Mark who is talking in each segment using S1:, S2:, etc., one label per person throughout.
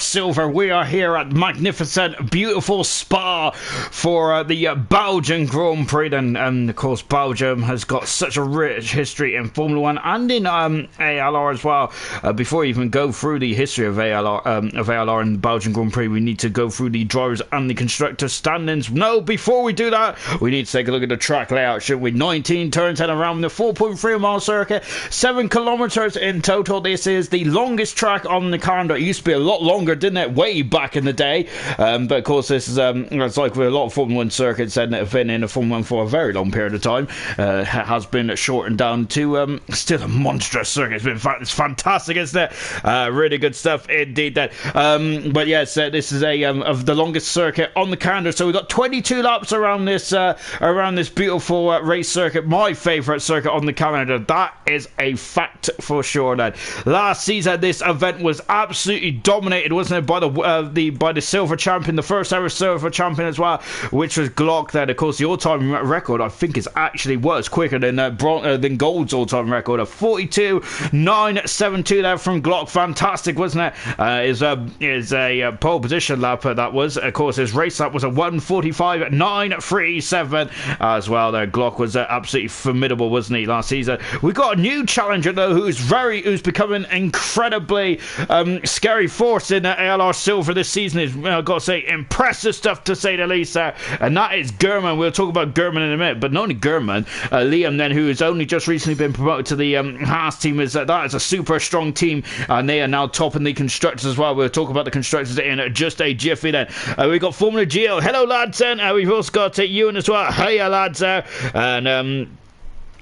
S1: Silver. We are here at magnificent, beautiful Spa for the Belgian Grand Prix. And of course, Belgium has got such a rich history in Formula 1 and in ALR as well. Before we even go through the history of ALR and the Belgian Grand Prix, we need to go through the drivers and the constructors standings. No, before we do that, we need to take a look at the track layout, should we? 19 turns and around the 4.3 mile circuit, 7 kilometers in total. This is the longest track on the calendar. It used to be a lot longer, didn't it, way back in the day? But of course, this is it's like with a lot of Formula 1 circuits that have been in a Formula 1 for a very long period of time. Has been shortened down to still a monstrous circuit. It's fantastic, isn't it? Really good stuff indeed. But yes, this is of the longest circuit on the calendar. So we've got 22 laps around this beautiful race circuit. My favourite circuit on the calendar. That is a fact for sure. Then last season, this event was absolutely dominated, wasn't it, by the silver champion, the first ever silver champion as well, which was Glock. Then of course the all-time record, I think, was quicker than Gold's all-time record of 42.972 there from Glock. Fantastic, wasn't it? Is a pole position lap that was. Of course, his race lap was a 1:45.937 as well. There, Glock was absolutely formidable, wasn't he, last season? We got a new challenger though, who's becoming incredibly scary force in ALR Silver this season. Is, I've got to say, impressive stuff to say the least there, and that is German. We'll talk about German in a minute, but not only German, Liam then, who has only just recently been promoted to the Haas team, that is a super strong team, and they are now topping the constructors as well. We'll talk about the constructors in just a jiffy then. We've got Formula Geo. Hello lads, and we've also got Ewan as well. Hey lads, and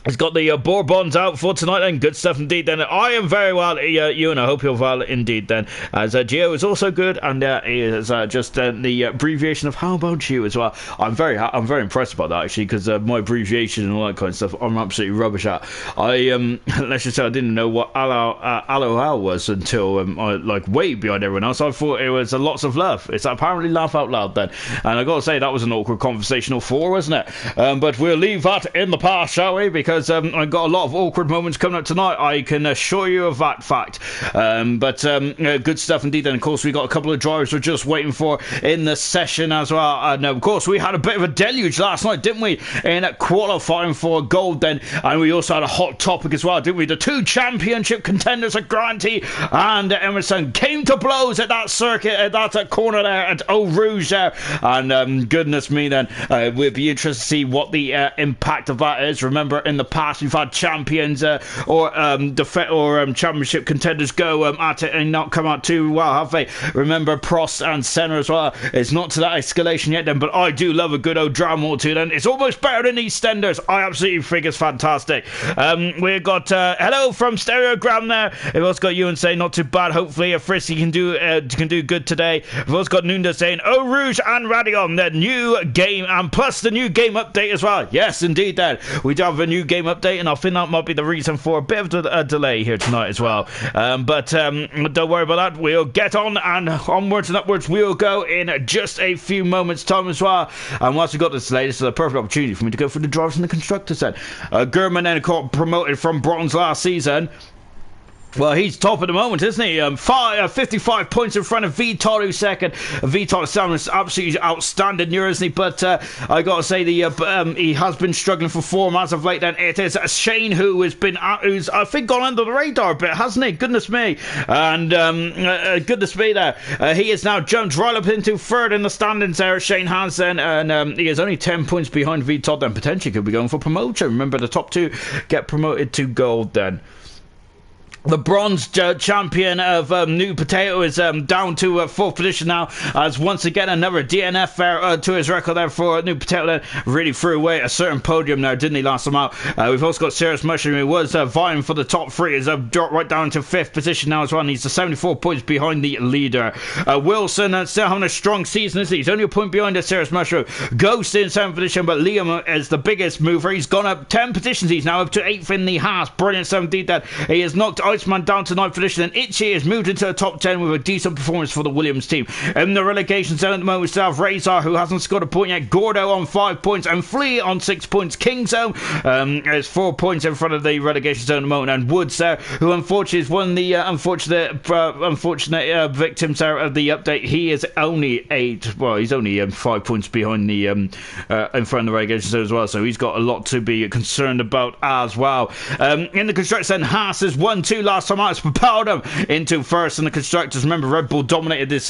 S1: he's got the Bourbons out for tonight, and good stuff indeed. Then I am very well, Ewan. I hope you're well indeed. Then as Gio is also good, and he is just the abbreviation of how about you as well. I'm very impressed about that actually, because my abbreviation and all that kind of stuff, I'm absolutely rubbish at. Let's just say I didn't know what ALR was until like way behind everyone else. I thought it was lots of love. It's apparently laugh out loud then, and I got to say that was an awkward conversational four, wasn't it? But we'll leave that in the past, shall we? Because I've got a lot of awkward moments coming up tonight, I can assure you of that fact. But good stuff indeed. And of course, we got a couple of drivers we're just waiting for in the session as well. And of course, we had a bit of a deluge last night, didn't we, in qualifying for gold then. And we also had a hot topic as well, didn't we? The two championship contenders at Granty and Emerson came to blows at that circuit, at that corner there at Eau Rouge there. And goodness me then, we'll be interested to see what the impact of that is. Remember, in the past we've had champions or championship contenders go at it and not come out too well, have they? Remember Prost and Senna as well. It's not to that escalation yet then, but I do love a good old drama or two then. It's almost better than EastEnders. I absolutely think it's fantastic. We've got hello from Stereogram there. We've also got you and saying not too bad. Hopefully Frisky can do good today. We've also got Nunda saying Eau Rouge and Radion, the new game, and plus the new game update as well. Yes indeed then, we do have a new game update, and I think that might be the reason for a bit of a delay here tonight as well. But don't worry about that. We'll get on, and onwards and upwards we'll go in just a few moments time as well. And once we got this delay, this is a perfect opportunity for me to go through the drivers and the constructors then. German then got promoted from bronze last season. Well, he's top at the moment, isn't he? 55 points in front of Vitor, who's second. Vitor sounds absolutely outstanding here, isn't he? But I got to say, he has been struggling for form as of late. Then it is Shane who's I think gone under the radar a bit, hasn't he? Goodness me, and goodness me, there he is now jumped right up into third in the standings there. Shane Hansen, and he is only 10 points behind Vitor. Then potentially could be going for promotion. Remember, the top two get promoted to gold then. The bronze champion of New Potato is down to fourth position now, as once again another DNF there to his record there for New Potato. Then really threw away a certain podium there, didn't he, last time out? We've also got Serious Mushroom, who was vying for the top three, is dropped right down to fifth position now as well, and he's 74 points behind the leader. Wilson still having a strong season, isn't he? He's only a point behind the Serious Mushroom. Ghost in seventh position, but Liam is the biggest mover. He's gone up 10 positions. He's now up to eighth in the Haas. Brilliant 17th. That he has knocked Iceman down to 9th position, and Itchy has moved into the top 10 with a decent performance for the Williams team. In the relegation zone at the moment, we still have Razor, who hasn't scored a point yet, Gordo on 5 points, and Flea on 6 points. Kingzone is 4 points in front of the relegation zone at the moment, and Woods there, who unfortunately is one of the unfortunate victims there of the update. He is only he's only 5 points behind the in front of the relegation zone as well, so he's got a lot to be concerned about as well. In the constructors, then Haas has 1-2 last time out. It's propelled them into first in the constructors. Remember, Red Bull dominated this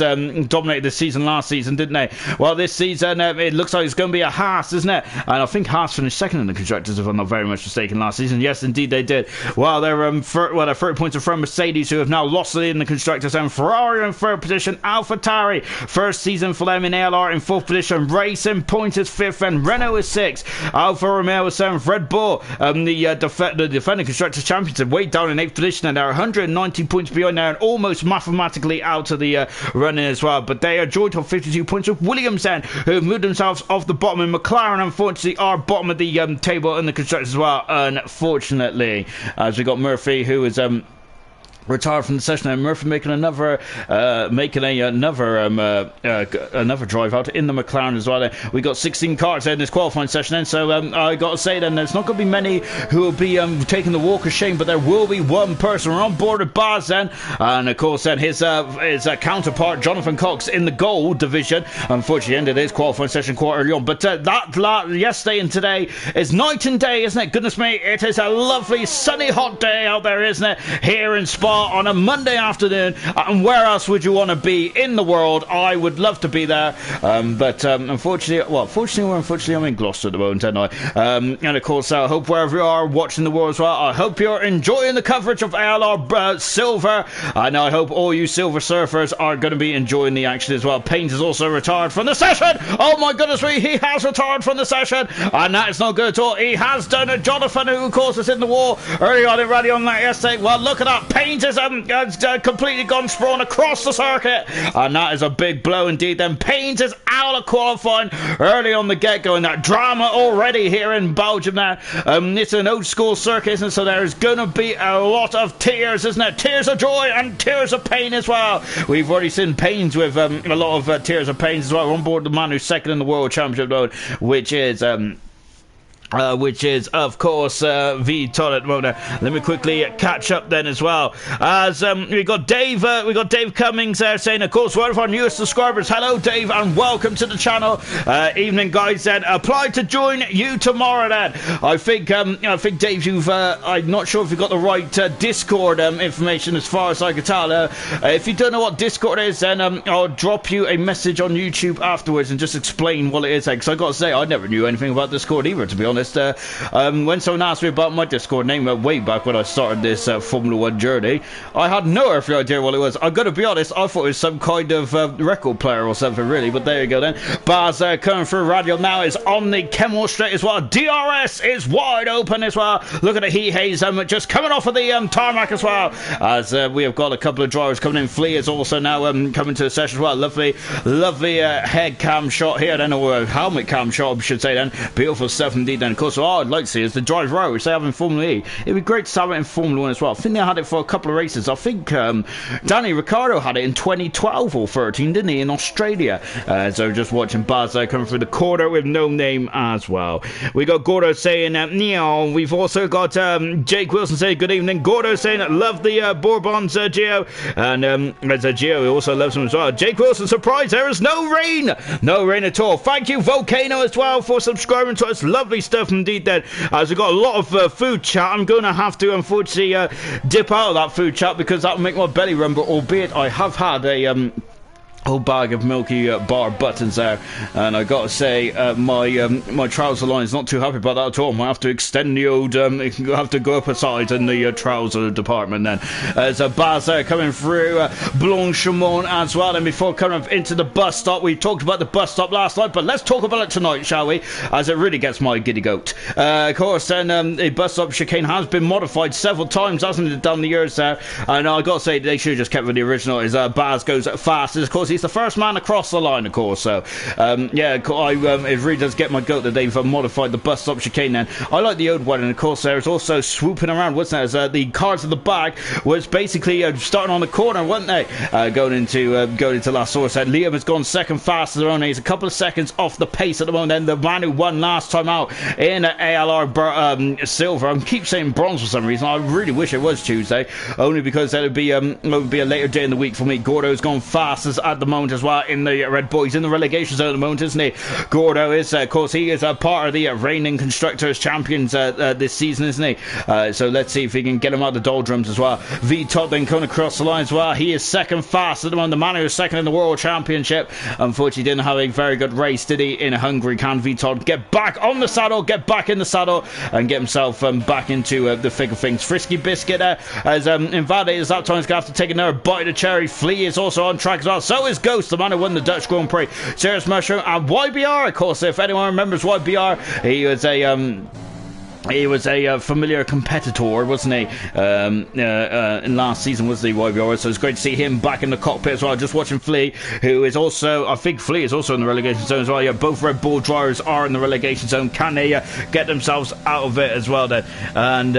S1: season last season, didn't they? Well, this season it looks like it's going to be a Haas, isn't it? And I think Haas finished second in the constructors, if I'm not very much mistaken, last season. Yes, indeed they did. Well, they're 30 points in front of Mercedes, who have now lost it in the constructors, and Ferrari in third position. AlphaTauri, first season for them in ALR, in fourth position. Racing Point is fifth, and Renault is sixth. Alfa Romeo is seventh. Red Bull, the defending constructors champions, are way down in eighth position, and they're 190 points behind now, and almost mathematically out of the running as well. But they are joined on 52 points with Williams, then, who have moved themselves off the bottom, and McLaren unfortunately are bottom of the table in the constructors as well, unfortunately, as we got Murphy, who is retired from the session, and Murphy making another drive out in the McLaren as well. Then we got 16 cars in this qualifying session, then, so I got to say, then, there's not going to be many who will be taking the walk of shame, but there will be one person. We're on board with Baz, then, and of course then his counterpart Jonathan Cox in the gold division unfortunately ended his qualifying session quite early on, but that yesterday and today is night and day, isn't it? Goodness me, it is a lovely sunny hot day out there, isn't it, here in Spa on a Monday afternoon. And where else would you want to be in the world? I would love to be there, but unfortunately I'm in Gloucester at the moment, aren't I? And of course, I hope wherever you are watching the world as well, I hope you're enjoying the coverage of ALR Silver, and I hope all you Silver surfers are going to be enjoying the action as well. Paynes is also retired from the session. Oh my goodness me, he has retired from the session, and that is not good at all. He has done it. Jonathan, who of course was in the war early on in Rally on that yesterday, well, look at that. Paynes is completely gone sprawn across the circuit, and that is a big blow indeed. Then Paynes is out of qualifying early on the get-go, and that drama already here in Belgium now. It's an old school circuit, isn't it? So there's going to be a lot of tears, isn't it? Tears of joy and tears of pain as well. We've already seen Paynes with a lot of tears of pain as well. We're on board the man who's second in the World Championship mode, which is of course Vitor at the moment. Let me quickly catch up then as well, as we got Dave Cummings there saying, of course, one of our newest subscribers. Hello Dave, and welcome to the channel. Evening guys, then. Apply to join you tomorrow then. I think Dave, you've I'm not sure if you've got the right Discord information as far as I can tell. If you don't know what Discord is, then I'll drop you a message on YouTube afterwards and just explain what it is, because I got to say, I never knew anything about Discord either, to be honest. When someone asked me about my Discord name way back when I started this Formula 1 journey, I had no earthly idea what it was. I'm going to be honest, I thought it was some kind of record player or something, really, but there you go then. Baz coming through radio now is on the Kenmore Straight as well. DRS is wide open as well. Look at the heat haze just coming off of the tarmac as well, as we have got a couple of drivers coming in. Flea is also now coming to the session as well. Lovely head cam shot here then, or helmet cam shot I should say then. Beautiful stuff indeed then. Of course, what I'd like to see is the drive row, which they have in Formula E. It'd be great to have it in Formula 1 as well. I think they had it for a couple of races. I think Danny Ricciardo had it in 2012 or 13, didn't he, in Australia? So just watching Baz coming through the corner with no name as well. We got Gordo saying Neo. We've also got Jake Wilson saying good evening. Gordo saying love the Bourbons, Gio, and there's Gio who also loves them as well. Jake Wilson, surprise, there is no rain at all. Thank you Volcano as well for subscribing to us. Lovely stuff indeed then. As we've got a lot of food chat, I'm going to have to unfortunately dip out of that food chat, because that will make my belly rumble, albeit I have had a whole bag of Milky Bar buttons there, and I got to say my trouser line is not too happy about that at all. I have to extend the old have to go up a size in the trouser department then. There's a Baz coming through Blanchimont as well. And before coming up into the bus stop, we talked about the bus stop last night, but let's talk about it tonight, shall we, as it really gets my giddy goat. Of course then, the bus stop chicane has been modified several times, hasn't it, down the years there, and I got to say they should have just kept with the original. As Baz goes fast, and of course He's the first man across the line, of course. So, yeah, it really does get my goat that they've modified the bus stop chicane then. I like the old one, and of course there's also swooping around, wasn't there? As the cars at the back was basically starting on the corner, weren't they? Going into last source. Liam has gone second fastest around. He's a couple of seconds off the pace at the moment. Then the man who won last time out in ALR silver. I keep saying bronze for some reason. I really wish it was Tuesday, only because it would be a later day in the week for me. Gordo's gone fastest at the moment as well in the Red Boys in the relegation zone at the moment, isn't he? Gordo is, of course, he is a part of the reigning constructors champions this season, isn't he? So let's see if he can get him out of the doldrums as well. V-Top then coming across the line as well. He is second fast at the moment. The man who is second in the World Championship. Unfortunately, didn't have a very good race, did he, in Hungary? Can V-Top get back on the saddle, get back in the saddle, and get himself back into the thick of things? Frisky Biscuit as Invaders that time is going to have to take another bite of the cherry. Flea is also on track as well. So is Ghost, the man who won the Dutch Grand Prix. Serious Mushroom and YBR, of course, if anyone remembers YBR, he was a familiar competitor, wasn't he? In last season was the YBR, so it's great to see him back in the cockpit as well. Just watching Flea, who is also, I think Flea is also in the relegation zone as well. Yeah, both Red Bull drivers are in the relegation zone. Can they get themselves out of it as well then? And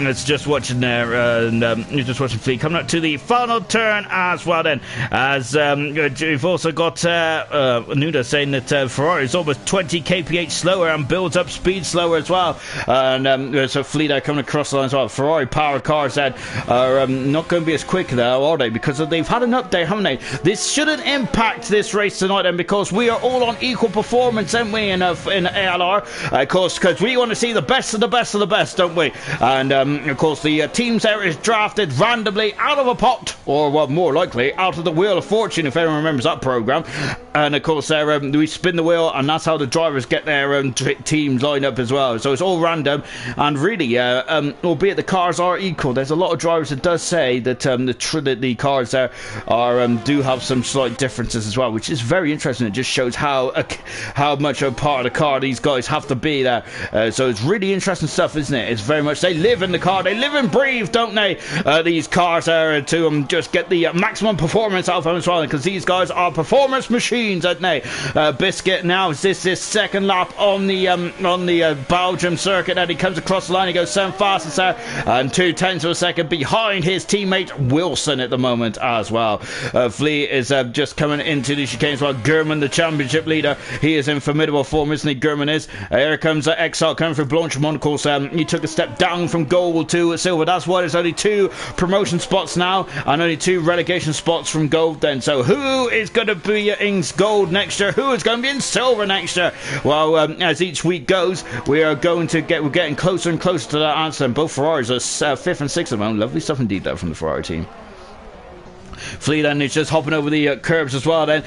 S1: it's just watching there, and you're just watching Flea coming up to the final turn as well then. As you've also got Nuda saying that Ferrari is almost 20 kph slower and builds up speed slower as well. And so Flea there coming across the line as well. Ferrari powered cars that are not going to be as quick now, are they? Because they've had an update, haven't they? This shouldn't impact this race tonight then, because we are all on equal performance, aren't we, in ALR? Of course, because we want to see the best of the best of the best, don't we? And of course the teams there is drafted randomly out of a pot, or well, more likely out of the Wheel of Fortune, if anyone remembers that program. And of course we spin the wheel, and that's how the drivers get their teams lined up as well. So it's all random. And really, albeit the cars are equal, there's a lot of drivers that does say that the cars there are do have some slight differences as well, which is very interesting. It just shows how much a part of the car these guys have to be there. So it's really interesting stuff, isn't it? It's very much, they live in the car, they live and breathe, don't they? These cars are to just get the maximum performance out of them as well, because these guys are performance machines, aren't they? Biscuit now is this second lap on the Belgium circuit, and he comes across the line. He goes 7 fastest there, and 0.2 of a second behind his teammate Wilson at the moment as well. Flea is just coming into the chicane as well. German, the championship leader, he is in formidable form, isn't he? German is. Here comes Exile coming from Blanchimont. Of course, he took a step down from gold to silver. That's why there's only 2 promotion spots now and only 2 relegation spots from gold then. So who is going to be in gold next year? Who is going to be in silver next year? Well, as each week goes, we're getting closer and closer to that answer, and both Ferraris are 5th and 6th at the moment. Lovely stuff indeed there from the Ferrari team. Flea then is just hopping over the curbs as well then.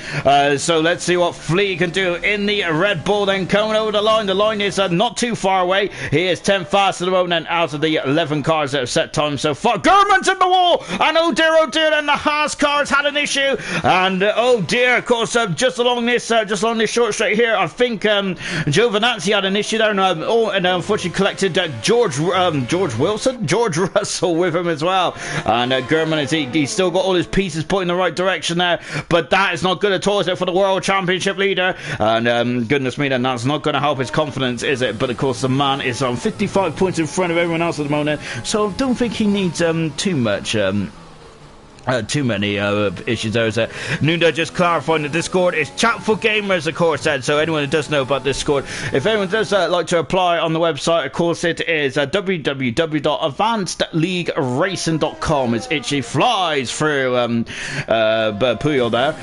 S1: So let's see what Flea can do in the Red Bull then, coming over the line. The line is not too far away. He is 10 fast at the moment, and out of the 11 cars that have set time so far. German's in the wall, and oh dear, then the Haas cars had an issue, and oh dear, of course, just along this short straight here, I think Giovinazzi had an issue there, and unfortunately collected George Russell with him as well. And German, he's still got all his pieces pointing in the right direction there, but that is not good at all, is it, for the World Championship leader? And goodness me, then that's not going to help his confidence, is it? But of course the man is on 55 points in front of everyone else at the moment, so I don't think he needs too much too many issues there. Nunda just clarifying that Discord is chat for gamers, of course, so anyone who does know about Discord, if anyone does like to apply on the website, of course it is www.advancedleagueracing.com. It's itchy flies through Puyol there.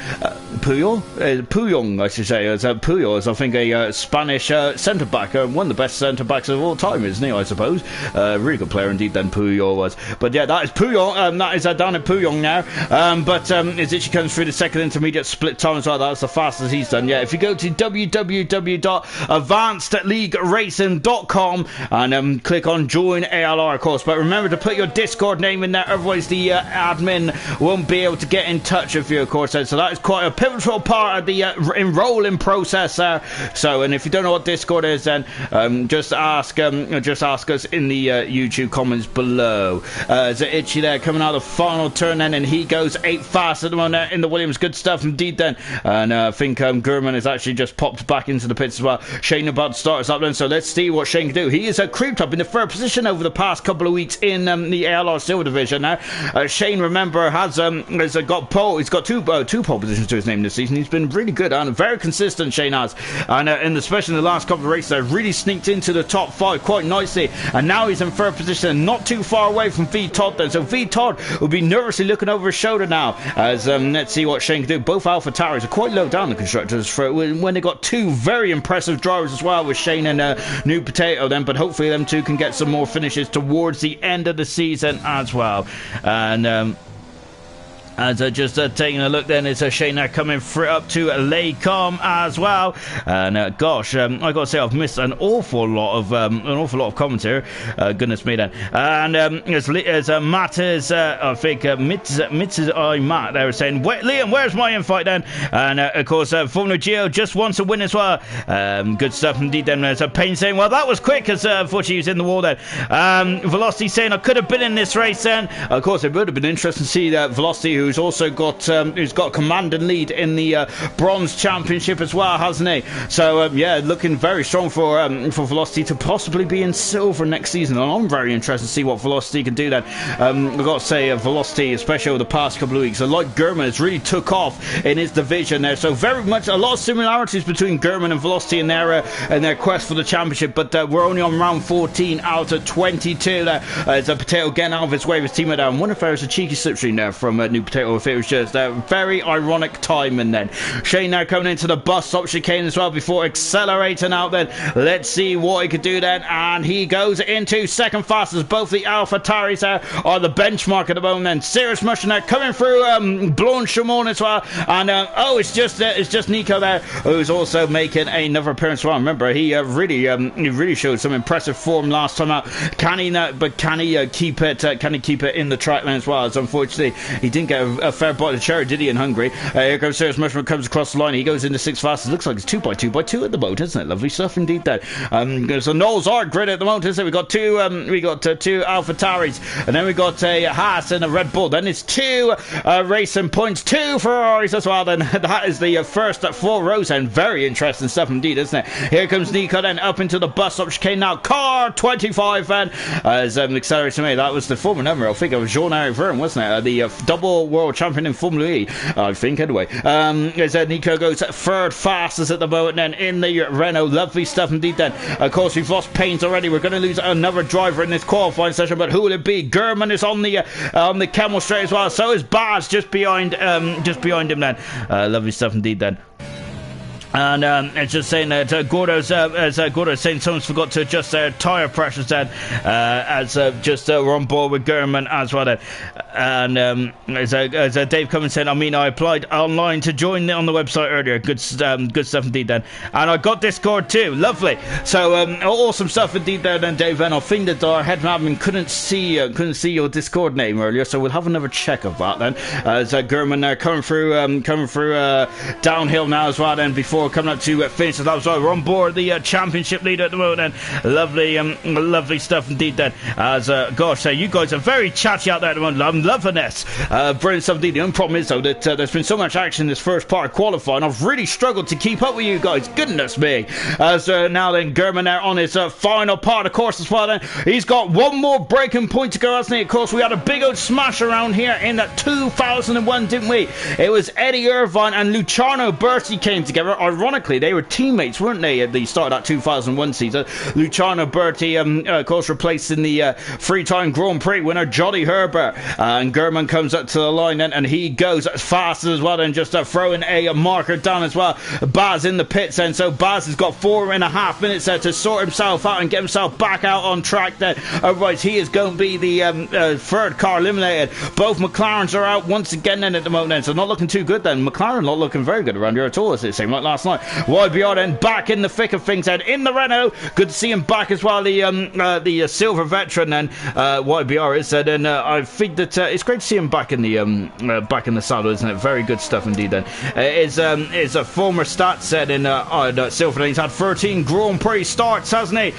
S1: Puyong, I should say. Puyol is, I think, a Spanish centre back, one of the best centre backs of all time, isn't he? I suppose. Really good player indeed then Puyol was. But yeah, that is Puyol. That is down at Puyong now. But as it comes through the second intermediate split time as well, that's the fastest he's done. Yeah, if you go to www.advancedleagueracing.com and click on join ALR, of course, but remember to put your Discord name in there, otherwise the admin won't be able to get in touch with you, of course. So that is quite a pivotal part of the enrolling process there. So, and if you don't know what Discord is, then just ask us in the YouTube comments below. Is it Itchy there coming out of the final turn then and he goes 8th fast at the moment in the Williams. Good stuff indeed then. And I think Gurman has actually just popped back into the pits as well. Shane about to start us up then, so let's see what Shane can do. He is creeped up in the third position over the past couple of weeks in the ALR Silver Division now. Shane, remember, has got pole. He's got two pole positions to his name this season. He's been really good and very consistent, Shane has. And especially in the last couple of races, really sneaked into the top 5 quite nicely. And now he's in third position, not too far away from V Todd then. So V Todd will be nervously looking over his shoulder now. As let's see what Shane can do. Both Alpha Taris are quite low down the constructors for when they got 2 very impressive drivers as well, with Shane and New Potato then. But hopefully them 2 can get some more finishes towards the end of the season as well. And as just taking a look then, it's Shane now coming up to Laycom as well. And gosh, I gotta say I've missed an awful lot of commentary. Goodness me then. And as Matt is, I think Matt, they were saying, Liam, where's my invite then? And of course, Formula Geo just wants a win as well. Good stuff indeed then. There's a Payne saying, well, that was quick, as unfortunately he was in the wall then. Velocity saying, I could have been in this race then. Of course, it would have been interesting to see that Velocity, who's also got command and lead in the bronze championship as well, hasn't he? So yeah, looking very strong for Velocity to possibly be in silver next season. And I'm very interested to see what Velocity can do then. I've got to say, Velocity, especially over the past couple of weeks, like Gurman, has really took off in his division there. So very much a lot of similarities between Gurman and Velocity in their quest for the championship. But we're only on round 14 out of 22 there. It's a Potato getting out of his way with his teammate there. I wonder if there was a cheeky slipstream there from New Potato, if it was just a very ironic timing then. Shane now coming into the bus stop chicane as well before accelerating out then. Let's see what he could do then. And he goes into second fastest. Both the Alpha Taris are the benchmark at the moment then. Serious Mushroom there coming through Blanche Chamon as well. And it's just Nico there, who's also making another appearance as well. Remember, he really showed some impressive form last time out. Can he keep it in the track lane as well? As unfortunately he didn't get a fair bite of cherry, did he, in Hungary? Here comes Serious Mushroom, comes across the line. He goes into 6th fastest. Looks like it's 2x2x2 at the moment, isn't it? Lovely stuff indeed there. So Knowles are grid at the moment, isn't it? We got two Alpha Taris, and then we got a Haas and a Red Bull. Then it's 2 racing points, 2 Ferraris as well. Then that is the first 4 rows, and very interesting stuff indeed, isn't it? Here comes Nico then up into the bus stop chicane now. Car 25 then as accelerates to me. That was the former number. I think it was Jean-Eric Verne, wasn't it? The double world champion in Formula E, I think, anyway. As Nico goes 3rd fastest at the moment then in the Renault. Lovely stuff indeed then. Of course, we've lost Paynes already. We're going to lose another driver in this qualifying session, but who will it be? Gurman is on the Camel Straight as well. So is Baz just behind him then. Lovely stuff indeed then. And it's just saying that Gordo's saying someone's forgot to adjust their tyre pressures then, we're on board with Gurman as well then. And as Dave Cummins said, I applied online to join on the website earlier. Good stuff indeed then. And I got Discord too. Lovely. So awesome stuff indeed there then, Dave. And I think that our head admin couldn't see your Discord name earlier, so we'll have another check of that then. As Gurman coming through downhill now as well then, before coming up to finish. That was right. We're on board the championship leader at the moment then. Lovely stuff indeed then. As you guys are very chatty out there at the moment. I'm loving this. Brilliant stuff indeed. The only problem is though that there's been so much action in this first part of qualifying. I've really struggled to keep up with you guys. Goodness me. As now then Gurman there on his final part of the course as well then. He's got one more breaking point to go, hasn't he? Of course, we had a big old smash around here in 2001, didn't we? It was Eddie Irvine and Luciano Berti came together. Ironically, they were teammates, weren't they, at the start of that 2001 season? Luciano Berti, of course, replacing the three-time Grand Prix winner Johnny Herbert. And Gurman comes up to the line then, and he goes as fast as well, and just throwing a marker down as well. Baz in the pits then, so Baz has got 4.5 minutes there to sort himself out and get himself back out on track then. Otherwise, he is going to be the third car eliminated. Both McLarens are out once again then at the moment then, so not looking too good then. McLaren not looking very good around here at all, as it seemed like last last night. YBR then back in the thick of things then in the Renault. Good to see him back as well, the silver veteran then, YBR is. And I think that it's great to see him back in the saddle, isn't it? Very good stuff indeed then. Is a former stats set in silver. He's had 13 Grand Prix starts, hasn't he?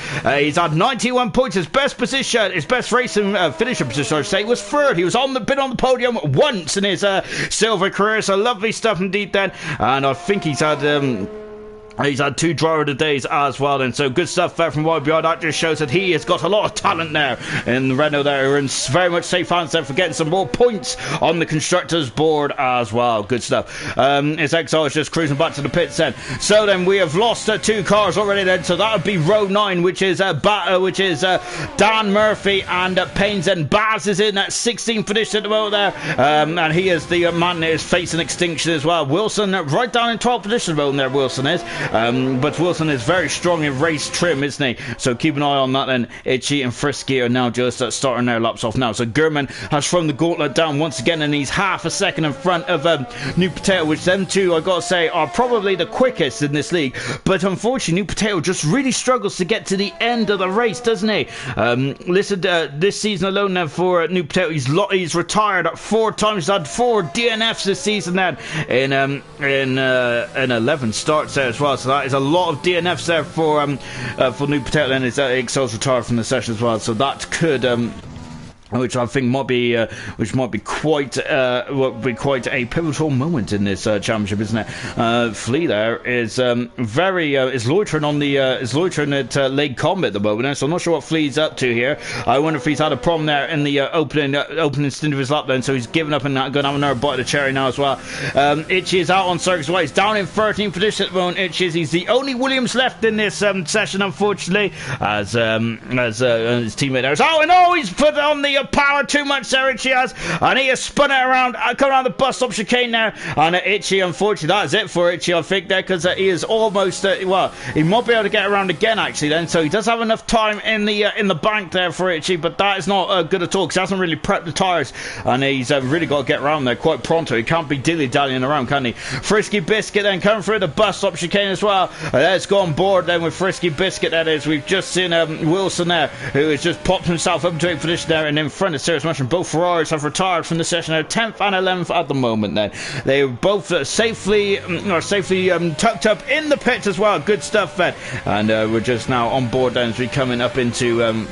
S1: He's had 91 points. His best position, his best racing finisher position, I should say, was third. He was been on the podium once in his silver career, so lovely stuff indeed then. And I think he's had 2 driver of the days as well, and so good stuff there from YBR. That just shows that he has got a lot of talent now in Renault there, and very much safe hands there for getting some more points on the constructors board as well. Good stuff. His Exile is just cruising back to the pits then. So then we have lost 2 cars already then, so that would be row 9, which is Dan Murphy and Paines, and Baz is in at 16th position at the moment there, and he is the man that is facing extinction as well. Wilson right down in 12th position at the moment there, Wilson is. But Wilson is very strong in race trim, isn't he? So keep an eye on that then. Itchy and Frisky are now just starting their laps off now. So Gurman has thrown the gauntlet down once again, and he's half a second in front of New Potato, which them two, I gotta say, are probably the quickest in this league. But unfortunately, New Potato just really struggles to get to the end of the race, doesn't he? Listen, this season alone now for New Potato, he's retired 4 times. He's had 4 DNFs this season then in 11 starts there as well. So that is a lot of DNFs there for New Potato. Then his Excel's retired from the session as well. So that could which I think might be quite a pivotal moment in this championship, isn't it? Flea there is is loitering at Lake Combat at the moment, so I'm not sure what Flea's up to here. I wonder if he's had a problem there in the opening stint of his lap then, so he's given up and going to have another bite of the cherry now as well. Itchy is out on Circus White. He's down in 13th position at the moment. Itchy, he's the only Williams left in this session, unfortunately, as his teammate there is out, and he's put on the power too much there, Itchy has, and he has spun it around, come around the bus stop chicane now, and Itchy, unfortunately, that is it for Itchy, I think, there, because he is almost, he might be able to get around again, actually, then, so he does have enough time in the bank there for Itchy, but that is not good at all, because he hasn't really prepped the tyres, and he's really got to get around there quite pronto. He can't be dilly-dallying around, can he? Frisky Biscuit then coming through the bus stop chicane as well. Let's go on board then with Frisky Biscuit, that is. We've just seen Wilson there, who has just popped himself up into 8th position there, and in front of Serious Mushroom. Both Ferraris have retired from the session. They're 10th and 11th at the moment then. They are both safely tucked up in the pits as well. Good stuff then. And we're just now on board then as we're coming up into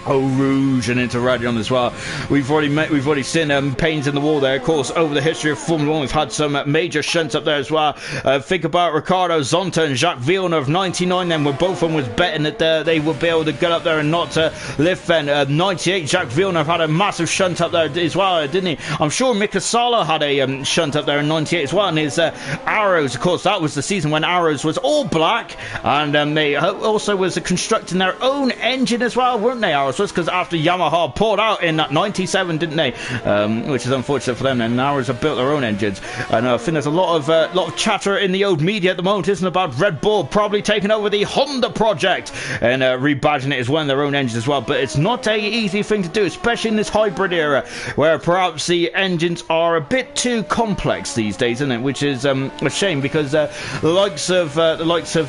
S1: Eau Rouge and into Radion as well. We've already seen pains in the wall there. Of course, over the history of Formula 1, we've had some major shunts up there as well. Think about Ricardo Zonta and Jacques Villeneuve, 99 then, where both of them was betting that they would be able to get up there and not lift then. 98, Jacques Villeneuve had a massive shunt up there as well, didn't he? I'm sure Mika Salo had a shunt up there in 98 as well, and his Arrows, of course, that was the season when Arrows was all black, and they also was constructing their own engine as well, weren't they, Arrows? Because after Yamaha pulled out in 97, didn't they? Which is unfortunate for them. And now have built their own engines. And I think there's a lot of chatter in the old media at the moment, isn't it, about Red Bull probably taking over the Honda project and rebadging it as one of their own engines as well. But it's not an easy thing to do, especially in this hybrid era, where perhaps the engines are a bit too complex these days, isn't it? Which is a shame, because the likes of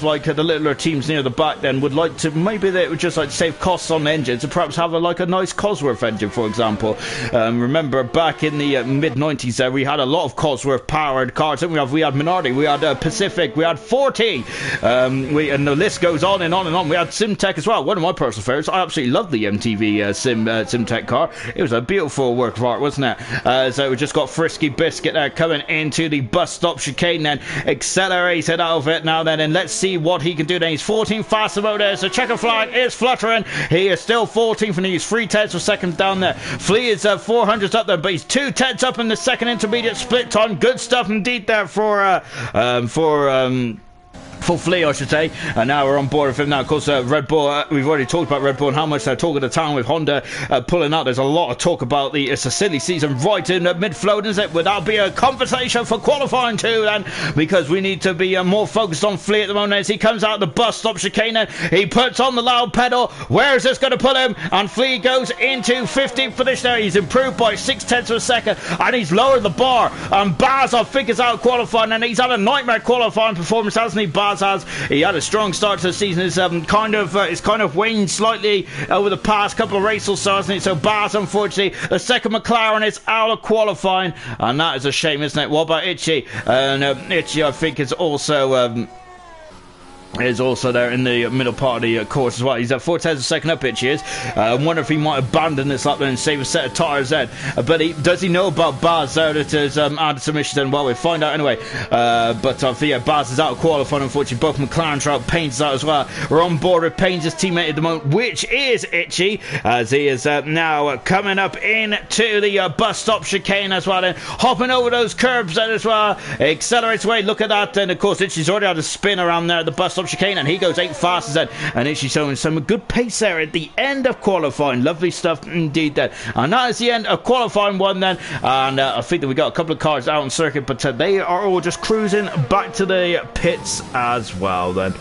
S1: like the littler teams near the back then would like to, maybe they would just like save costs on the engines and perhaps have a nice Cosworth engine, for example. Remember back in the mid-90s there, we had a lot of Cosworth powered cars, didn't we? We had Minardi, we had Pacific, we had 40, and the list goes on and on and on. We had Simtech as well, one of my personal favorites. I absolutely loved the MTV Simtech car. It was a beautiful work of art, wasn't it? So we just got Frisky Biscuit there coming into the bus stop chicane then, accelerated out of it now then, and let's see what he can do then. He's 14 faster mode there, so checker flag is fluttering. He is still 14th, and he's 3 tenths of seconds down there. Flea is 400s up there, but he's 2 tenths up in the second intermediate split time. Good stuff indeed there for for Flea, I should say, and now we're on board with him now. Of course, Red Bull, we've already talked about Red Bull and how much they're talking to town with Honda pulling out. There's a lot of talk about it's a silly season right in mid-float, isn't it? Would that be a conversation for qualifying too then? Because we need to be more focused on Flea at the moment as he comes out of the bus stop chicane and he puts on the loud pedal. Where is this going to put him? And Flea goes into 15th position there. He's improved by 0.6 of a second and he's lowered the bar. And Baz, I think, is out qualifying, and he's had a nightmare qualifying performance, hasn't he? Baz has. He had a strong start to the season. It's kind of waned slightly over the past couple of races or so, hasn't it? So Baz, unfortunately, the second McLaren is out of qualifying, and that is a shame, isn't it? What about Itchy? And Itchy, I think, is also there in the middle part of the course as well. He's at 4 tenths a second up, Itchy is. I wonder if he might abandon this lap then and save a set of tyres then. But does he know about Baz there that has added some issues then? Well, we'll find out anyway. But yeah, Baz is out of qualifying, unfortunately. Both McLaren are out, Payne's is out as well. We're on board with Payne's teammate at the moment, which is Itchy, as he is now coming up into the bus stop chicane as well, then hopping over those curbs then as well. Accelerates away, look at that. And of course, Itchy's already had a spin around there at the bus stop chicane, and he goes 8 fastest then, and Itchy's showing some good pace there at the end of qualifying. Lovely stuff indeed then, and that is the end of qualifying 1 then. And I think that we got a couple of cars out on circuit, but they are all just cruising back to the pits as well then.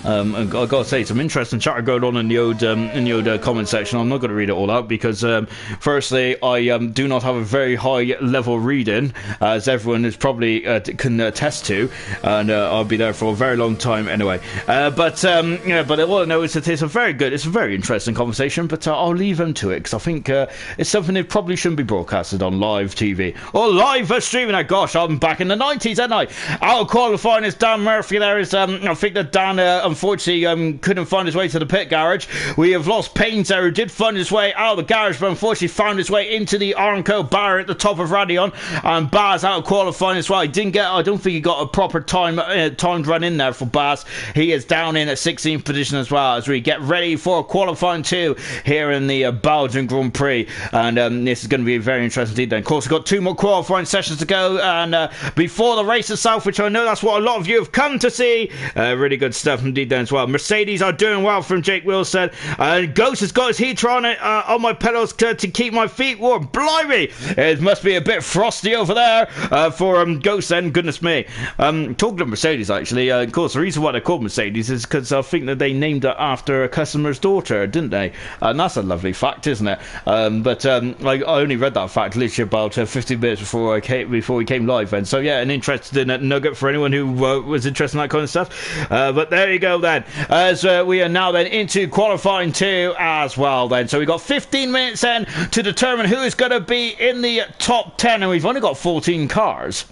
S1: I've got to say, some interesting chatter going on in the old comment section. I'm not going to read it all out because, firstly, I do not have a very high level reading, as everyone is probably can attest to, and I'll be there for a very long time anyway. But all I know is that it's a very interesting conversation. But I'll leave them to it because I think it's something that probably shouldn't be broadcasted on live TV or live streaming. Now, gosh, I'm back in the 90s, aren't I? Out of qualifying is Dan Murphy. There is, I think that Dan. Unfortunately, couldn't find his way to the pit garage. We have lost Paynes there, who did find his way out of the garage, but unfortunately found his way into the Armco barrier at the top of Radion. And Baz out of qualifying as well. I don't think he got a proper timed run in there for Baz. He is down in at 16th position as well, as we get ready for qualifying 2 here in the Belgian Grand Prix. And this is going to be very interesting indeed. Then, of course, we've got 2 more qualifying sessions to go, and before the race itself, which I know that's what a lot of you have come to see. Really good stuff indeed then as well. Mercedes are doing well, from Jake Wilson. Ghost has got his heater on my pedals to keep my feet warm. Blimey, it must be a bit frosty over there for Ghost then, goodness me. Talking of Mercedes, actually, of course, the reason why they're called Mercedes is because I think that they named it after a customer's daughter, didn't they? And that's a lovely fact, isn't it? But I only read that fact literally about 15 minutes before we came live, and so yeah, an interesting nugget for anyone who was interested in that kind of stuff. But there you go then, as we are now then into qualifying 2 as well then. So we've got 15 minutes then to determine who is going to be in the top 10, and we've only got 14 cars.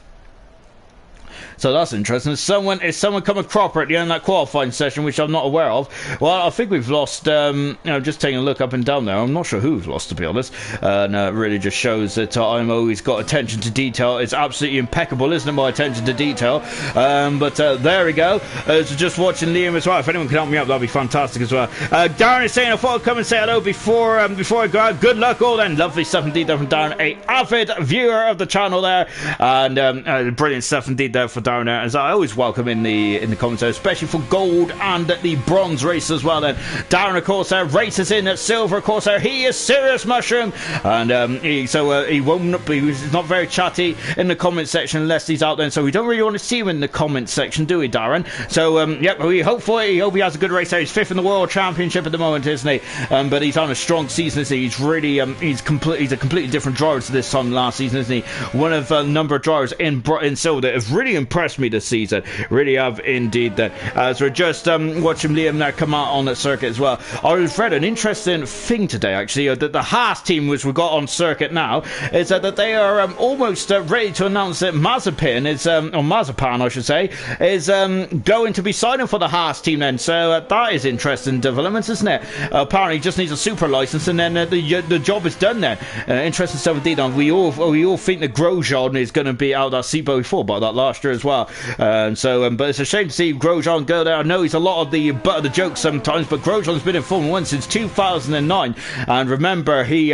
S1: So that's interesting. Is someone coming cropper at the end of that qualifying session, which I'm not aware of? Well, I think we've lost, just taking a look up and down there. I'm not sure who we've lost, to be honest. And it really just shows that I'm always got attention to detail. It's absolutely impeccable, isn't it, my attention to detail? But there we go. So just watching Liam as well. If anyone can help me out, that'd be fantastic as well. Darren is saying, I thought I'd come and say hello before I go out. Good luck all then. Lovely stuff indeed there from Darren, a avid viewer of the channel there. And brilliant stuff indeed there for Darren. As I always welcome in the comments, especially for gold and the bronze race as well. Then Darren, of course, races in at silver. Of course, he is Serious Mushroom, and he's not very chatty in the comment section unless he's out there. So we don't really want to see him in the comment section, do we, Darren? So we hope he has a good race there. He's 5th in the World Championship at the moment, isn't he? But he's on a strong season, isn't he? He's really he's a completely different driver to this time last season, isn't he? One of a number of drivers in silver that have really impressed me this season, really have indeed. That as we're just watching Liam now come out on the circuit as well. I've read an interesting thing today, actually, that the Haas team, which we've got on circuit now, is that they are almost ready to announce that Mazepin is, or Mazepan I should say, is going to be signing for the Haas team then. So that is interesting developments, isn't it? Apparently he just needs a super license and then the job is done then. Interesting stuff indeed. We all think that Grosjean is going to be out of that seat, but we thought about that last year as well. But it's a shame to see Grosjean go there. I know he's a lot of the butt of the joke sometimes, but Grosjean's been in Formula 1 since 2009, and remember he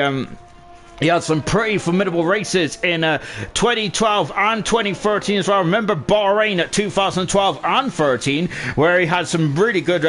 S1: he had some pretty formidable races in 2012 and 2013 as well. Remember Bahrain at 2012 and 13, where he had some really good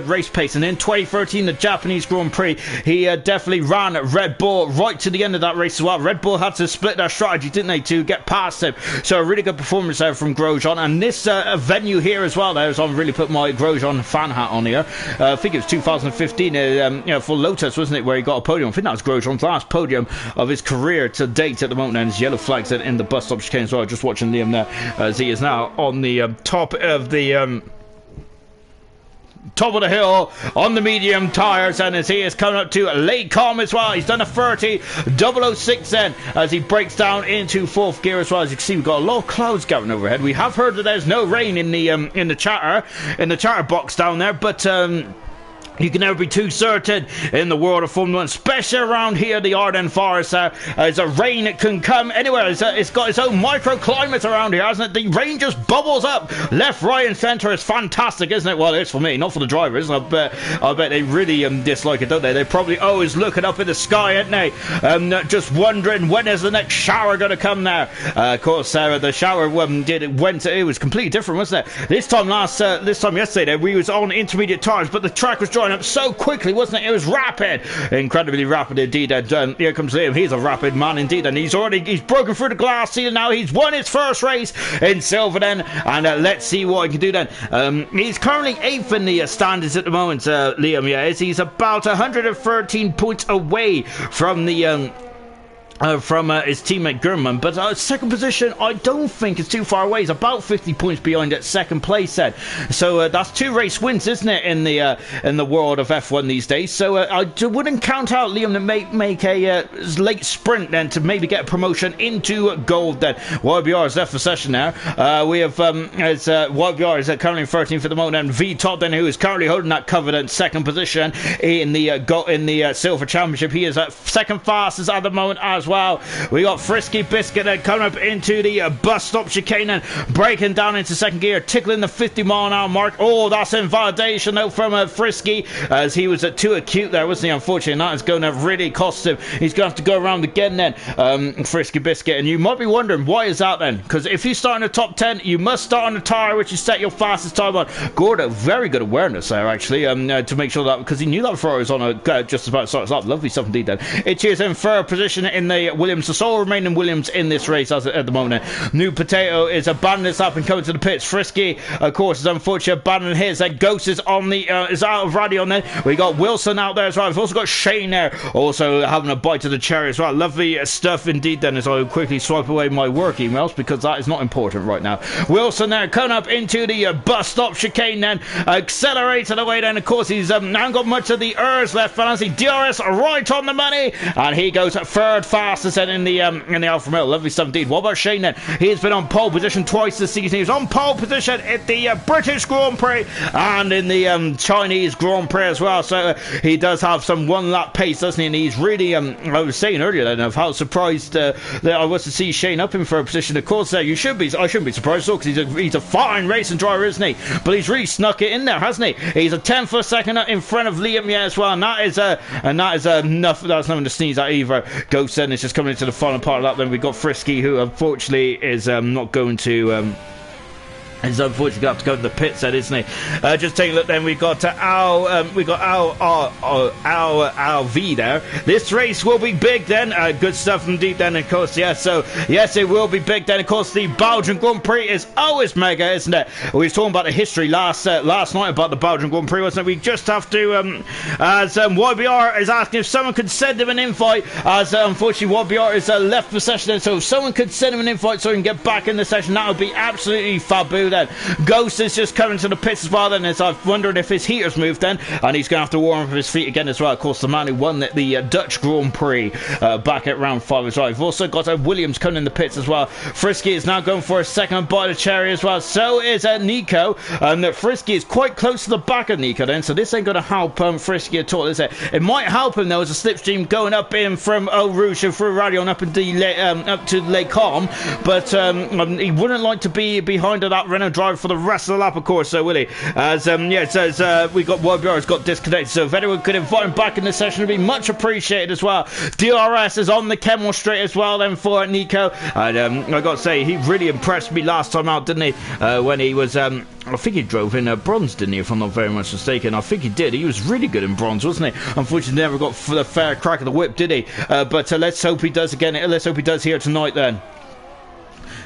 S1: race pace. And in 2013, the Japanese Grand Prix, he definitely ran Red Bull right to the end of that race as well. Red Bull had to split their strategy, didn't they, to get past him. So a really good performance there from Grosjean. And this venue here as well, so I'm really put my Grosjean fan hat on here. I think it was 2015 for Lotus, wasn't it, where he got a podium. I think that was Grosjean's last podium of his career to date at the moment, and his yellow flags in the bus stop chicane as well. Just watching Liam there as he is now on the top of the hill on the medium tyres, and as he is coming up to Lake Com as well. He's done a 30.006 then as he breaks down into fourth gear as well. As you can see, we've got a lot of clouds gathering overhead. We have heard that there's no rain in the chatter box down there, but you can never be too certain in the world of Formula 1, especially around here, the Ardennes Forest. As a rain, it can come anywhere. It's got its own microclimate around here, hasn't it? The rain just bubbles up left, right, and centre. It's fantastic, isn't it? Well, it's for me, not for the drivers. I bet they really dislike it, don't they? They're probably always looking up in the sky, aren't they? Just wondering when is the next shower going to come there. Of course, the shower it was completely different, wasn't it? This time yesterday, we was on intermediate tyres, but the track was dry up so quickly, wasn't it? It was rapid, incredibly rapid indeed. And here comes Liam. He's a rapid man indeed, and he's broken through the glass ceiling now. He's won his first race in silver then, and let's see what he can do then. He's currently 8th in the standings at the moment, Liam. Yeah, he's about 113 points away from the his teammate Gurman, but second position I don't think is too far away. He's about 50 points behind at second place then. So that's 2 race wins, isn't it, in the world of F1 these days. So I wouldn't count out Liam to make a late sprint then to maybe get a promotion into gold then. YBR has left the session now. We have YBR is currently 13th at the moment, and V Top then, who is currently holding that coveted second position in the silver championship. He is at second fastest at the moment as well. We got Frisky Biscuit coming up into the bus stop chicane and breaking down into second gear, tickling the 50-mile-an-hour mark. Oh, that's invalidation though from Frisky, as he was too acute there, wasn't he? Unfortunately, that is going to really cost him. He's going to have to go around again then, Frisky Biscuit. And you might be wondering, why is that then? Because if you start in the top 10, you must start on the tyre which you set your fastest time on. Gordo, very good awareness there actually, to make sure that, because he knew that before he was on just about to start. It's lovely stuff indeed then. It is in third position in the Williams, the sole remaining Williams in this race at the moment. New Potato is abandoning this up and coming to the pits. Frisky, of course, is unfortunately abandoning his. Ghost is on the is out of rally on there. We got Wilson out there as well. We've also got Shane there, also having a bite of the cherry as well. Lovely stuff indeed then, as I quickly swipe away my work emails because that is not important right now. Wilson there coming up into the bus stop chicane then, accelerating away then. Of course, he's now got much of the ERS left, fancy DRS right on the money, and he goes third fastest then in the Alfa Romeo. Lovely stuff indeed. What about Shane then? He's been on pole position twice this season. He was on pole position at the British Grand Prix and in the Chinese Grand Prix as well. So he does have some one-lap pace, doesn't he? And he's really, I was saying earlier then of how surprised that I was to see Shane up in third position. Of course, I shouldn't be surprised though, because he's a fine racing driver, isn't he? But he's really snuck it in there, hasn't he? He's a 10th for a second in front of Liam as well, and that is enough. That's nothing to sneeze at either. Ghost then is just coming into the final part of that. Then we've got Frisky, who unfortunately is not going to he's unfortunately going to have to go to the pits then, isn't he? Just take a look then, we've got Al V there. This race will be big then. Good stuff indeed then, of course. Yes, it will be big then. Of course, the Belgian Grand Prix is always mega, isn't it? We were talking about the history last night about the Belgian Grand Prix, wasn't it? We just have to, as YBR is asking if someone could send him an invite, as unfortunately YBR is left the session, so if someone could send him an invite so he can get back in the session, that would be absolutely fabulous. Then Ghost is just coming to the pits as well then, as I've wondered if his heater's moved then, and he's going to have to warm up his feet again as well. Of course, the man who won the Dutch Grand Prix back at round 5 as well. We've also got Williams coming in the pits as well. Frisky is now going for a second bite of cherry as well. So is Nico, and Frisky is quite close to the back of Nico then, so this ain't going to help Frisky at all, is it? It might help him though, as a slipstream going up in from Eau Rouge and through Radion up to Lake Com, but he wouldn't like to be behind that Renault Renault driver for the rest of the lap, of course, so will he? As we got YBR's got disconnected, so if anyone could invite him back in the session, it'd be much appreciated as well. DRS is on the Kemmel Straight as well then for Nico, and I got to say, he really impressed me last time out, didn't he? When he was I think he drove in bronze, didn't he, if I'm not very much mistaken? I think he did. He was really good in bronze, wasn't he? Unfortunately, never got the fair crack of the whip, did he? But let's hope he does again. Let's hope he does here tonight then.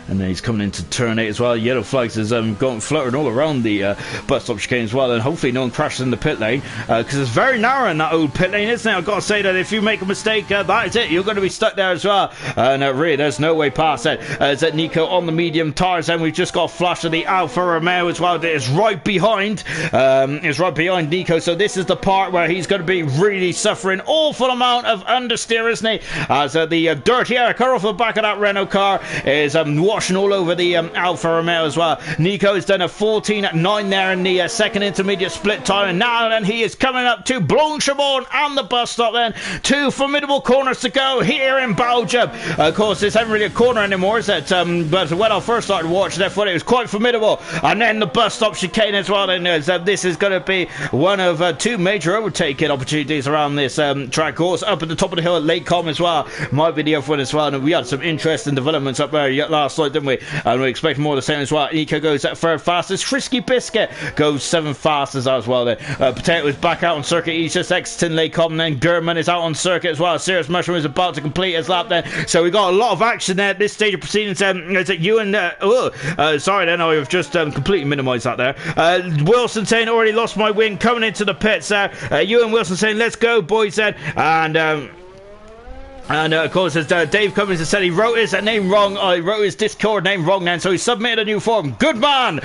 S1: And then he's coming into turn 8 as well. Yellow flags is going fluttering all around the bus stop chicane as well. And hopefully no one crashes in the pit lane, because it's very narrow in that old pit lane, isn't it? I've got to say that if you make a mistake, that is it. You're going to be stuck there as well. And really, there's no way past it. Is that Nico on the medium tires? And we've just got a flash of the Alfa Romeo as well. That is right behind. Is right behind Nico. So this is the part where he's going to be really suffering awful amount of understeer, isn't he? As the dirty air car off the back of that Renault car is washing all over the Alfa Romeo as well. Nico has done a 14.9 there in the second intermediate split time, and now then he is coming up to Blanchimont and the bus stop then. 2 formidable corners to go here in Belgium. Of course, this isn't really a corner anymore, is it? But when I first started watching it, it was quite formidable. And then the bus stop chicane as well. And this is going to be one of 2 major overtaking opportunities around this track course. Up at the top of the hill at Lake Com as well. Might be the other one as well. And we had some interesting developments up there last night, didn't we? And we expect more of the same as well. Nico goes at 3rd fastest. Frisky Biscuit goes 7th fastest as well then. Potato is back out on circuit. He's just exiting Lake Com. And then German is out on circuit as well. Serious Mushroom is about to complete his lap then. So we got a lot of action there at this stage of proceedings. Is it Ewan? Sorry then, I've just completely minimised that there. Wilson saying, already lost my win, coming into the pits there. Ewan Wilson saying, let's go boys then. And of course, as Dave Cummins has said, he wrote his name wrong. I wrote his Discord name wrong then, so he submitted a new form. Good man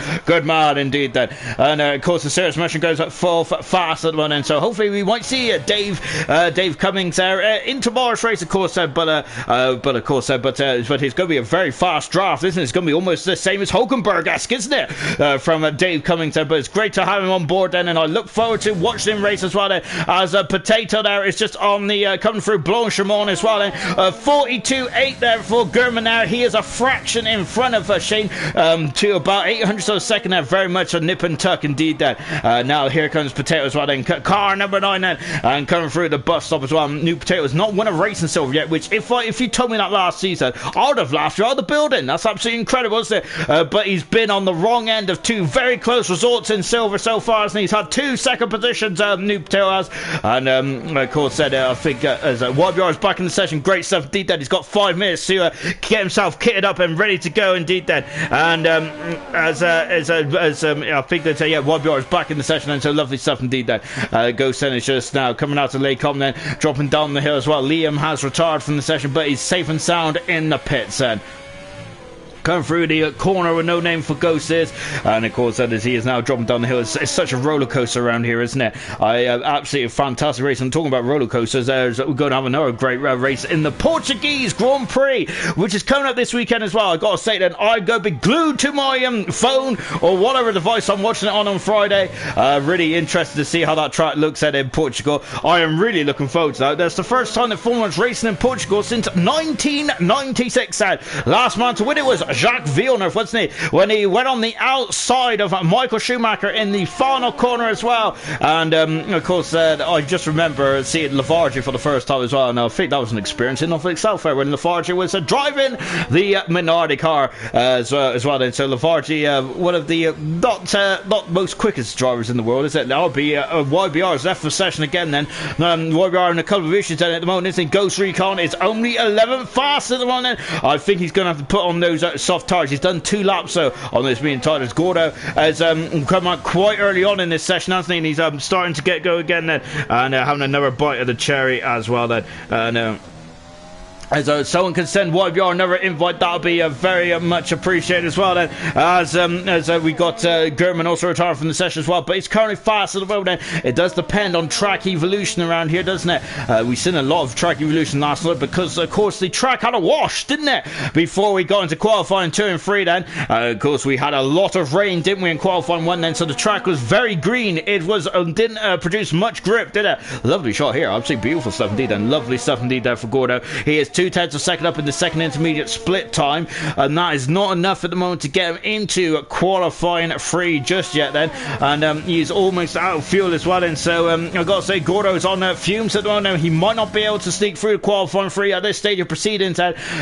S1: indeed then. And of course, the Serious Mushroom goes up 4th fast at one end. So hopefully we might see Dave Cummings there in tomorrow's race, of course. But it's going to be a very fast draft, isn't it? It's going to be almost the same as Hulkenberg-esque, isn't it? From Dave Cummings there. But it's great to have him on board then, and I look forward to watching him race as well then. As Potato there is just on the coming through Blanchimont as well. 42.8 there for German there. He is a fraction in front of Shane to about 800 of a second there. Very much a nip and tuck indeed there. Now here comes Potato as well then. Car number 9 then, and coming through the bus stop as well. New Potato has not won a race in silver yet, which if you told me that last season, I would have laughed you out of the building. That's absolutely incredible, isn't it? But he's been on the wrong end of 2 very close results in silver so far, and he's had 2 second positions, New Potato has. And of course I think as YBR is back in the session. Great stuff indeed then. He's got 5 minutes to get himself kitted up and ready to go indeed then. And I think that YBR is back in the session, and so lovely stuff indeed then. Ghost then is just now coming out to Lake Com then, dropping down the hill as well. Liam has retired from the session, but he's safe and sound in the pits then. Coming through the corner with no name for Ghost is, and of course as he is now dropping down the hill. It's such a roller coaster around here, isn't it? Absolutely fantastic race. I'm talking about roller coasters. We're going to have another great race in the Portuguese Grand Prix, which is coming up this weekend as well. I got to say that I'm going to be glued to my phone or whatever device I'm watching it on Friday. Really interested to see how that track looks at in Portugal. I am really looking forward to that. That's the first time that Formula 1's racing in Portugal since 1996. Last man to win it was Jacques Villeneuve, wasn't he? When he went on the outside of Michael Schumacher in the final corner as well. And of course, I just remember seeing Lafarge for the first time as well. And I think that was an experience in of itself when Lafarge was driving the Minardi car as well. And so Lafarge, one of the not most quickest drivers in the world, is it? YBR is left for session again then. YBR in a couple of issues at the moment, isn't he? Ghost Recon is only 11th fast at the moment. I think he's going to have to put on those soft tires. He's done 2 laps so on this being tight. As Gordo has come out quite early on in this session, hasn't he? And he's starting to get go again then, and having another bite of the cherry as well then. As someone can send YBR another invite, that'll be very much appreciated as well then. As we got German also retired from the session as well, but he's currently fast at the moment then. It does depend on track evolution around here, doesn't it? We've seen a lot of track evolution last night because of course the track had a wash, didn't it? Before we got into qualifying 2 and 3 then. Of course we had a lot of rain, didn't we, in qualifying 1 then, so the track was very green. It was didn't produce much grip, did it? Lovely shot here, absolutely beautiful stuff indeed, and lovely stuff indeed there for Gordo. He is 2 2/10 of a second up in the second intermediate split time, and that is not enough at the moment to get him into qualifying free just yet then, and he's almost out of fuel as well. And so I've got to say, Gordo's on fumes at the moment. He might not be able to sneak through qualifying free at this stage of proceedings,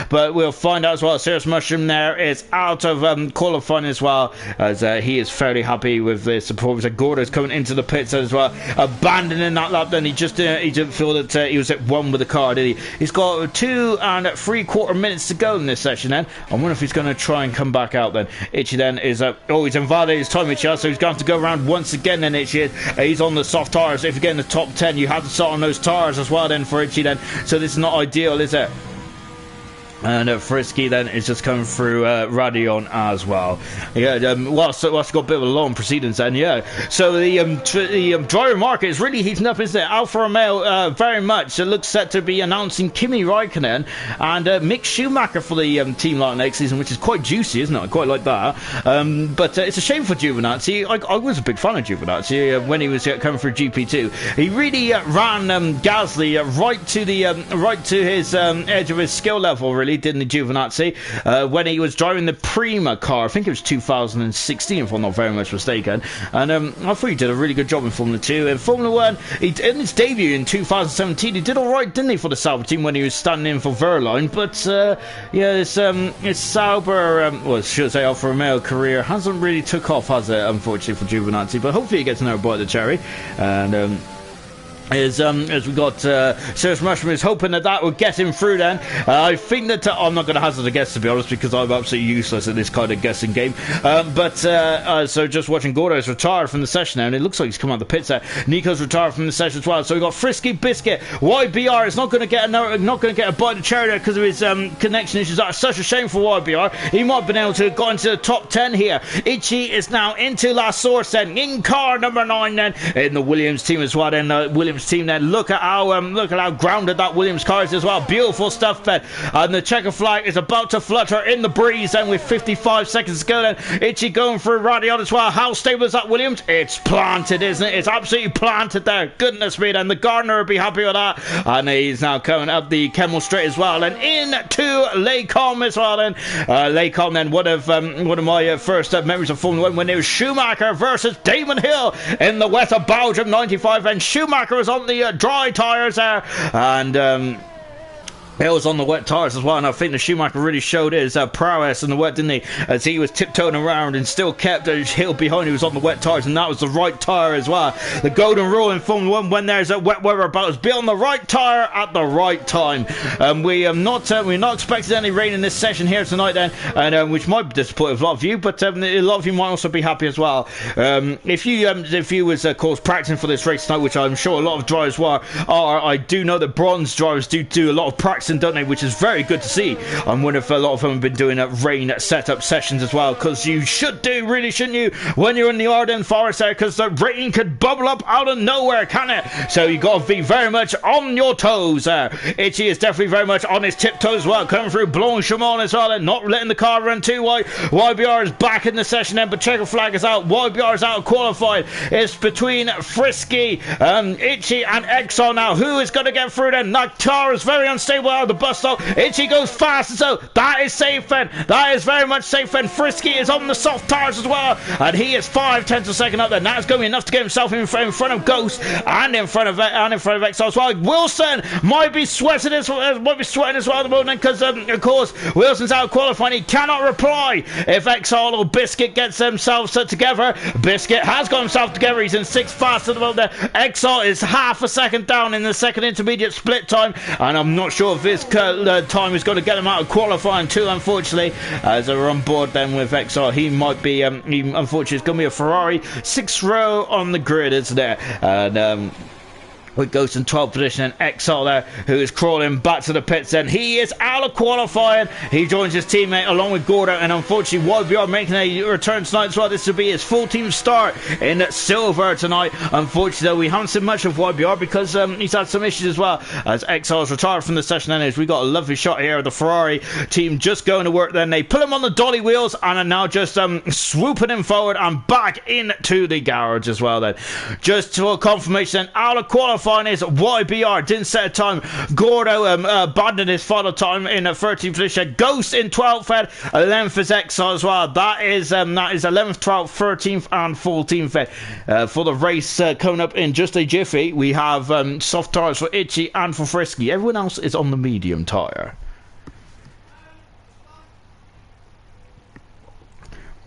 S1: but we'll find out as well. Serious Mushroom there is out of qualifying as well, as he is fairly happy with this performance. Gordo's coming into the pits as well, abandoning that lap. Then he didn't feel that he was at one with the car, did he? He's got 2 3/4 minutes to go in this session then. I wonder if he's going to try and come back out then. Itchy then is he's invalidated his time, Itchy, so he's going to have to go around once again then. Itchy, he's on the soft tyres. If you get in the top 10, you have to start on those tyres as well then for Itchy then, so this is not ideal, is it? And Frisky then is just coming through Radion as well. Yeah, whilst got a bit of a long proceedings then, yeah. So the driver market is really heating up, isn't it? Alfa Romeo very much looks set to be announcing Kimi Raikkonen and Mick Schumacher for the team like next season, which is quite juicy, isn't it? I quite like that. But it's a shame for Giovinazzi. I was a big fan of Giovinazzi when he was coming through GP2. He really ran Gasly right to his edge of his skill level, really, didn't the Giovinazzi, when he was driving the Prima car. I think it was 2016 if I'm not very much mistaken, and I thought he did a really good job in Formula 2. In Formula 1, in his debut in 2017, he did alright, didn't he, for the Sauber team when he was standing in for Verline, but yeah, his Sauber, well, should I say Alfa Romeo career hasn't really took off, has it, unfortunately for Giovinazzi, but hopefully he gets another bite of the cherry. And as we got Serious Mushroom is hoping that would get him through then. I think that I'm not going to hazard a guess, to be honest, because I'm absolutely useless at this kind of guessing game, so just watching Gordo's retired from the session now, and it looks like he's come out of the pits there. Nico's retired from the session as well, so we've got Frisky Biscuit. YBR is not going to get a bite of cherry there because of his connection issues. That's such a shame for YBR. He might have been able to go into the top 10 here. Itchy is now into last source then, in car number 9 then, in the Williams team as well then. Williams team then, look at how grounded that Williams car is as well. Beautiful stuff then, and the checker flag is about to flutter in the breeze then with 55 seconds to go then. Itchy going through Radion as well. How stable is that Williams? It's planted, isn't it? It's absolutely planted there. Goodness me, and the Gardner will be happy with that, and he's now coming up the Kemmel Straight as well, and into Lecom as well then. Lecom then, one of my first memories of Formula 1 when it was Schumacher versus Damon Hill in the wet of Belgium 95, and Schumacher was on the dry tyres there, and Hill was on the wet tyres as well, and I think the Schumacher really showed his prowess in the wet, didn't he? As he was tiptoeing around and still kept Hill behind, who was on the wet tyres, and that was the right tyre as well. The golden rule in Formula 1, when there's a wet weather about, is be on the right tyre at the right time. We're not expecting any rain in this session here tonight then, and which might be disappointing for a lot of you, but a lot of you might also be happy as well. If you was of course practicing for this race tonight, which I'm sure a lot of drivers are, I do know that bronze drivers do a lot of practicing, don't they, which is very good to see. I wonder if a lot of them have been doing rain setup sessions as well, because you should do, really, shouldn't you, when you're in the Ardennes forest there, because the rain could bubble up out of nowhere, can it? So you got to be very much on your toes there. Itchy is definitely very much on his tiptoes as well, coming through Blanchimont as well, and not letting the car run too wide. YBR is back in the session then, but checker flag is out. YBR is out of qualified. It's between Frisky, Itchy and Exxon now. Who is going to get through then? Naktar is very unstable out of the bus stop. Itchy goes fast, and so that is safe then. That is very much safe then. Frisky is on the soft tyres as well, and he is 5/10 of a second up there. That is going to be enough to get himself in front of Ghost and in front of Exxon as well. Wilson might be sweating as well at the moment, because of course Wilson's out qualifying. He cannot reply if Exxon or Biscuit gets themselves together. Biscuit has got himself together. He's in 6th fast at the moment there. Exxon is half a second down in the second intermediate split time, and I'm not sure if this time is going to get him out of qualifying too, unfortunately, as we're on board then with XR. He might be unfortunately, it's going to be a Ferrari 6th row on the grid, isn't it? And with Ghost in 12th position, and Exile there, who is crawling back to the pits, and he is out of qualifying. He joins his teammate along with Gordo, and unfortunately YBR making a return tonight as well. This will be his full team start in silver tonight. Unfortunately though, we haven't seen much of YBR because he's had some issues as well, as Exile's retired from the session. Anyways, we got a lovely shot here of the Ferrari team just going to work. Then they put him on the dolly wheels and are now just swooping him forward and back into the garage as well then. Just for confirmation then, out of qualifying qualifying is YBR. Didn't set a time. Gordo abandoned his final time in 13th position. Ghost in 12th head. 11th is Exile as well. That is 11th, 12th, 13th and 14th head. For the race coming up in just a jiffy, we have soft tyres for Itchy and for Frisky. Everyone else is on the medium tyre.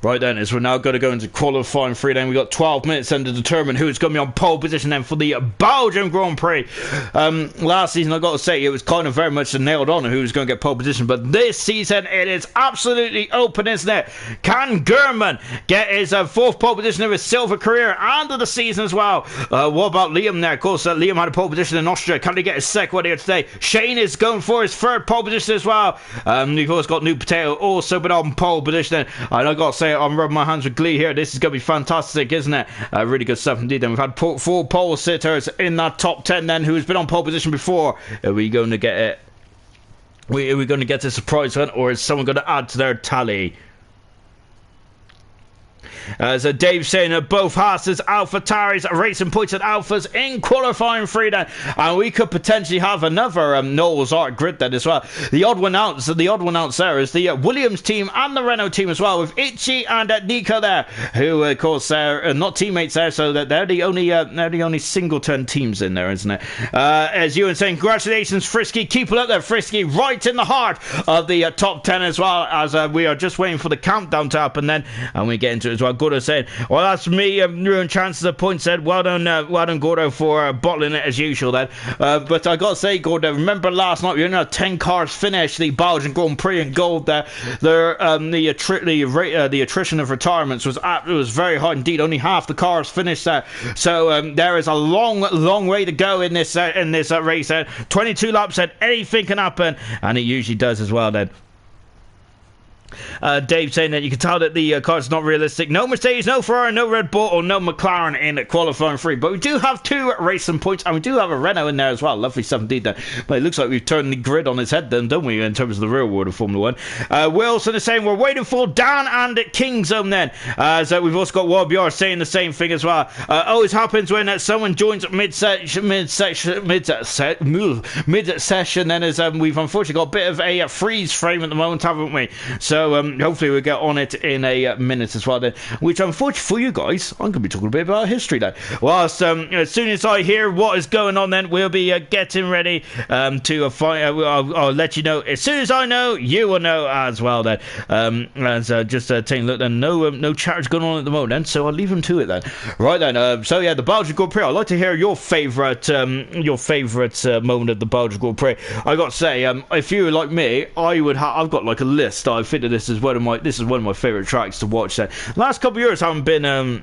S1: Right then, as we're now going to go into qualifying 3, then we've got 12 minutes then to determine who's going to be on pole position then for the Belgium Grand Prix. Last season, I've got to say, it was kind of very much nailed on who was going to get pole position, but this season, it is absolutely open, isn't it? Can German get his 4th pole position of his silver career and of the season as well? What about Liam there? Of course, Liam had a pole position in Austria. Can he get his 2nd one here today? Shane is going for his 3rd pole position as well. We've also got New Potato also been on pole position, and I've got to say, I'm rubbing my hands with glee here. This is going to be fantastic, isn't it? Really good stuff indeed. Then we've had 4 pole sitters in that top 10 then who's been on pole position before. Are we going to get it? Are we going to get a surprise one, or is someone going to add to their tally? As Dave saying both Haas's Alpha Taris racing points at Alphas in qualifying 3 then, and we could potentially have another Noel's Arc grid then as well. The odd one out there is the Williams team and the Renault team as well, with Itchy and Nico there, who of course are not teammates there, so that they're the only singleton teams in there, isn't it? As Ewan saying, congratulations Frisky, keep it up there Frisky, right in the heart of the top 10 as well, as we are just waiting for the countdown to happen then, and we get into it as well. Gordo saying, well, that's me ruined chances of points. Said, well done Gordo for bottling it as usual then. But I got to say, Gordo, remember last night we only had 10 cars finish the Belgian Grand Prix in gold there. The attrition of retirements was very high indeed. Only half the cars finished there. So there is a long way to go in this race. 22 laps, and anything can happen, and it usually does as well then. Dave saying that you can tell that the car's not realistic. No Mercedes, no Ferrari, no Red Bull, or no McLaren in qualifying 3. But we do have 2 racing points, and we do have a Renault in there as well. Lovely stuff indeed there. But it looks like we've turned the grid on its head then, don't we, in terms of the real world of Formula 1. Wilson is saying we're waiting for Dan and Kingzone then. As we've also got YBR saying the same thing as well. Always happens when someone joins mid-session then, as we've unfortunately got a bit of a freeze frame at the moment, haven't we? So hopefully we'll get on it in a minute as well then, which unfortunately for you guys, I'm going to be talking a bit about history then. Whilst as soon as I hear what is going on then, we'll be getting ready to find. I'll let you know as soon as I know. You will know as well then. As just taking a look then, no charge going on at the moment then, so I'll leave them to it then. Right then, so yeah, the Belgian Grand Prix. I'd like to hear your favourite moment of the Belgian Grand Prix. I got to say, if you were like me, I've got like a list. I think that this is one of my favourite tracks to watch. Last couple of years haven't been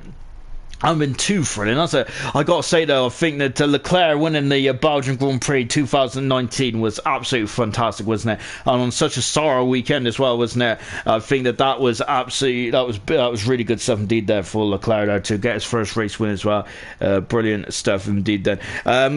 S1: too thrilling. I got to say though, I think that Leclerc winning the Belgian Grand Prix 2019 was absolutely fantastic, wasn't it? And on such a sorrow weekend as well, wasn't it? I think that was really good stuff indeed there for Leclerc there to get his first race win as well. Brilliant stuff indeed then.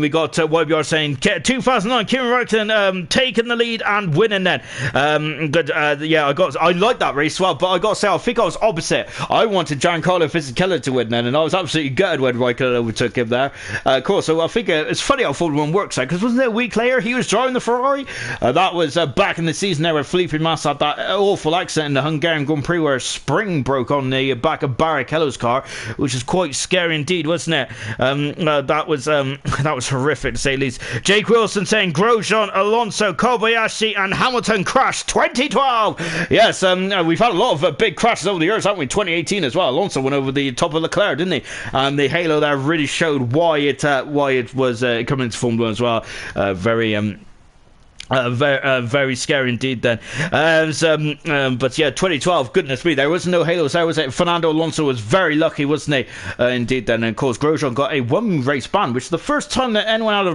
S1: We got YBR saying 2009 Kimi Räikkönen taking the lead and winning then. Yeah, I like that race as well, but I got to say, I think I was opposite. I wanted Giancarlo Fisichella to win then, and I was absolutely gutted when Räikkönen overtook him there. Of course, so I think it's funny how Formula 1 works out, because wasn't it a week later he was driving the Ferrari? That was back in the season there where Felipe Massa had that awful accident in the Hungarian Grand Prix where a spring broke on the back of Barrichello's car, which is quite scary indeed, wasn't it? That was horrific to say the least. Jake Wilson saying Grosjean, Alonso, Kobayashi and Hamilton crashed 2012. Yes, we've had a lot of big crashes over the years, haven't we? 2018 as well. Alonso went over the top of Leclerc, didn't he? The halo there really showed why it was coming into Formula 1 as well. Very scary indeed then. But yeah, 2012, goodness me, there was no halos there, was it? Fernando Alonso was very lucky, wasn't he? Indeed then. And of course, Grosjean got a 1 race ban, which is the first time that anyone had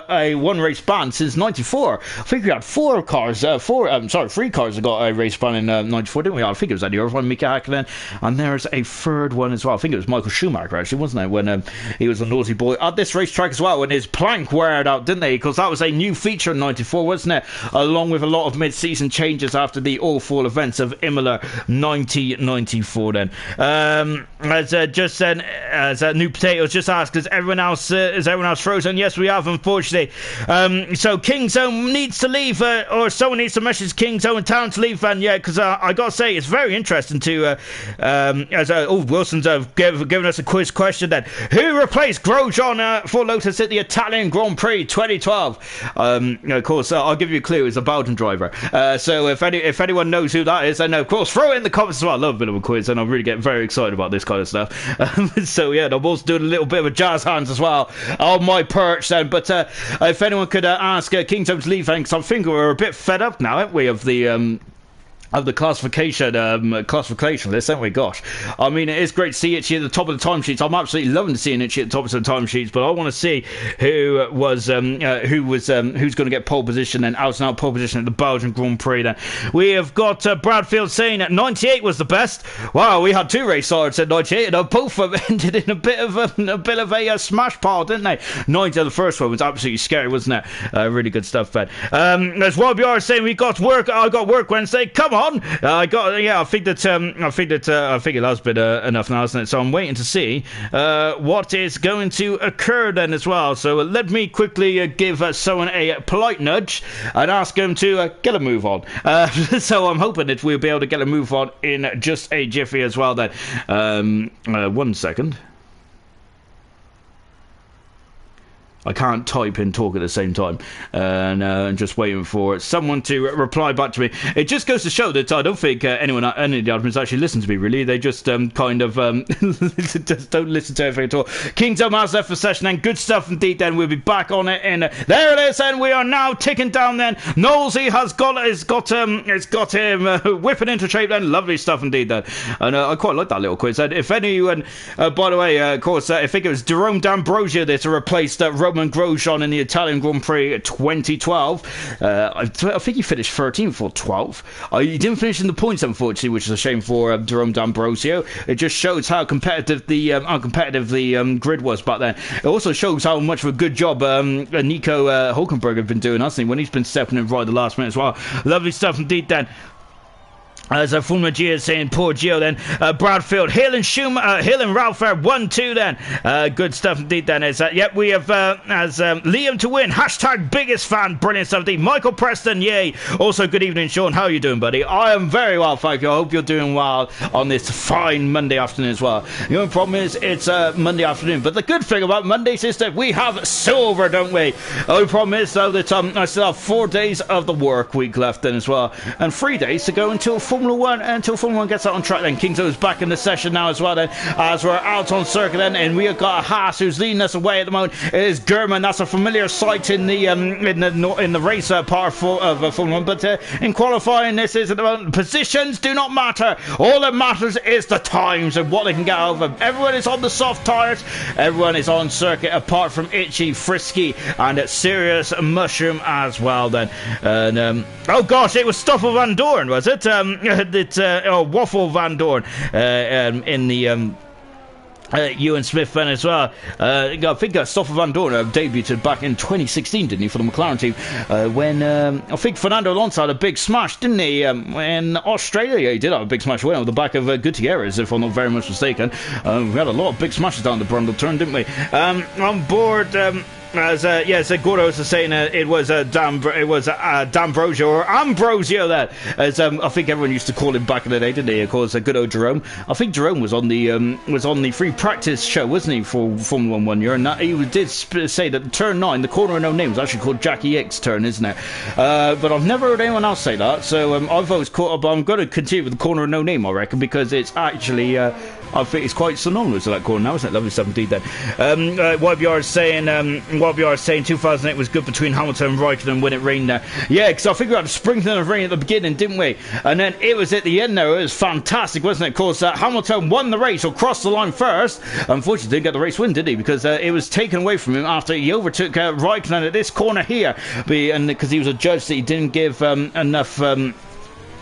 S1: a 1 race ban since 94. I think we had 3 cars that got a race ban in 94, didn't we? I think it was Eddie Irvine, Mika Häkkinen, and there's a 3rd one as well. I think it was Michael Schumacher actually, wasn't it? When he was a naughty boy at this racetrack as well, when his plank weared out, didn't they? Because that was a new feature in 94, wasn't wasn't it? Along with a lot of mid-season changes after the awful events of Imola 1994 then. As New Potatoes just asked, is everyone else frozen? Yes, we have, unfortunately. So King Zone needs to leave, or someone needs to message King Zone Town to leave, and yeah, because I gotta say, it's very interesting to, Wilson's given us a quiz question then. Who replaced Grosjean for Lotus at the Italian Grand Prix 2012? Of course, I'll give you a clue, it's a Belgian driver. So if anyone knows who that is, then of course, throw it in the comments as well. I love a bit of a quiz, and I really get very excited about this kind of stuff. So yeah, I'm also doing a little bit of a jazz hands as well on my perch then. But if anyone could ask King Zone to leave, because I think we're a bit fed up now, aren't we, of the classification list, haven't we? Gosh, I mean, it is great to see Itchy at the top of the timesheets. I'm absolutely loving seeing Itchy at the top of the timesheets, but I want to see who's going to get pole position and out pole position at the Belgian Grand Prix. Then we have got Bradfield saying that 98 was the best. Wow, we had two race starts at 98, and both of them ended in a bit of a smash pile, didn't they? 90, the first one was absolutely scary, wasn't it? Really good stuff, Ben. As YBR saying, we got work. I got work Wednesday. Come on. I think it has been enough now, hasn't it? So I'm waiting to see what is going to occur then as well. So let me quickly give someone a polite nudge and ask him to get a move on. So I'm hoping that we'll be able to get a move on in just a jiffy as well then. 1 second. I can't type and talk at the same time, and just waiting for someone to reply back to me. It just goes to show that I don't think any of the admins actually listen to me, really. They just just don't listen to everything at all. Kingdom has left for session, and good stuff indeed. Then we'll be back on it, and there it is, and we are now ticking down. Then Knowlesy has got him whipping into shape. Then lovely stuff indeed. Then, and I quite like that little quiz. And if anyone, by the way, of course, I think it was Jerome D'Ambrosio that replaced Roman Grosjean in the Italian Grand Prix 2012. I think he finished 13th or 12th. He didn't finish in the points, unfortunately, which is a shame for Jerome D'Ambrosio. It just shows how competitive the grid was back then. It also shows how much of a good job Nico Hulkenberg have been doing, hasn't he, when he's been stepping in right at the last minute as well. Lovely stuff indeed then. As Fulma Gia is saying, poor Gio then. Bradfield, Hill and Ralph are 1-2 then. Good stuff indeed then. Yep, we have Liam to win. Hashtag biggest fan. Brilliant stuff indeed. Michael Preston, yay. Also, good evening, Sean. How are you doing, buddy? I am very well, thank you. I hope you're doing well on this fine Monday afternoon as well. The only problem is it's Monday afternoon. But the good thing about Mondays is that we have silver, don't we? The only problem is, though, that I still have 4 days of the work week left then as well. And 3 days to go until Formula 1 gets out on track then. Kingzo's back in the session now as well then, as we're out on circuit then, and we have got Haas who's leading us away at the moment. It is German. That's a familiar sight in the race part of Formula 1, but in qualifying this is at the moment, positions do not matter. All that matters is the times and what they can get out of them. Everyone is on the soft tyres, everyone is on circuit apart from Itchy, Frisky and Serious Mushroom as well then. And oh gosh, it was Stoffel Van Doorn, was it? Waffle Van Doorn in the Ewan Smith then as well. I think Stoffel Van Doorn debuted back in 2016, didn't he, for the McLaren team, when I think Fernando Alonso had a big smash, didn't he, in Australia. He did have a big smash on the back of Gutierrez, if I'm not very much mistaken. We had a lot of big smashes down the Brundle turn, didn't we? On board as Gordo was saying, it was D'Ambrosio or Ambrosio that, as I think everyone used to call him back in the day, didn't he? Of course, good old Jerome. I think Jerome was on the free practice show, wasn't he, for Formula 1 year? And that, he did say that turn 9, the corner of no name, was actually called Jackie Ick's turn, isn't it? But I've never heard anyone else say that, so I've always caught up. I'm going to continue with the corner of no name, I reckon, because it's actually I think it's quite synonymous with that corner now, isn't it? Lovely stuff indeed then. YBR is saying 2008 was good between Hamilton and Raikkonen when it rained there. Yeah, because I think we had a sprinkling of rain at the beginning, didn't we? And then it was at the end there. It was fantastic, wasn't it? Of course, Hamilton won the race or crossed the line first. Unfortunately, didn't get the race win, did he? Because it was taken away from him after he overtook Raikkonen at this corner here. And because he was adjudged that he didn't give enough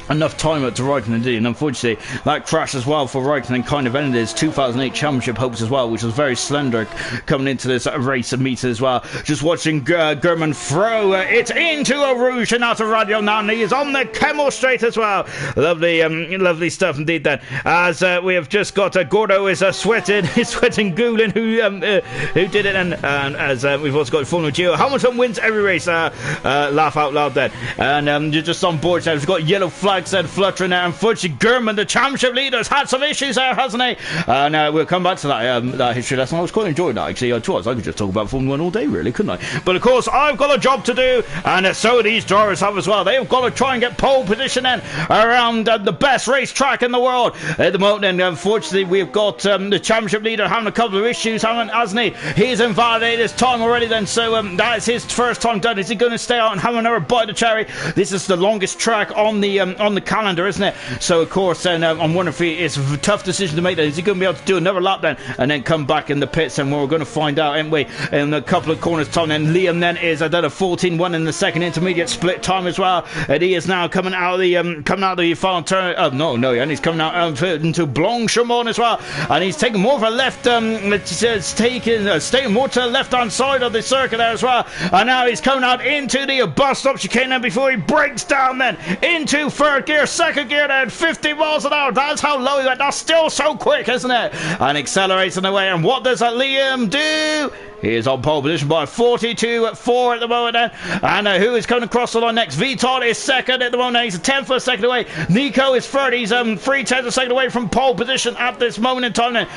S1: enough time up to Raikkonen, did he? And unfortunately, that crash as well for Raikkonen kind of ended his 2008 championship hopes as well, which was very slender coming into this race and meet as well. Just watching German throw it into a Rouge and out of Radio now, and he is on the Kemmel straight as well. Lovely stuff indeed then. As we have just got Gordo is sweating Goulin who did it, and as we've also got Formula Gio. Hamilton wins every race. Laugh out loud then. And you're just on board. So we've got yellow flag said fluttering there. Unfortunately, German, the championship leader, has had some issues there, hasn't he? And we'll come back to that history lesson. I was quite enjoying that, actually. I could just talk about Formula 1 all day, really, couldn't I? But of course, I've got a job to do, and so these drivers have as well. They've got to try and get pole position then around the best racetrack in the world at the moment. And unfortunately, we've got the championship leader having a couple of issues, hasn't he? He's invalidated his time already then, so that's his first time done. Is he going to stay out and have another bite of the cherry? This is the longest track on the calendar, isn't it? So of course then I'm wondering if it's a tough decision to make then. Is he going to be able to do another lap then and then come back in the pits? And we're going to find out, aren't we, in a couple of corners time. And Liam then is done a 14-1 in the second intermediate split time as well, and he is now coming out of the final turn. And he's coming out into Blanchimont as well, and he's taking more of a left staying more to the left hand side of the circuit there as well, and now he's coming out into the bus stop chicane then before he breaks down then into third gear, second gear then 50 miles an hour. That's how low he went. That's still so quick, isn't it? And accelerates on the way. And what does Liam do? He is on pole position by 42.4 at the moment then. And who is coming across the line next? Vital is second at the moment. He's a tenth of a second away. Nico is third. He's 3/10 of a second away from pole position at this moment in time then.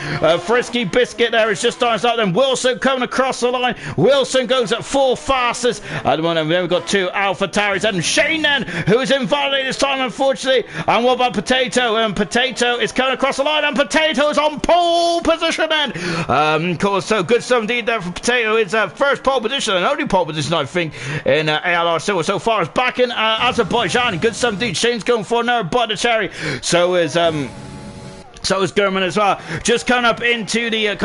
S1: Frisky Biscuit there is just starting out then. Wilson coming across the line. Wilson goes at full fastest at the moment. Then we've got two Alpha Tauris and Shane then, who is invalidated this time, unfortunately. And what about Potato? And Potato is coming across the line, and Potato is on pole position then. Of course, so good stuff indeed there for Potato. It's first pole position and only pole position, I think, in ALR Silver so far. Is back in Azerbaijan. Good stuff indeed. Shane's going for another bite of cherry. So is German as well. Just coming up into the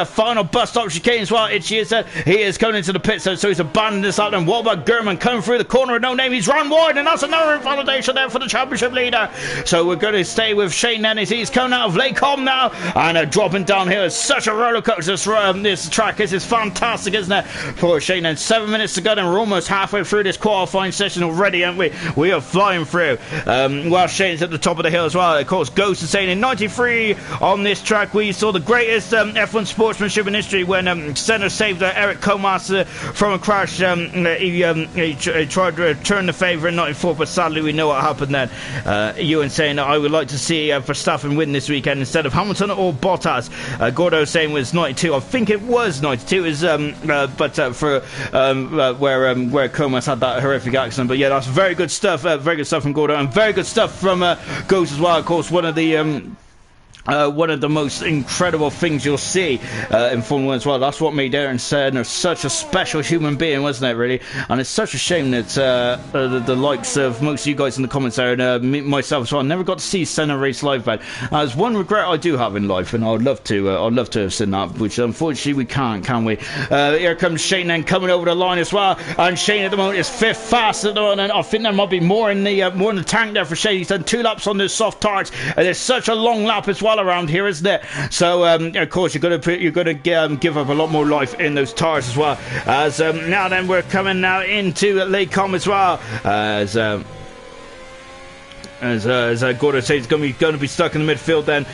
S1: final bus stop chicane as well. He is coming into the pit, so he's abandoning this out. And what about German coming through the corner with no name? He's run wide, and that's another invalidation there for the championship leader. So we're going to stay with Shane then. He's coming out of Lake Holm now and dropping down here. It's such a roller coaster. This track. This is fantastic, isn't it? For Shane then. 7 minutes to go, and we're almost halfway through this qualifying session already, aren't we? We are flying through. While Shane's at the top of the hill as well. Of course, Ghost is saying in 93 on this track we saw the greatest F1 sportsmanship in history when Senna saved Eric Comas from a crash. He tried to return the favour in 94, but sadly we know what happened then. Ewan saying I would like to see Verstappen win this weekend instead of Hamilton or Bottas. Gordo saying was 92. I think it was 92. It was for where Comas had that horrific accident. But yeah, that's very good stuff. Very good stuff from Gordo, and very good stuff from Ghost as well. Of course, one of the most incredible things you'll see in Formula 1 as well. That's what made Aaron Senna such a special human being, wasn't it, really? And it's such a shame that the likes of most of you guys in the comments there, and myself as well, never got to see Senna race live. But there's one regret I do have in life, and I'd love to have seen that, which unfortunately we can't, can we? Here comes Shane then coming over the line as well, and Shane at the moment is fifth fast at the moment, and I think there might be more in the tank there for Shane. He's done 2 laps on the soft tarts, and there's such a long lap as well around here, isn't it? So of course you're going to give up a lot more life in those tires as well. As now then we're coming now into Lake Com as well. As Gordo says, he's going to be stuck in the midfield then.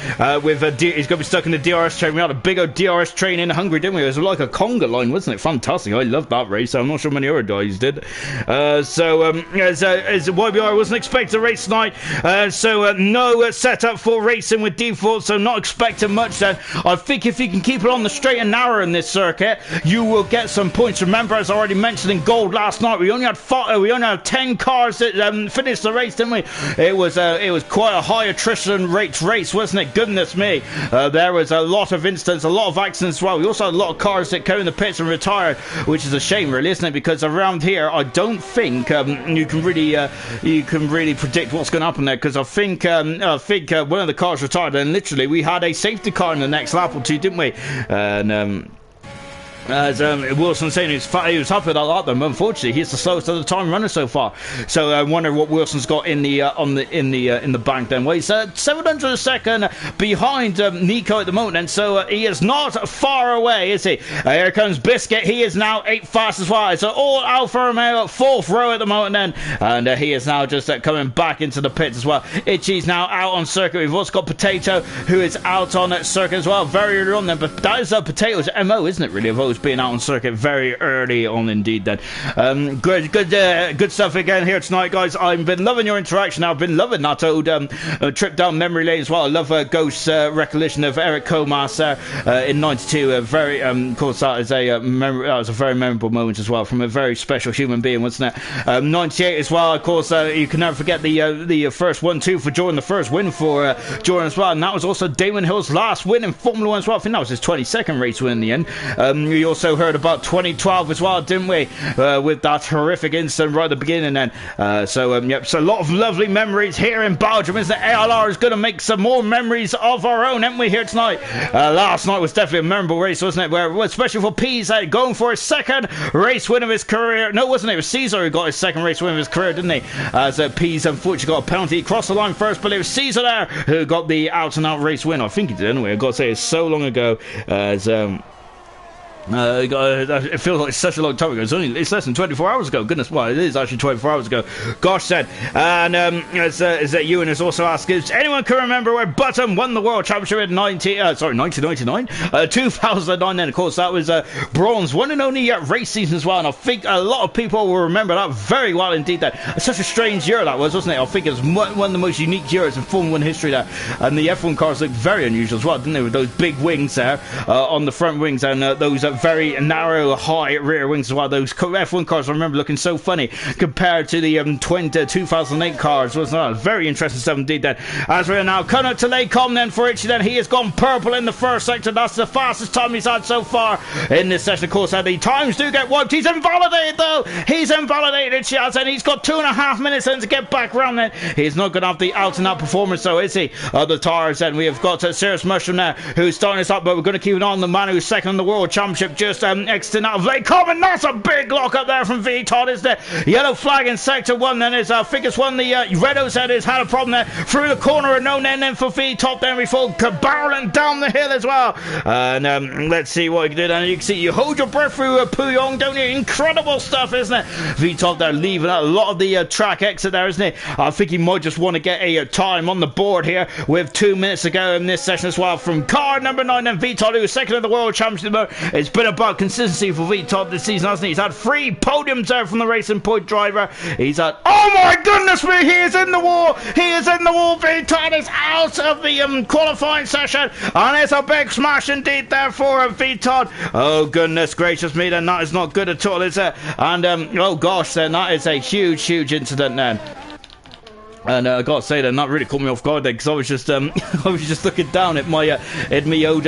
S1: He's going to be stuck in the DRS train. We had a big old DRS train in Hungary, didn't we? It was like a conga line, wasn't it? Fantastic. I loved that race. I'm not sure many other guys did. As YBR wasn't expecting to race tonight, no setup for racing with default, so not expecting much then. I think if you can keep it on the straight and narrow in this circuit, you will get some points. Remember, as I already mentioned in gold last night, we only had 10 cars that finished the race, didn't we? It was quite a high attrition rate race, wasn't it? Goodness me. There was a lot of incidents, a lot of accidents as well. We also had a lot of cars that came in the pits and retired, which is a shame, really, isn't it? Because around here, I don't think you can really predict what's going to happen there. Because I think one of the cars retired, and literally we had a safety car in the next lap or two, didn't we? And As Wilson saying he was happy with a lot of them. Unfortunately, he's the slowest of the time runner so far. So I wonder what Wilson's got in the in the bank. Then, well, he's 700 a second behind Nico at the moment, and so he is not far away, is he? Here comes Biscuit. He is now 8th fastest wide. So all Alfa Romeo 4th row at the moment, then, and he is now just coming back into the pits as well. Itchy's now out on circuit. We've also got Potato, who is out on circuit as well, very early on then. But that is Potato's MO, isn't it? Really, of always being out on circuit very early on indeed. Then, good stuff again here tonight, guys. I've been loving your interaction. I've been loving that old trip down memory lane as well. I love Ghost's recollection of Eric Comas in '92. Very, of course, that was a very memorable moment as well from a very special human being, wasn't it? '98 as well. Of course, you can never forget the first 1-2 for Jordan, the first win for Jordan as well, and that was also Damon Hill's last win in Formula 1 as well. I think that was his 22nd race win in the end. We also heard about 2012 as well, didn't we? With that horrific incident right at the beginning then. Yep, so a lot of lovely memories here in Belgium. Isn't it? ALR is going to make some more memories of our own, haven't we, here tonight? Last night was definitely a memorable race, wasn't it? Where, especially for Pease, going for his second race win of his career. No, wasn't it? It was Caesar who got his second race win of his career, didn't he? As Pease unfortunately got a penalty. He crossed the line first, but it was Caesar there who got the out-and-out race win. I think he did anyway. I've got to say, it's so long ago. It feels like such a long time ago. It's less than 24 hours ago. Goodness, well, it is actually 24 hours ago. Gosh said. And is that Ewan has also asked, is anyone can remember where Button won the World Championship in 1999? 2009 then, of course, that was Braun's one and only race season as well. And I think a lot of people will remember that very well indeed. That such a strange year that was, wasn't it? I think it was one of the most unique years in Formula 1 history there. And the F1 cars looked very unusual as well, didn't they? With those big wings there on the front wings and those very narrow, high rear wings as well. Those F1 cars I remember looking so funny compared to the 2008 cars, wasn't it? Very interesting stuff indeed then. As we're now coming up to Laycombe then for Itchy then, he has gone purple in the first sector. That's the fastest time he's had so far in this session. Of course, the times do get wiped. He's invalidated though. He's invalidated, Itchy has, and he's got 2.5 minutes then to get back round then. He's not going to have the out and out performance though, is he? The tires then. We have got Serious Mushroom there who's starting us up, but we're going to keep an eye on the man who's second in the World Championship, just exiting out of Laycombe, and that's a big lock up there from V-Todd, isn't it? Yellow flag in sector 1 then is Figures 1, the Redos head has had a problem there through the corner and no end then for V-Top then we fall barreling down the hill as well. And let's see what he can do then. You can see you hold your breath through Puyong, don't you? Incredible stuff, isn't it? V-Top there leaving a lot of the track exit there, isn't it? I think he might just want to get a time on the board here with 2 minutes to go in this session as well from car number 9 and V-Todd, who is second in the World Championship. It's been about consistency for V-Top this season, hasn't he? He's had 3 podiums there from the Racing Point driver. He's had, oh my goodness me, he is in the wall. He is in the wall. V-Top is out of the qualifying session, and it's a big smash indeed there for V-Top. Oh goodness gracious me, then that is not good at all, is it? And oh gosh, then that is a huge incident then. And I got to say, that really caught me off guard there, because I was just looking down at my old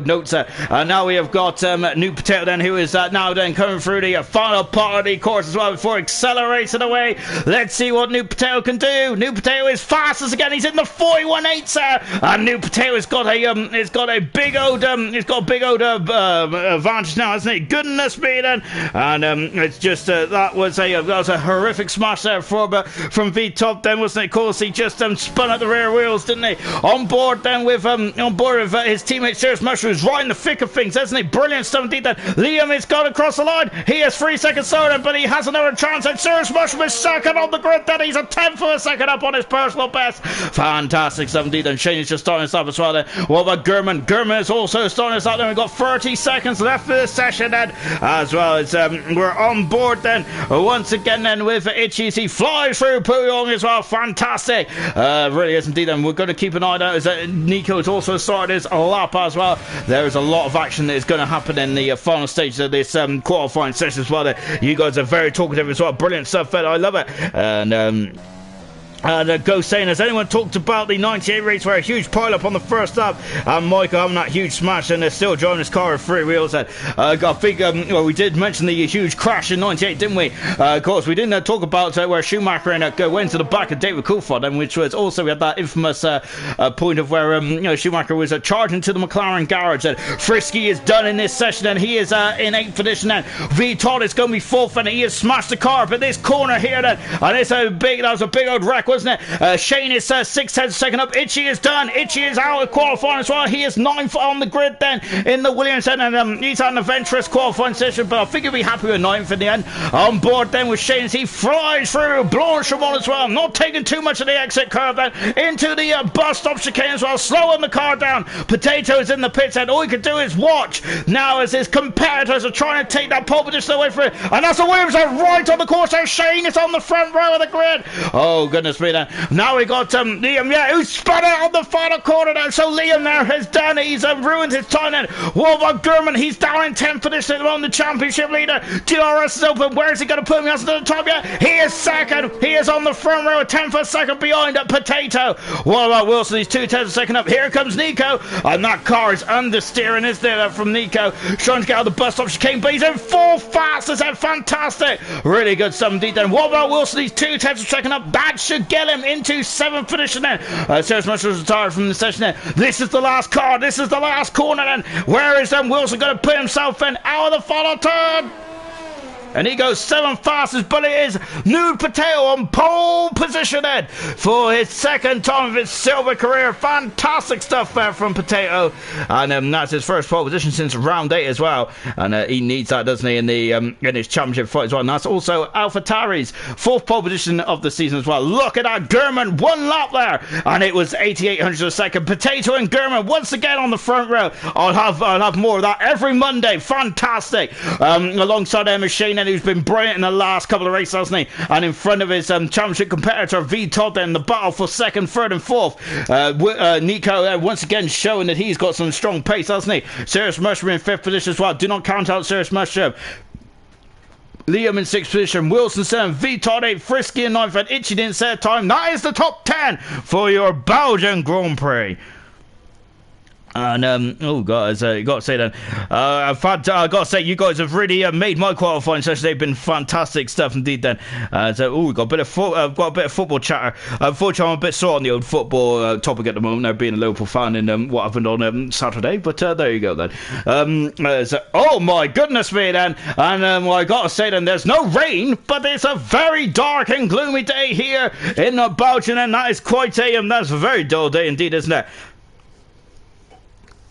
S1: notes there. And now we have got New Potato then, who is now then coming through the final part of the course as well before accelerating away. Let's see what New Potato can do. New Potato is fastest again. He's in the 41.8 there, and New Potato has got a big old advantage now, hasn't it? Goodness me then. And it's just that was a horrific smash there from V-Top then, wasn't it? Of course, he just spun out the rear wheels, didn't he? On board then with his teammate Serious Mushrooms, right in the thick of things, hasn't he? Brilliant stuff indeed. Then Liam has got across the line. He has 3 seconds slower, but he has another chance. And Serious Mushroom is second on the grid. Then he's a 10th of a second up on his personal best. Fantastic stuff indeed. And Shane is just starting us up as well. Then what about Gurman? Gurman is also starting us up. Then we've got 30 seconds left for this session then, as well as we're on board then once again then with Itchy. He flies through Puyong as well. Fantastic, really is indeed, and we're going to keep an eye out as Nico has also started his lap as well. There is a lot of action that is going to happen in the final stages of this qualifying session as well. You guys are very talkative as well. Brilliant stuff, Fed. I love it. And Go saying, has anyone talked about the 98 race where a huge pile-up on the first lap and Michael having that huge smash and they're still driving his car with 3 wheels? I think well, we did mention the huge crash in 98, didn't we? Of course, we didn't talk about where Schumacher went to the back of David Coulthard, which was also, we had that infamous point of where Schumacher was charging to the McLaren garage, and Frisky is done in this session and he is in 8th position, and V Todd is going to be 4th, and he has smashed the car, but this corner here then, and it's that was a big old wreck, wasn't it? Shane is 6/10 second up. Itchy is done. Itchy is out of qualifying as well. He is 9th on the grid then in the Williamson, and he's had an adventurous qualifying session, but I think he'll be happy with 9th in the end. On board then with Shane as he flies through Blanchimont as well, not taking too much of the exit curve then into the bus stop chicane as well, slowing the car down. Potatoes in the pits, and all he can do is watch now as his competitors are trying to take that pole position away from it, and that's the Williamson right on the course there. Shane is on the front row of the grid. Oh goodness me then. Now we got Liam, who spun out on the final corner now. So Liam there has done it. He's ruined his time then. Wolfgang Gurman, he's down in 10th position at the moment, the championship leader. DRS is open. Where is he going to put him? He hasn't done the top yet. He is second. He is on the front row, 10th a second behind Potato. What about Wilson? He's 2/10 a second up. Here comes Nico. And that car is understeering, isn't it, from Nico. Trying to get out of the bus stop chicane, but he's in 4th fastest. That's fantastic. Really good stuff indeed then. What about Wilson? He's 2/10 a second up. That should get him into 7th position then. Serge Musher was retired from the session then. This is the last car. This is the last corner then. Where is Wilson going to put himself in out of the final turn? And he goes 7th fastest, but it is Nude Patel on pole position then for his 2nd time of his silver career. Fantastic stuff there from Potato, and that's his first pole position since round 8 as well. And he needs that, doesn't he, in his championship fight as well. And that's also AlphaTauri's 4th pole position of the season as well. Look at that, Gurman 1 lap there, and it was 8800 a second. Potato and Gurman once again on the front row. I'll have more of that every Monday. Fantastic. Alongside Emma Shane, who's been brilliant in the last couple of races, hasn't he? And in front of his championship competitor V Todd then, the battle for 2nd, 3rd and 4th. Nico once again showing that he's got some strong pace, hasn't he? Sirius Mushroom in 5th position as well. Do not count out Sirius Mushroom. Liam in 6th position, Wilson 7th, V Todd 8th, Frisky in 9th, and Itchy didn't set a time. That is the top 10 for your Belgian Grand Prix. And oh guys, you got to say that I got to say you guys have really made my qualifying session. They've been fantastic stuff indeed. Then we got a bit of football chatter. Unfortunately, I'm a bit sore on the old football topic at the moment. Now being a Liverpool fan and what happened on Saturday, but there you go then. Oh my goodness me then, and well, I got to say then, there's no rain, but it's a very dark and gloomy day here in Belgium, and that is quite that's a very dull day indeed, isn't it?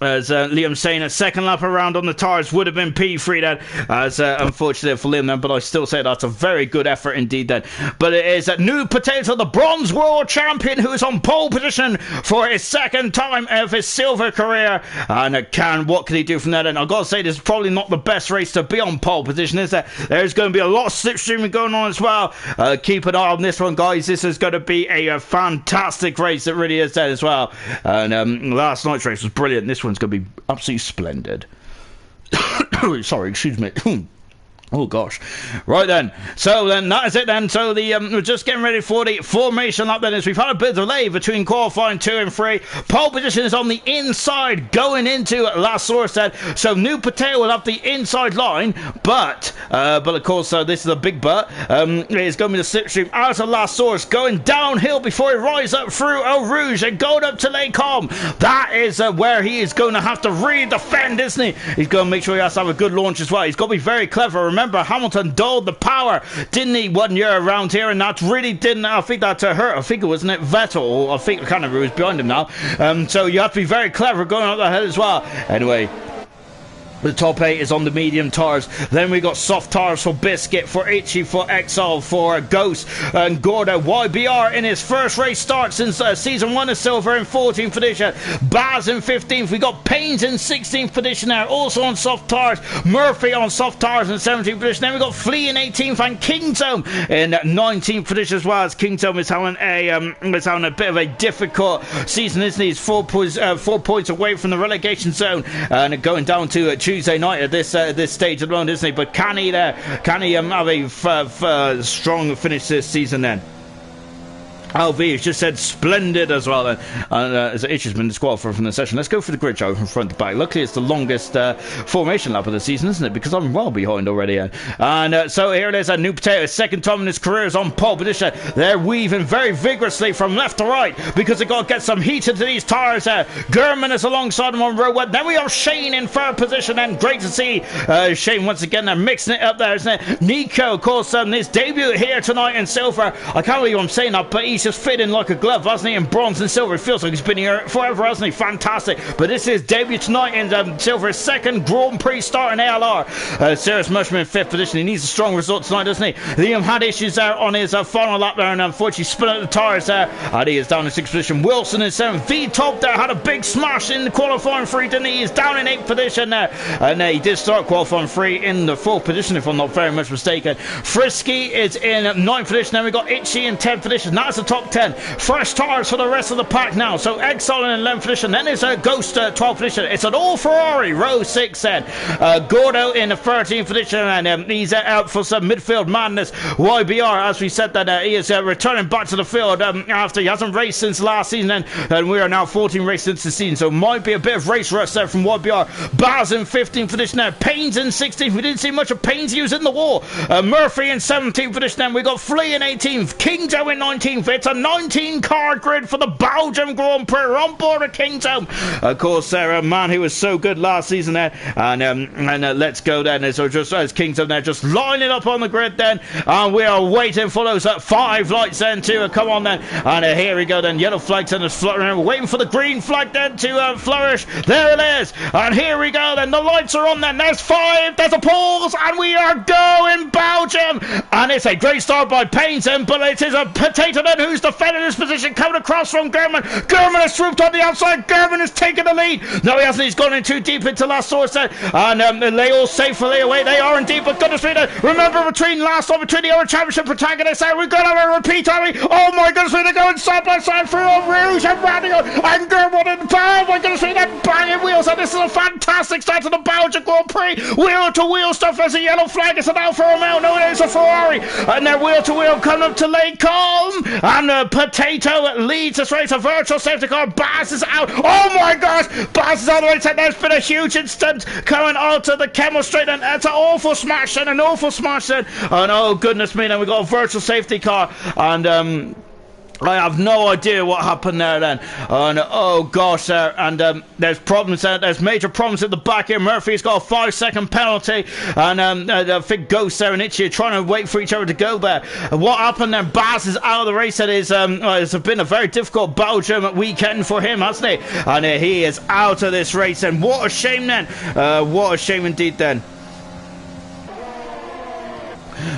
S1: As Liam saying, a 2nd lap around on the tyres would have been P3 then, as unfortunate for Liam then, but I still say that's a very good effort indeed then. But it is Nude Potato, the bronze world champion, who is on pole position for his 2nd time of his silver career. And what can he do from there then? I've got to say, this is probably not the best race to be on pole position, is there? There's going to be a lot of slipstreaming going on as well. Keep an eye on this one, guys. This is going to be a fantastic race. It really is there as well. And last night's race was brilliant. This one's going to be absolutely splendid. Sorry, excuse me. Oh gosh. Right then. So then that is it then. So we're just getting ready for the formation lap then, as we've had a bit of delay between qualifying 2 and 3. Pole position is on the inside going into last source then. So New Potato will have the inside line, but of course this is a big but. It's going to be the slipstream out of last source, going downhill before he rises up through Eau Rouge and going up to Lake Com. That is where he is going to have to redefend, isn't he? He's going to make sure he has to have a good launch as well. He's got to be very clever. Remember, Hamilton dulled the power, didn't he, 1 year around here, and that really didn't, I think that hurt. I think it wasn't it Vettel, I think, I can't remember who's behind him now. So you have to be very clever going up the hill as well. Anyway, the top 8 is on the medium tyres. Then we got soft tyres for Biscuit, for Itchy, for Exile, for Ghost, and Gordo. YBR in his first race start since season 1 of Silver in 14th position. Baz in 15th. We got Paynes in 16th position there, also on soft tyres. Murphy on soft tyres in 17th position. Then we got Flea in 18th and Kingdom in 19th position as well, as Kingdom is having a bit of a difficult season, isn't he? He's 4 points away from the relegation zone and going down to Tuesday night at this stage at the moment, isn't he? But can he have a strong finish this season then? LV has just said splendid as well then. And as Itch has been disqualified from the session. Let's go for the grid show from front to back. Luckily it's the longest formation lap of the season, isn't it? Because I'm well behind already. And so here it is, a New Potato, second time in his career is on pole position. They're weaving very vigorously from left to right because they've got to get some heat into these tyres. Gurman is alongside him on row one. Then we have Shane in third position, and great to see Shane once again. They're mixing it up there, isn't it? Nico, of course, his debut here tonight in silver. I can't believe I'm saying that, but he's just fitting like a glove, hasn't he? In bronze and silver, it feels like he's been here forever, hasn't he? Fantastic. But this is debut tonight in silver, second Grand Prix start in ALR. Cyrus Mushman in fifth position. He needs a strong result tonight, doesn't he? Liam had issues there on his final lap there, and unfortunately split out the tyres there, and he is down in sixth position. Wilson in seventh. V-Top there had a big smash in the qualifying free, didn't he? He's down in eighth position there, and he did start qualifying free in the fourth position, if I'm not very much mistaken. Frisky is in ninth position. Then we got Itchy in 10th position. That's the top 10. Fresh tyres for the rest of the pack now. So Exile in 11th position. Then it's a Ghost 12th position. It's an all Ferrari, row 6 then. Gordo in the 13th position, and he's out for some midfield madness. YBR, as we said, that he is returning back to the field after he hasn't raced since last season, and we are now 14 races since the season. So might be a bit of race rust there from YBR. Baz in 15th position there. Payne's in 16th. We didn't see much of Payne's. He was in the war. Murphy in 17th position then. We got Flea in 18th. Kingdom in 19th. It's a 19-car grid for the Belgium Grand Prix. We're on board at Kingdom. Of course, a man who was so good last season there. And let's go then. So just as Kingdom there, just lining up on the grid then. And we are waiting for those 5 lights then to come on then. And here we go then. Yellow flag then is fluttering. We're waiting for the green flag then to flourish. There it is. And here we go then. The lights are on then. There's 5. There's a pause. And we are going Belgium. And it's a great start by Payneson, but it is a Potato then who's defending his position, coming across from Gurman. Gurman has swooped on the outside. Gurman has taken the lead. No, he hasn't. He's gone in too deep into last source then. And they all safely away. They are indeed, but goodness me, remember between the other championship protagonists there, we're going to have a repeat, are we? Oh my goodness me, they're going side by side through Rouge and Radio and Gurman and oh my goodness me, they're banging wheels, and this is a fantastic start to the Belgian Grand Prix. Wheel to wheel stuff. There's a yellow flag. It's an Alfa Romeo. No, it is a Ferrari. And they're wheel to wheel coming up to Lake Calm. And Potato leads this race. A virtual safety car. Baz is out. Oh my gosh. Baz is on the right side. There's been a huge incident coming onto the Camel Straight. And it's an awful smash and an awful smash then. And oh goodness me. Then we got a virtual safety car. And I have no idea what happened there then. And oh gosh, and there's problems there. There's major problems at the back here. Murphy's got a 5-second penalty, and I think Ghost there and Itchy are trying to wait for each other to go there. And what happened then? Baz is out of the race. It's been a very difficult Belgium weekend for him, hasn't he? And he is out of this race. And what a shame then. What a shame indeed then.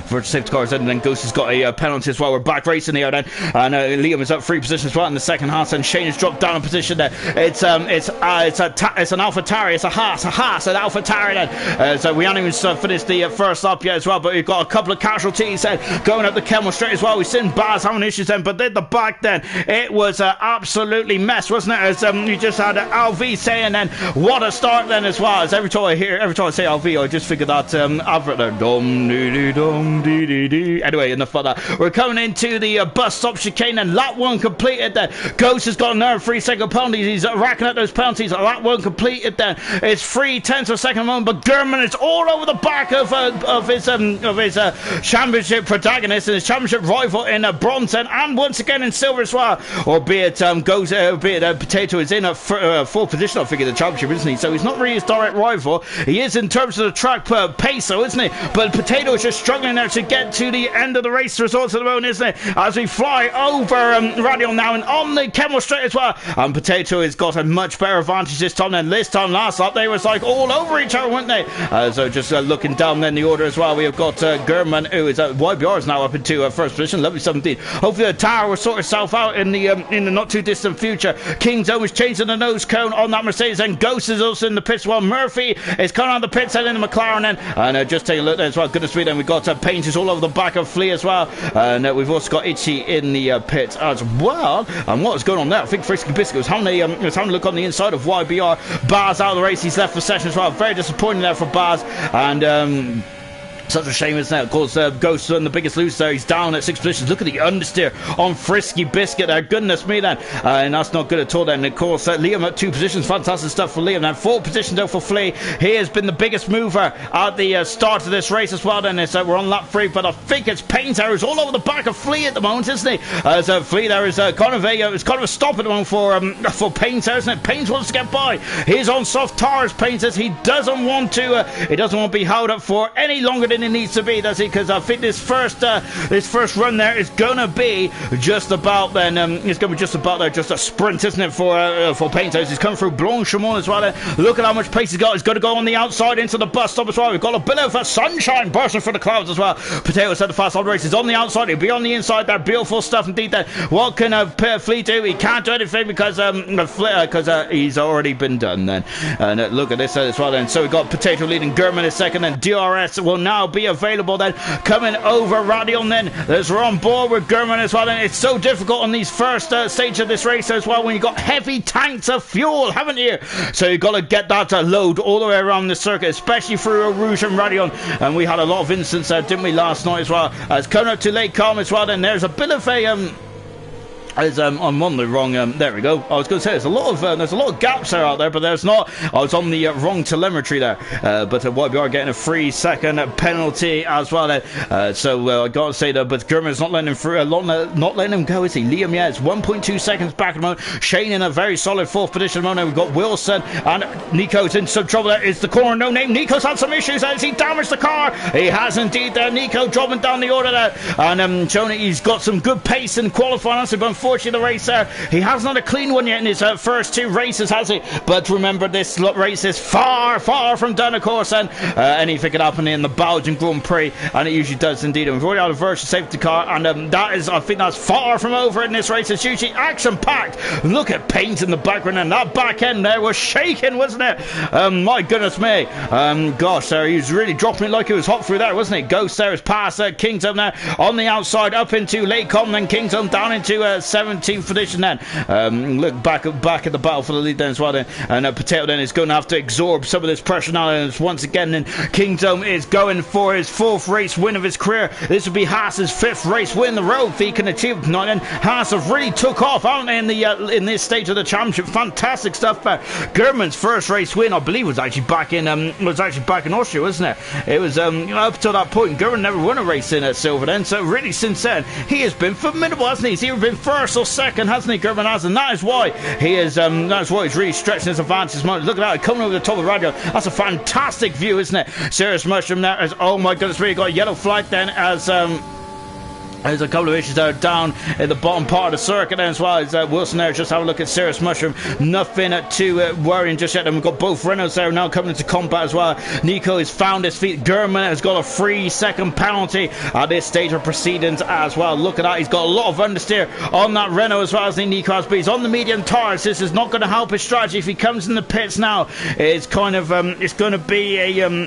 S1: Virtual safety cars, and then Ghost has got a penalty as well. We're back racing here then, and Liam is up 3 positions as well in the second half, and Shane has dropped down a position there. It's an AlphaTauri, it's a Haas, an AlphaTauri then. So we haven't even finished the first lap yet as well, but we've got a couple of casualties then going up the Camel Straight as well. We've seen Baz having issues then, but at the back then, it was absolutely mess, wasn't it? As you just had LV saying then, what a start then as well. As every time I say LV, I just figure that advert there, dum dee dee dum. Anyway, enough of that. We're coming into the bus stop chicane, and lap 1 completed then. Ghost has got another 3-second penalties. He's racking up those penalties. Lap 1 completed then. It's 3/10 of a second moment, but Gurman is all over the back of his championship protagonist and his championship rival in bronze and once again in silver as well. Albeit Potato is in a 4th position, I think, in the championship, isn't he? So he's not really his direct rival. He is in terms of the track pace, though, isn't he? But Potato is just struggling there to get to the end of the race results at the moment, isn't it? As we fly over Radio now and on the Camel Straight as well. And Potato has got a much better advantage this time than this time last lap. They was like all over each other, weren't they? So just looking down then the order as well, we have got Gurman, who is YBR is now up into first position, lovely 17. Hopefully the tower will sort itself out in the not too distant future. King's always changing the nose cone on that Mercedes, and Ghost is also in the pits. Well, Murphy is coming on the pits and in the McLaren then. And just take a look there as well. Goodness me, then we've got Painters all over the back of Flea as well, and we've also got Itchy in the pit as well. And what's going on there? I think Frisky Biscuit was having a look on the inside of YBR. Baz out of the race, he's left for session as well. Very disappointing there for Baz, and Such a shame, isn't it? Of course, Ghost on the biggest loser. He's down at 6 positions. Look at the understeer on Frisky Biscuit there. Goodness me, then. And that's not good at all, then. Of course, Liam at 2 positions. Fantastic stuff for Liam. Then 4 positions, though, for Flea. He has been the biggest mover at the start of this race as well, then. We're on lap 3, but I think it's Painter who's all over the back of Flea at the moment, isn't he? As Flea there is kind of a stop at the moment for Painter, isn't it? Painter wants to get by. He's on soft tires, Painter. He doesn't want to be held up for any longer than it needs to be, does he? Because I think this first run there is gonna be just about then. It's gonna be just about there, just a sprint, isn't it, for Painter? He's coming through Blanchimont as well. Look at how much pace he's got. He's got to go on the outside into the bus stop as well. We've got a bit of sunshine bursting through the clouds as well. Potato said the fast on the race is on the outside. He'll be on the inside there. Beautiful stuff indeed. Then what can Flea do? He can't do anything because he's already been done. Then and look at this as well. Then so we've got Potato leading Gurman in second, and DRS will now be available then coming over Radion then as we're on board with Gurman as well. And it's so difficult on these first stage of this race as well when you've got heavy tanks of fuel, haven't you? So you've got to get that load all the way around the circuit, especially through Rouge and Radion. And we had a lot of incidents there, didn't we, last night as well? As coming up to Lake Calm as well, then there's a bit of a I'm on the wrong. There we go. I was going to say there's a lot of gaps there out there, but there's not. I was on the wrong telemetry there. But YBR getting a 3-second penalty as well. So I got to say that, but Gurman's not letting him through. Not letting him go, is he? Liam, yeah, it's 1.2 seconds back at the moment. Shane in a very solid 4th position at the moment. We've got Wilson and Nico's in some trouble. There is the corner, no name. Nico's had some issues as he damaged the car. He has indeed. There, Nico dropping down the order there, and showing he's got some good pace in qualifying. But unfortunately, the race there, he hasn't had a clean one yet in his first 2 races, has he? But remember, this race is far from done, of course, and anything can happen in the Belgian Grand Prix, and it usually does indeed. And we've already had a virtual safety car, and I think that's far from over in this race. It's usually action-packed. Look at paint in the background, and that back end there was shaking, wasn't it? My goodness me. Gosh, there, he was really dropping it like it was hot through there, wasn't it? Ghost there is past Kingdom there on the outside, up into Lake Com, then Kingdom down into 17th position then. Look back at the battle for the lead then as well then. And Potato then is going to have to absorb some of this pressure now, and once again then Kingdom is going for his 4th race win of his career. This would be Haas's 5th race win in the road if he can achieve tonight. And Haas have really took off, haven't they, in this stage of the championship. Fantastic stuff. Gurman's 1st race win, I believe, was actually back in Austria, wasn't it? It was up to that point Gurman never won a race in silver then, so really since then he has been formidable, hasn't he? He's either been 1st or 2nd, hasn't he? Gurman has, and that is why he is. That's why he's really stretching his advantage. Look at that, coming over the top of the radio. That's a fantastic view, isn't it? Serious Mushroom there as, oh my goodness, really got a yellow flag then as there's a couple of issues there down in the bottom part of the circuit there as well. As Wilson there, just have a look at Serious Mushroom. Nothing too worrying just yet. And we've got both Renaults there now coming into combat as well. Nico has found his feet. Gurman has got a 3-second penalty at this stage of proceedings as well. Look at that. He's got a lot of understeer on that Renault as well as Nico has. But he's on the medium tires. This is not going to help his strategy. If he comes in the pits now, it's kind of it's going to be a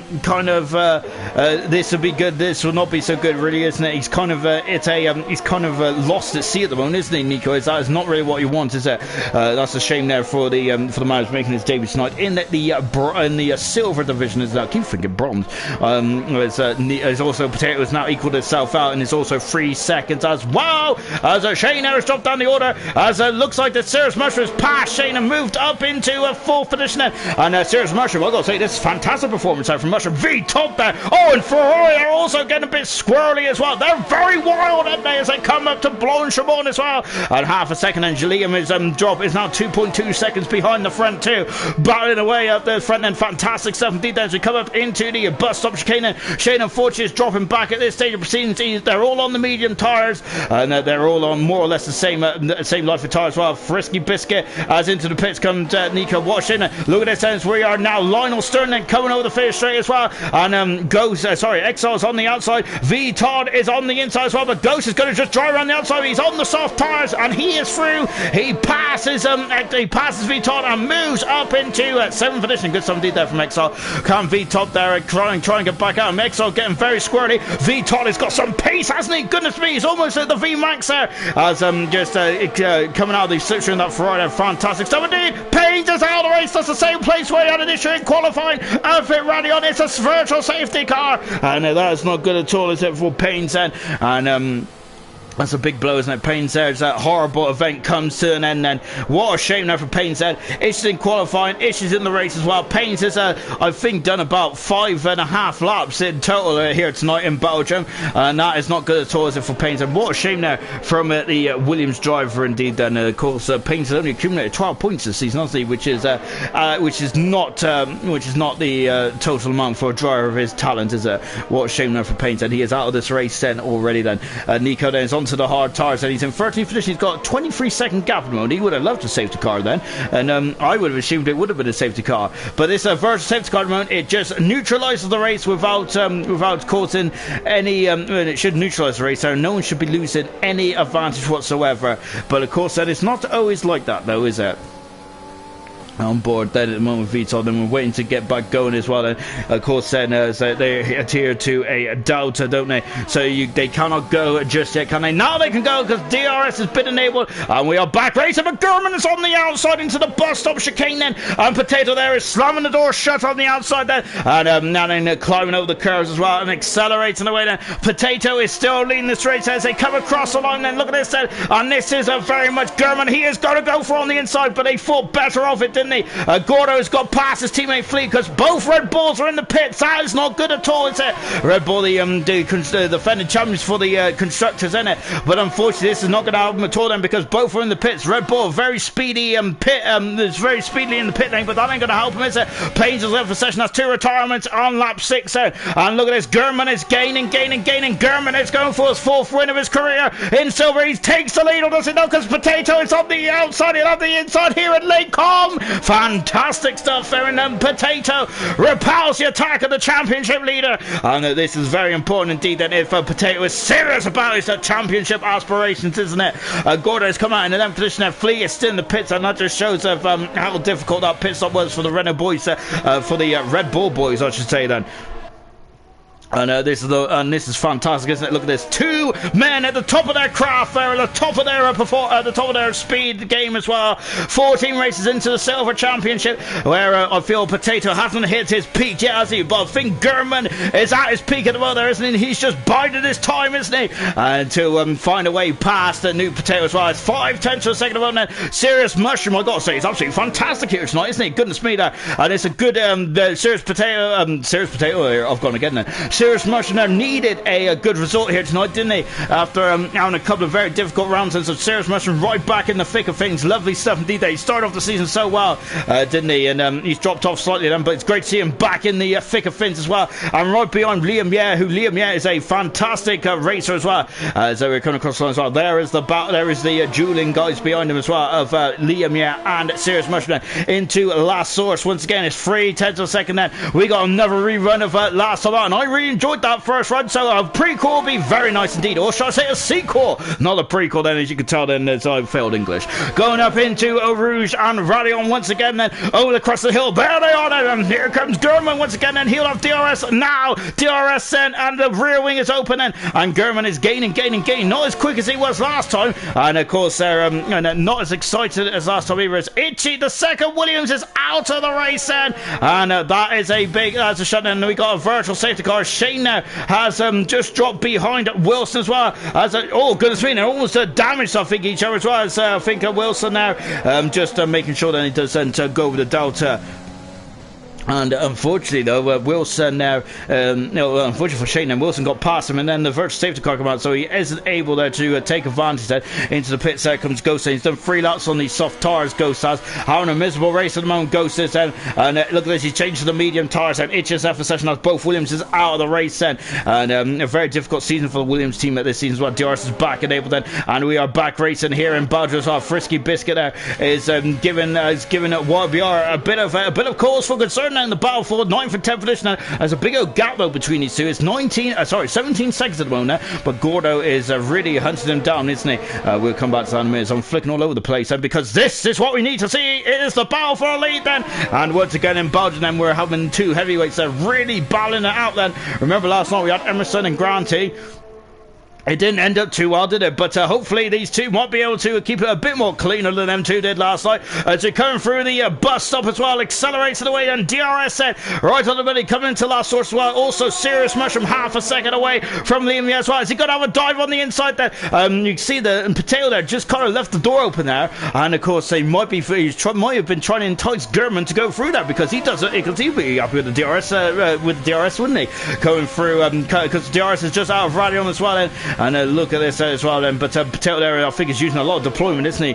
S1: this will be good. This will not be so good, really, isn't it? He's kind of he's kind of lost at sea at the moment, isn't he, Nico? That is not really what you want, is it? That's a shame there for the man who's making his debut tonight in the silver division. Is that? I keep thinking bronze. There's also Potato has now equalled itself out, and it's also 3 seconds as well. As Shane Harris dropped down the order, as looks like that Serious Mushroom has passed Shane and moved up into a 4th position then. And Serious Mushroom, I've got to say, this is fantastic performance out from Mushroom. V-top there. Oh, and Ferrari are also getting a bit squirrely as well. They're very wild, aren't they, as they come up to Blanchimont as well. And half a second, and Gilliam's drop is now 2.2 seconds behind the front too. Battling away up the front end. Fantastic stuff indeed as we come up into the bus stop chicane. Shane, unfortunately, is dropping back at this stage of proceedings. They're all on the medium tyres, and they're all on more or less the same life of tyre as well. Frisky Biscuit as into the pits comes Nico watching. Look at this sense. We are now Lionel Sterling coming over the finish straight as well. And Exile's on the outside. V Todd is on the inside as well, but Ghost is going to just drive around the outside. He's on the soft tires, and he is through. He passes VTOL and moves up into 7th position. Good stuff indeed there from Exile. Can VTOL there try and get back out. Exile getting very squirrely. VTOL has got some pace, hasn't he? Goodness me, he's almost at the VMAX there. As coming out of the slipstream in that Ferrari. Fantastic stuff indeed. Paynes is out of the race. That's the same place where he had an issue in qualifying. Outfit rally on. It's a virtual safety car. And that is not good at all, is it, for Paynes then? And that's a big blow, isn't it? Paynes there as that horrible event comes to an end then. What a shame now for Paynes then. Issues in qualifying, issues in the race as well. Paynes has, I think, done about 5.5 laps in total here tonight in Belgium. And that is not good at all, is it, for Paynes? And what a shame now from the Williams driver indeed then. Of course, Paynes has only accumulated 12 points this season, hasn't he? Which is not the total amount for a driver of his talent, is it? What a shame now for Paynes. And he is out of this race then already then. Nico then is on to the hard tires, and he's in 13th position. He's got a 23-second gap at the moment. He would have loved a safety car then, and I would have assumed it would have been a safety car, but this virtual safety car at the moment, it just neutralises the race without causing any it should neutralise the race, so no one should be losing any advantage whatsoever. But of course that is not always like that though, is it? On board then at the moment, VTOL. Then we're waiting to get back going as well. And of course, then they adhere to a delta, don't they? So they cannot go just yet, can they? Now they can go because DRS has been enabled, and we are back racing. But Gurman is on the outside into the bus stop chicane then, and Potato there is slamming the door shut on the outside then, and now then climbing over the curves as well and accelerating away then. Potato is still leading this race as they come across the line. Then look at this then, and this is a very much Gurman. He is going to go for on the inside, but they thought better of it, didn't they? Gordo's got past his teammate Fleet because both Red Bulls are in the pits. That is not good at all, is it? Red Bull, the defending champions for the constructors, isn't it? But unfortunately, this is not going to help them at all then, because both are in the pits. Red Bull, very speedy is very speedily in the pit lane, but that ain't going to help him, is it? Paynes is left for session. That's 2 retirements on lap 6 there. And look at this. Gurman is gaining. Gurman is going for his 4th win of his career in silver. He takes the lead, or does it not? Because Potato is on the outside. He'll have the inside here at Lake Com. Fantastic stuff there, and Potato repels the attack of the championship leader. And this is very important indeed, that if Potato is serious about his championship aspirations, isn't it? Gordo has come out in an 11th position. Flea is still in the pits, and that just shows how difficult that pit stop was for the Renault boys, for the Red Bull boys, I should say then. And this is fantastic, isn't it? Look at this. 2 men at the top of their craft there, at the top of their speed game as well. 14 races into the Silver Championship, where I feel Potato hasn't hit his peak yet, has he? But I think Gurman is at his peak at the moment there, isn't he? He's just biding his time, isn't he? And to find a way past the new Potato as well. It's 5/10 of a second of then. Serious Mushroom, I got to say, he's absolutely fantastic here tonight, isn't he? Goodness me, there. And it's a good Serious Potato here. I've gone again then. Serious Mushroom there needed a good result here tonight, didn't they? After having a couple of very difficult rounds, and so Serious Mushroom right back in the thick of things. Lovely stuff indeed. He started off the season so well, didn't he? And he's dropped off slightly then, but it's great to see him back in the thick of things as well. And right behind Liam Yeh, who Liam Yeh is a fantastic racer as well. So we're coming across the line as well. There is the dueling guys behind him as well, of Liam Yeh and Serious Mushroom into Last Source. Once again, it's 3/10 of a second then. We got another rerun of Last Source, and I really enjoyed that first run, so a prequel will be very nice indeed, or shall I say a sequel, not a prequel then, as you can tell then, as I failed English. Going up into Eau Rouge and Radion once again then, over the crest of the hill, there they are then, and here comes Gurman once again, and he'll have DRS now, DRS then, and the rear wing is open then, and Gurman is gaining, not as quick as he was last time, and of course they're not as excited as last time either. As Itchy, the second Williams, is out of the race then, and that's a shutdown, and we got a virtual safety car. Shane now has just dropped behind Wilson as well. Oh goodness me, they're almost damaged, I think, each other as well. As I think Wilson now just making sure that he doesn't go over the delta. And unfortunately though, Wilson now, unfortunately for Shane, and Wilson got past him, and then the virtual safety car came out, so he isn't able there to take advantage there. Into the pits there comes Ghost, and he's done 3 laps on these soft tyres. Ghost has having a miserable race at the moment. Ghost is then, and look at this, he's changed to the medium tyres, and Itches there for session as both Williams is out of the race then. And a very difficult season for the Williams team at this season as well. DRS is back enabled then, and we are back racing here in Belgium as well. Frisky Biscuit there is giving what we are a bit of cause for concern now in the battle for 9th and 10th position. Now, there's a big old gap though between these two. It's 17 seconds at the moment now, but Gordo is really hunting them down, isn't he? We'll come back to that in a minute. So I'm flicking all over the place then, because this is what we need to see. It is the battle for a lead then. And once again in Belgium then, we're having two heavyweights that are really battling it out then. Remember last night we had Emerson and Granty. It didn't end up too well, did it? But hopefully these two might be able to keep it a bit more cleaner than them two did last night. As they're coming through the bus stop as well, accelerates it away, and DRS right on the minute, coming into last source as well. Also, Serious Mushroom half a second away from Liam as well. Has he got to have a dive on the inside there? You can see the Potato there just kind of left the door open there, and of course they might have been trying to entice Gurman to go through that, because he doesn't. Because he'd be happy with the DRS, wouldn't he? Going through because DRS is just out of Radion as well. And look at this as well then. But Potato there, I think, is using a lot of deployment, isn't he?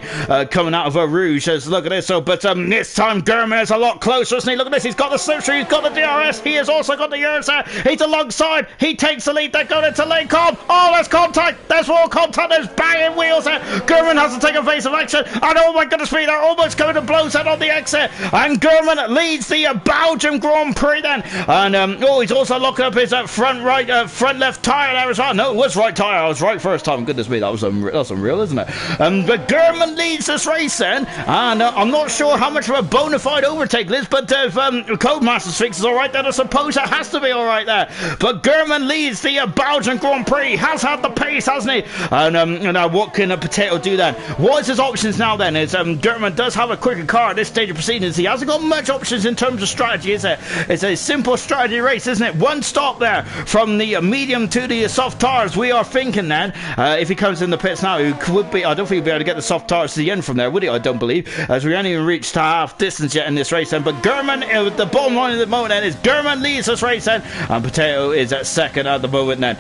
S1: Coming out of Rouge. Look at this. So, but this time Gurman is a lot closer, isn't he? Look at this. He's got the slipstream. He's got the DRS. He has also got the Euros there. He's alongside. He takes the lead. They're going into lane com. Oh, there's contact. There's more contact. There's banging wheels there. Gurman has to take a face of action. And oh my goodness me, they're almost coming to blows out on the exit. And Gurman leads the Belgium Grand Prix then. And he's also locking up his front left tyre there as well. No, it was right tyre. I was right first time. Goodness me, that's unreal, isn't it? But Gurman leads this race then, and I'm not sure how much of a bona fide overtake this, but if Codemasters fixes alright, then I suppose it has to be alright there. But Gurman leads the Belgian Grand Prix, has had the pace, hasn't he? And now what can a Potato do then? What is his options now then? Is Gurman does have a quicker car at this stage of proceedings. He hasn't got much options in terms of strategy, is it? It's a simple strategy race, isn't it? One stop there from the medium to the soft tires. We are thinking then, if he comes in the pits now, he would be, I don't think he'd be able to get the soft tires to the end from there, would he? I don't believe, as we haven't even reached half distance yet in this race then. But Gurman, the bottom line at the moment then is Gurman leads this race then, and Potato is at second at the moment then.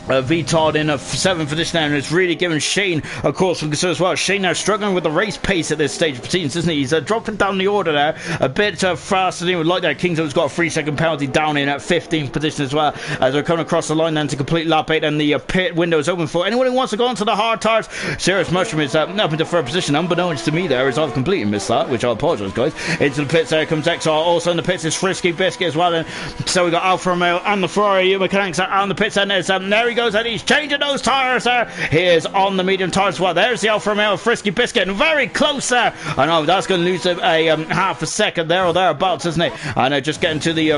S1: Vitard in a 7th position there, and it's really given Shane, of course, concern as well. Shane now struggling with the race pace at this stage of proceedings, isn't he? He's dropping down the order there a bit faster than he would like there. Kingston's got a 3-second penalty down in at 15th position as well, as we're coming across the line then to complete lap 8, and the pit window is open for anyone who wants to go onto the hard tires. Serious Mushroom is up into 3rd position, unbeknownst to me there, as I've completely missed that, which I apologise, guys. Into the pits there comes XR, also in the pits is Frisky Biscuit as well, and so we got Alfa Romeo and the Ferrari mechanics out on the pits, and there he goes, and he's changing those tyres there. He is on the medium tyres as well. There's the Alfa Romeo Frisky Biscuit, and very close there. I know that's going to lose a half a second there or thereabouts, isn't it? And just getting to the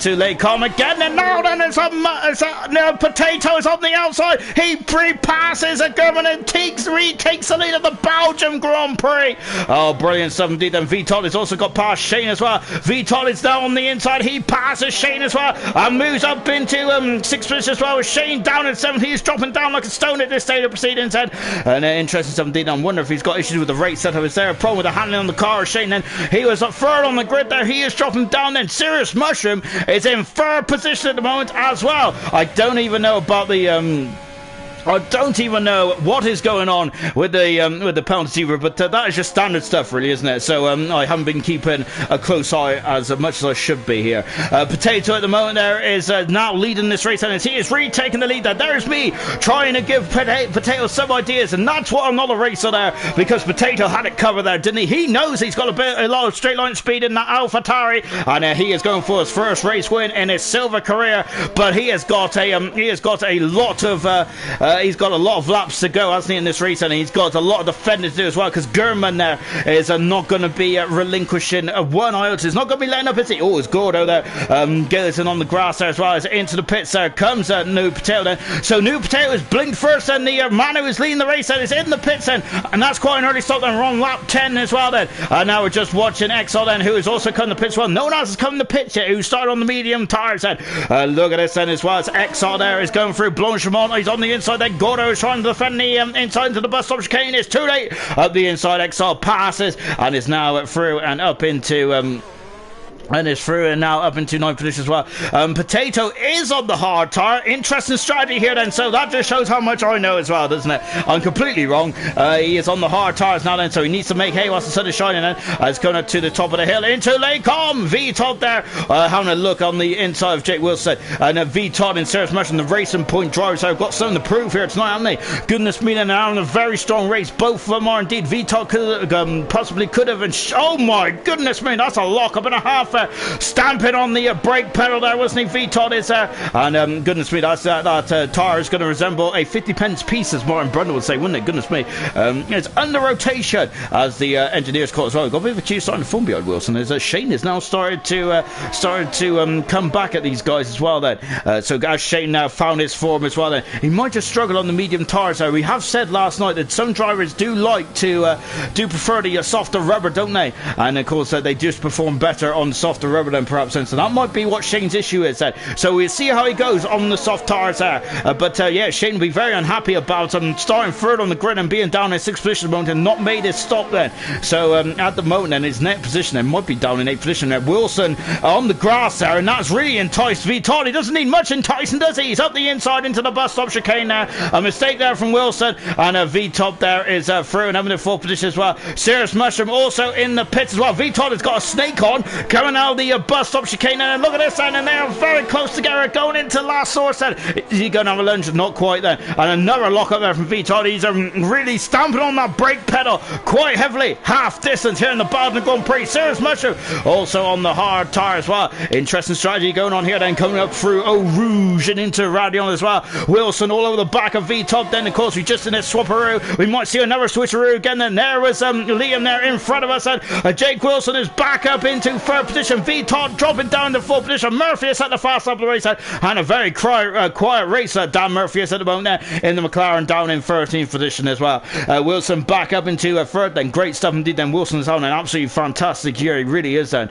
S1: to Lake Com again, and now then it's Potatoes on the outside. He passes a Gurman and retakes the lead of the Belgium Grand Prix. Oh, brilliant stuff indeed. Then Vitol has also got past Shane as well. Vitol is now on the inside. He passes Shane as well and moves up into 6th position as well, with Shane down at 7th. He's dropping down like a stone at this stage of proceedings then. And interesting stuff indeed. I wonder if he's got issues with the rate setup. Is there a problem with the handling on the car? Shane then, he was up 3rd on the grid there. He is dropping down then. Serious Mushroom is in 3rd position at the moment as well. I don't even know about the I don't even know what is going on with the penalty, but that is just standard stuff, really, isn't it? So I haven't been keeping a close eye as much as I should be here. Potato at the moment there is now leading this race, and he is retaking the lead there. There's me trying to give Potato some ideas, and that's what I'm not a racer there, because Potato had it covered there, didn't he? He knows he's got a lot of straight line speed in that AlphaTauri, and he is going for his first race win in his silver career. But he has got a lot of he's got a lot of laps to go, hasn't he, in this race, and he's got a lot of defending to do as well, because Gurman there is not going to be relinquishing one iota. He's not going to be letting up, is he? Oh, it's Gordo there. Gilliton on the grass there as well, as into the pits there comes New Potato then. So New Potato is blinked first, and the man who is leading the race then is in the pits then, and that's quite an early stop then. We're on lap 10 as well then, and now we're just watching XL then, who is also coming to pits. Well, no one else has come to pits yet, who started on the medium tyres then. Look at this then as well, as XR there is going through Blanchimont. He's on the inside then. Gordo is trying to defend the inside into the bus stop chicane. It's too late. Up the inside, XR passes and is now through and up into and is through and now up into 9th position as well. Potato is on the hard tyre. Interesting strategy here then, so that just shows how much I know as well, doesn't it? I'm completely wrong. He is on the hard tyres now then, so he needs to make hay whilst the sun is shining then. It's going up to the top of the hill into Lake Com. V-Top there having a look on the inside of Jake Wilson, and V-Top and Serious Mushroom, the Racing Point drivers, have got something to prove here tonight, haven't they? Goodness me, they're having a very strong race. Both of them are indeed. V-Top possibly could have, and oh my goodness me, that's a lock up and a half there. stamping on the brake pedal there, wasn't he? VTOD is there, and goodness me, that tyre is going to resemble a 50 pence piece, as Martin Brundle would say, wouldn't it? Goodness me. It's under rotation, as the engineers call it as well. Got a bit of a cheese starting to form behind Wilson, as Shane has now started to come back at these guys as well then. So as Shane now found his form as well then, he might just struggle on the medium tyres though. We have said last night that some drivers do like to do prefer the softer rubber, don't they? And of course they just perform better on softer rubber than perhaps, and so that might be what Shane's issue is then. So we'll see how he goes on the soft tyres there. But yeah, Shane will be very unhappy about starting third on the grid and being down in 6th position at the moment and not made his stop then. So at the moment then, his net position then might be down in 8th position there. Wilson on the grass there, and that's really enticed VTOD. He doesn't need much enticing, does he? He's up the inside into the bus stop chicane there. A mistake there from Wilson, and VTOD there is through and having a 4th position as well. Serious Mushroom also in the pits as well. VTOD has got a snake on coming out of the bus stop chicane, and look at this, and they are very close together going into last source then. Is he going to have a lunge? Not quite then. And another lock up there from VTOD. He's really stamping on that brake pedal quite heavily, half distance here in the Belgium Grand Prix. Serious Mushroom also on the hard tyre as well. Interesting strategy going on here then, coming up through Eau Rouge and into Radion as well. Wilson all over the back of VTOD then. Of course, we just in this swapperoo, we might see another switcheroo again then. There was Liam there in front of us, and Jake Wilson is back up into 3rd position. VTOD dropping down to 4th position. Murphy is at the fast up the race, and a very quiet race that Dan Murphy is at the moment there in the McLaren, down in 13th position as well. Wilson back up into 3rd then. Great stuff indeed then. Wilson's on an absolutely fantastic year, he really is then.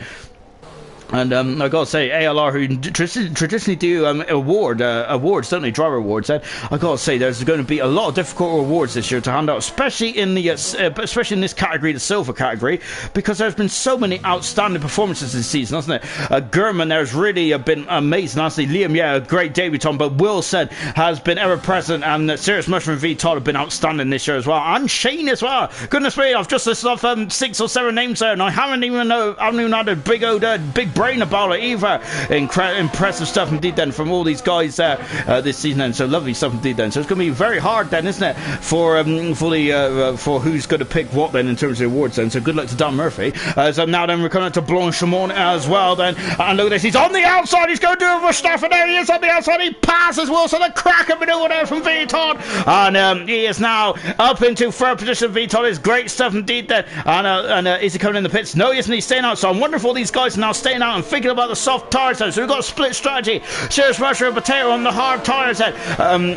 S1: And I gotta say, ALR, who traditionally do awards, don't they, driver awards? I gotta say, there's going to be a lot of difficult awards this year to hand out, especially in this category, the silver category, because there's been so many outstanding performances this season, hasn't it? Gurman there's really been amazing. Honestly, Liam, yeah, a great debutant, but Wilson has been ever present, and Serious Mushroom and VTOD have been outstanding this year as well, and Shane as well. Goodness me, I've just listed off 6 or 7 names there, and I haven't even had a big brain about it either. Impressive stuff indeed then from all these guys this season then. So lovely stuff indeed then. So it's going to be very hard then, isn't it, for who's going to pick what then in terms of awards then. So good luck to Dan Murphy. So now then we're coming to Blanchimont as well then, and look at this, he's on the outside, he's going to do a Verstappen there, he is on the outside, he passes Wilson, a cracker maneuver there from VTOD, and he is now up into 3rd position. VTOD is great stuff indeed then, and is he coming in the pits? No, he isn't, he's staying out. So I'm wondering if all these guys are now staying out and thinking about the soft tyres then. So we've got a split strategy. Serious Rusher and Potato on the hard tyres then.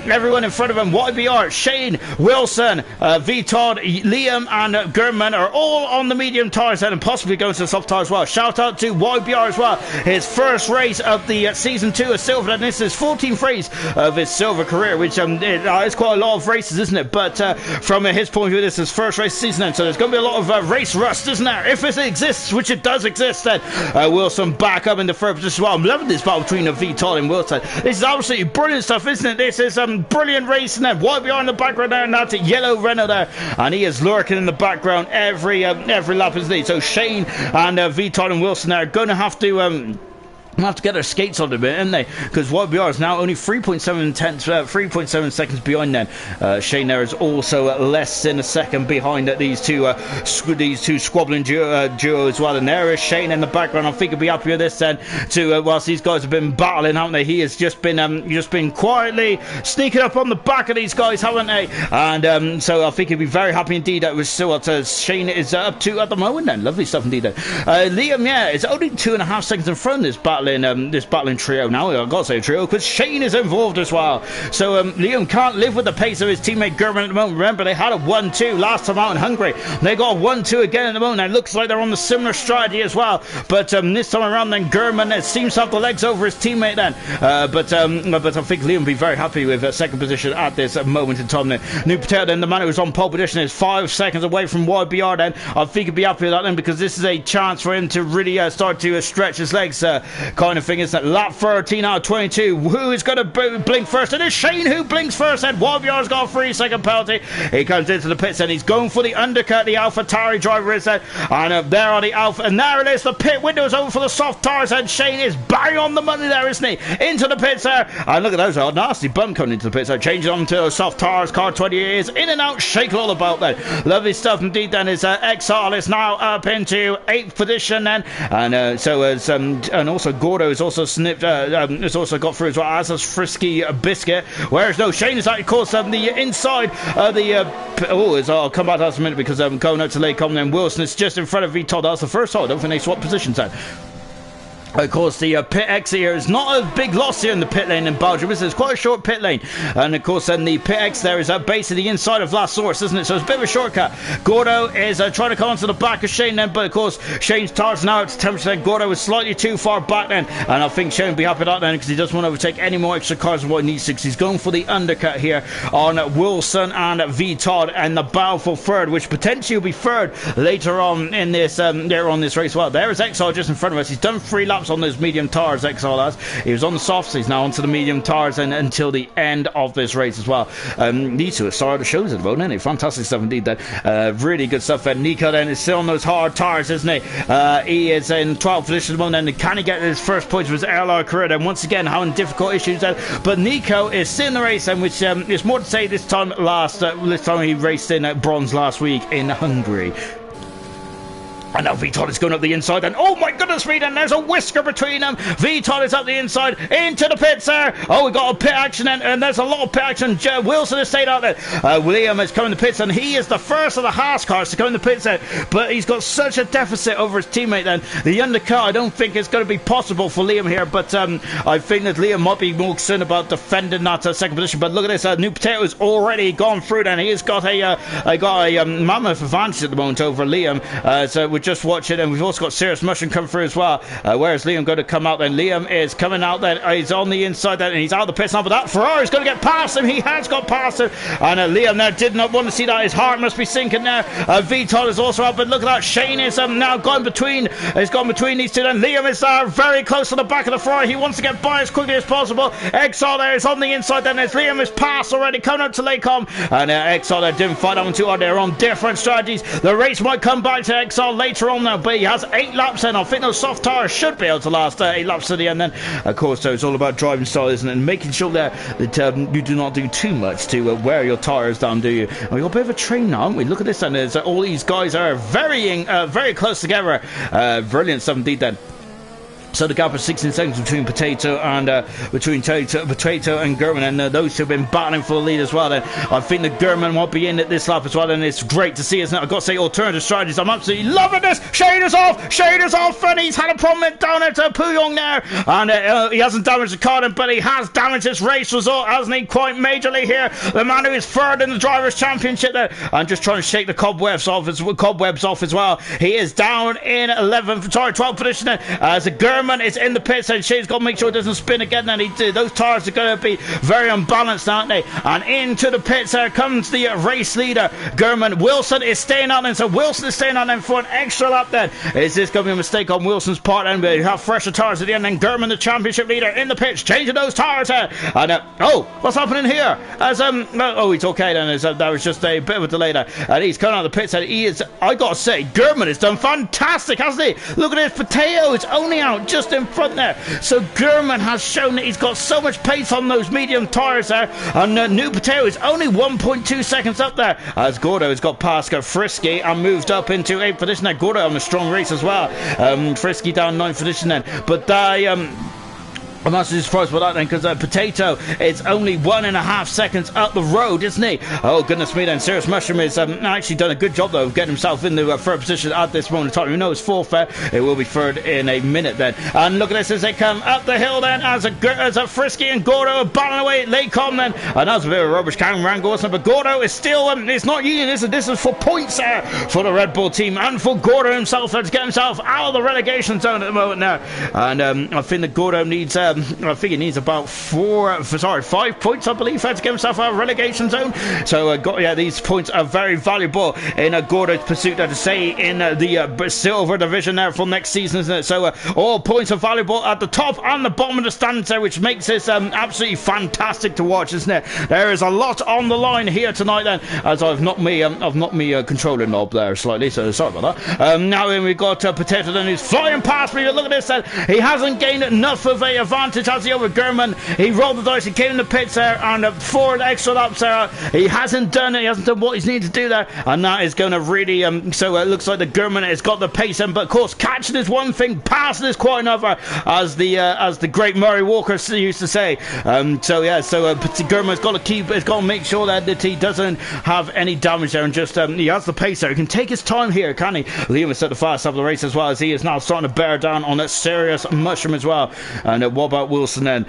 S1: Everyone in front of him, YBR, Shane, Wilson, VTOD, Liam and Gurman are all on the medium tyres then, and possibly going to the soft tyres as well. Shout out to YBR as well. His first race of the season 2 of silver, and this is 14th race of his silver career, which is quite a lot of races, isn't it? But from his point of view, this is his first race season then, so there's going to be a lot of race rust, isn't there? If it exists, which it does exist then. Wilson back up in the 3rd position as well. I'm loving this battle between VTOD and Wilson. This is absolutely brilliant stuff, isn't it? This is brilliant racing there. YBR in the background there, and that's a yellow Renault there, and he is lurking in the background every lap, isn't he? So Shane and VTOD and Wilson are going to have to get their skates on a bit, aren't they? Because YBR is now only 3.7 seconds behind then. Shane there is also less than a second behind these two squabbling duo as well. And there is Shane in the background. I think he'll be happy with this then. Whilst these guys have been battling, haven't they? He has just been quietly sneaking up on the back of these guys, haven't they? And so I think he'll be very happy indeed. That was still what Shane is up to at the moment. Then lovely stuff indeed. Then Liam, yeah, is only 2.5 seconds in front of this battle. This battling trio now. I've got to say trio because Shane is involved as well. So Liam can't live with the pace of his teammate Gurman at the moment. Remember, they had a 1-2 last time out in Hungary. They got a 1-2 again at the moment. It looks like they're on the similar strategy as well. But this time around, then Gurman seems to have the legs over his teammate then. But I think Liam will be very happy with 2nd position at this moment in time. Then New Potato, then the man who was on pole position, is 5 seconds away from YBR. Then I think he'll be happy with that then, because this is a chance for him to really start to stretch his legs kind of thing, isn't it? Lap 13 out of 22. Who is going to blink first? It is Shane who blinks first, and Wobbyar's got a 3-second penalty. He comes into the pits and he's going for the undercut. The AlphaTauri driver is there, and there are the Alpha, and there it is. The pit window is open for the soft tires, and Shane is bang on the money there, isn't he? Into the pits there, and look at those, a nasty bump coming into the pits there. Changing on to soft tires. Car 20 is in and out, shake all about then. Lovely stuff indeed. Then is XR is now up into 8th position then, and so as and also Gordo is also snipped, has also got through as well as a Frisky Biscuit. Whereas no, Shane is of course the inside I'll come back to that in a minute, because going out to Lacombe, then Wilson is just in front of Vitod. That's the first time. I don't think they swapped positions then. Of course, the pit exit here is not a big loss here in the pit lane in Belgium. It's quite a short pit lane. And of course, then the pit exit there is basically the inside of last source, isn't it? So it's a bit of a shortcut. Gordo is trying to come onto the back of Shane then, but of course, Shane's tires now at 10%. Gordo is slightly too far back then. And I think Shane will be happy with that then, because he doesn't want to overtake any more extra cars than what he needs to, because he's going for the undercut here on Wilson and Vitod, and the battle for third, which potentially will be third later on in this race. Well, there is XR just in front of us. He's done 3 laps on those medium tires. XR has. He was on the softs, he's now onto the medium tires, and until the end of this race as well. These two are star of the shows at the moment, isn't it? Fantastic stuff indeed then. Really good stuff. And Nico then is still on those hard tires, isn't he? He is in 12th position at the moment, and can he get his first points of his ALR career? And once again having difficult issues then. But Nico is still in the race, and which is more to say this time he raced in bronze last week in Hungary. And now Vitod is going up the inside, and oh my goodness me, and there's a whisker between them. Vitod is up the inside, into the pits there. Oh, we got a pit action, and there's a lot of pit action. Wilson has stayed out there. William is coming to pits, and he is the first of the Haas cars to come in the pits there. But he's got such a deficit over his teammate then. The undercut, I don't think it's going to be possible for Liam here, but I think that Liam might be more concerned about defending that second position. But look at this, New Potato's already gone through then. He has got a mammoth advantage at the moment over Liam. So we're just watching, and we've also got Serious Mushroom come through as well. Where's Liam going to come out then? Liam is coming out then. He's on the inside then, and he's out of the pits now, but that Ferrari's going to get past him. He has got past him, and Liam there did not want to see that. His heart must be sinking there. Vitod is also out, but look at that. Shane is now gone between these two, and Liam is very close to the back of the Ferrari. He wants to get by as quickly as possible. XR there is on the inside then, as Liam is past already, coming up to Lacombe, and XR there didn't fight that one too hard. They're on different strategies. The race might come back to XR later on now, but he has 8 laps in. I think those soft tires should be able to last 8 laps to the end then. Of course, so it's all about driving style, isn't it? And making sure that you do not do too much to wear your tires down, do you? And we got a bit of a train now, haven't we? Look at this, and all these guys are very close together. Brilliant stuff indeed then. So the gap of 16 seconds between Potato and Gurman, and those two have been battling for the lead as well. Then I think that Gurman won't be in at this lap as well, and it's great to see, isn't it? I've got to say, alternative strategies. I'm absolutely loving this. Shaders off, and he's had a problem down at Puyong there, and he hasn't damaged the car, but he has damaged his race result, hasn't he? Quite majorly here. The man who is third in the Drivers' Championship there, and just trying to shake the cobwebs off as well. He is down in 12th position then, as a Gurman is in the pits, and Shane's got to make sure it doesn't spin again. And those tires are going to be very unbalanced, aren't they? And into the pits there comes the race leader, Gurman. Wilson is staying on, and so Wilson is staying on then for an extra lap then. Is this going to be a mistake on Wilson's part? And we have fresher tires at the end, and Gurman, the championship leader, in the pits, changing those tires there. And what's happening here? As he's okay then. That was just a bit of a delay there, and he's coming out of the pits, and I got to say, Gurman has done fantastic, hasn't he? Look at his Potato, it's only out just in front there. So Gurman has shown that he's got so much pace on those medium tires there, and New Potato is only 1.2 seconds up there, as Gordo has got past Frisky and moved up into 8th position there. Gordo on a strong race as well. Frisky down 9th position then, but I'm actually surprised by that then, because Potato is only 1.5 seconds up the road, isn't he? Oh goodness me then. Serious Mushroom has actually done a good job though of getting himself in the third position at this moment in time. We know it's fourth there. It will be third in a minute then. And look at this as they come up the hill then, as a Frisky and Gordo are battling away at Lacombe then. And that's a bit of a rubbish can wrangle, wasn't it? But Gordo is still, it's not union, is it? This is for points there for the Red Bull team, and for Gordo himself to get himself out of the relegation zone at the moment now. And I think that Gordo needs I think he needs about 5 points, I believe, to get himself out of relegation zone. So these points are very valuable in Gordo's pursuit, to say, in the silver division there for next season, isn't it? So all points are valuable at the top and the bottom of the stands there, which makes this absolutely fantastic to watch, isn't it? There is a lot on the line here tonight then, as I've knocked me controller knob there slightly, so sorry about that. Now then we've got Potato then, who's flying past me. Look at this then. He hasn't gained enough of a advantage as the other German. He rolled the dice, he came in the pits there, and 4 extra laps there. He hasn't done what he's needed to do there, and that is going to really so it looks like the German has got the pace, but of course catching is one thing, passing is quite another, as the great Murray Walker used to say. German's got to make sure that he doesn't have any damage there, and just he has the pace there. He can take his time here, can he? Liam is at the fast of the race as well, as he is now starting to bear down on that serious mushroom as well. And what about Wilson then?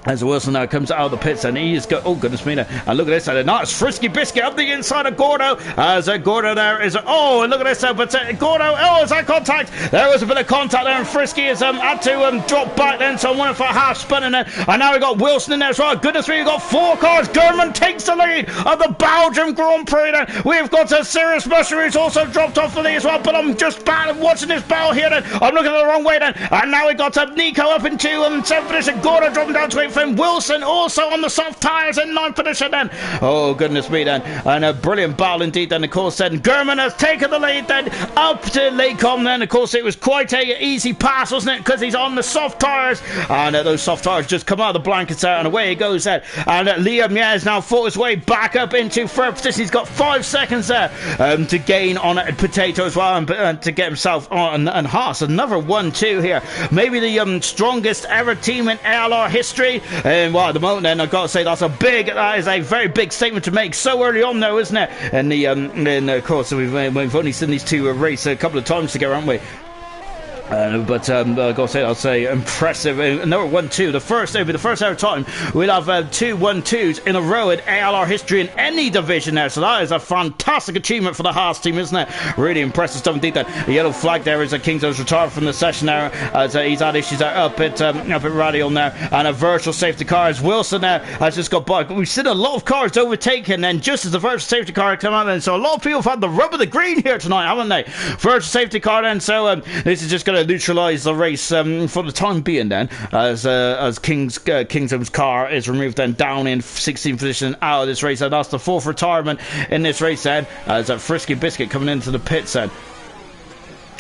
S1: As Wilson now comes out of the pits, and he is oh goodness me, and look at this, and now it's Frisky Biscuit up the inside of Gordo, as Gordo there is, oh, and look at this, but Gordo, oh, is that contact? There was a bit of contact there, and Frisky has had to drop back then, so I'm waiting for a half spin, and now we got Wilson in there as well. Goodness me, we've got 4 cars. German takes the lead of the Belgium Grand Prix then. We've got a Serious Mushroom who's also dropped off the lead as well, but I'm just watching this battle here then. I'm looking the wrong way then, and now we got Nico up into 7th position, Gordo dropping down to 8th, and Wilson also on the soft tyres in 9th position then. Oh goodness me then, and a brilliant battle indeed then. Of course then German has taken the lead then up to Lacom then. Of course it was quite a easy pass, wasn't it, because he's on the soft tyres, and those soft tyres just come out of the blankets there, and away he goes then. And Liam has now fought his way back up into 3rd position. He's got 5 seconds there to gain on Potato as well, and to get himself on, and Haas another 1-2 here, maybe the strongest ever team in ALR history. And well, at the moment then, I've got to say that is a very big statement to make so early on though, isn't it? And of course we've only seen these two race a couple of times together, haven't we? I've got to say, I'll say impressive. Another 1-2. It'll be the first ever time we'll have 2 1-2s in a row in ALR history in any division there. So that is a fantastic achievement for the Haas team, isn't it? Really impressive stuff indeed. The yellow flag there is Kingdom's retired from the session now, as he's had issues there up at Radial now, and a virtual safety car as Wilson there has just got by. We've seen a lot of cars overtaken, and just as the virtual safety car come out, and so a lot of people have had the rub of the green here tonight, haven't they? Virtual safety car then. So this is just going to neutralise the race for the time being then, as Kingdom's car is removed then down in 16th position out of this race, and that's the 4th retirement in this race then, as Frisky Biscuit coming into the pits then.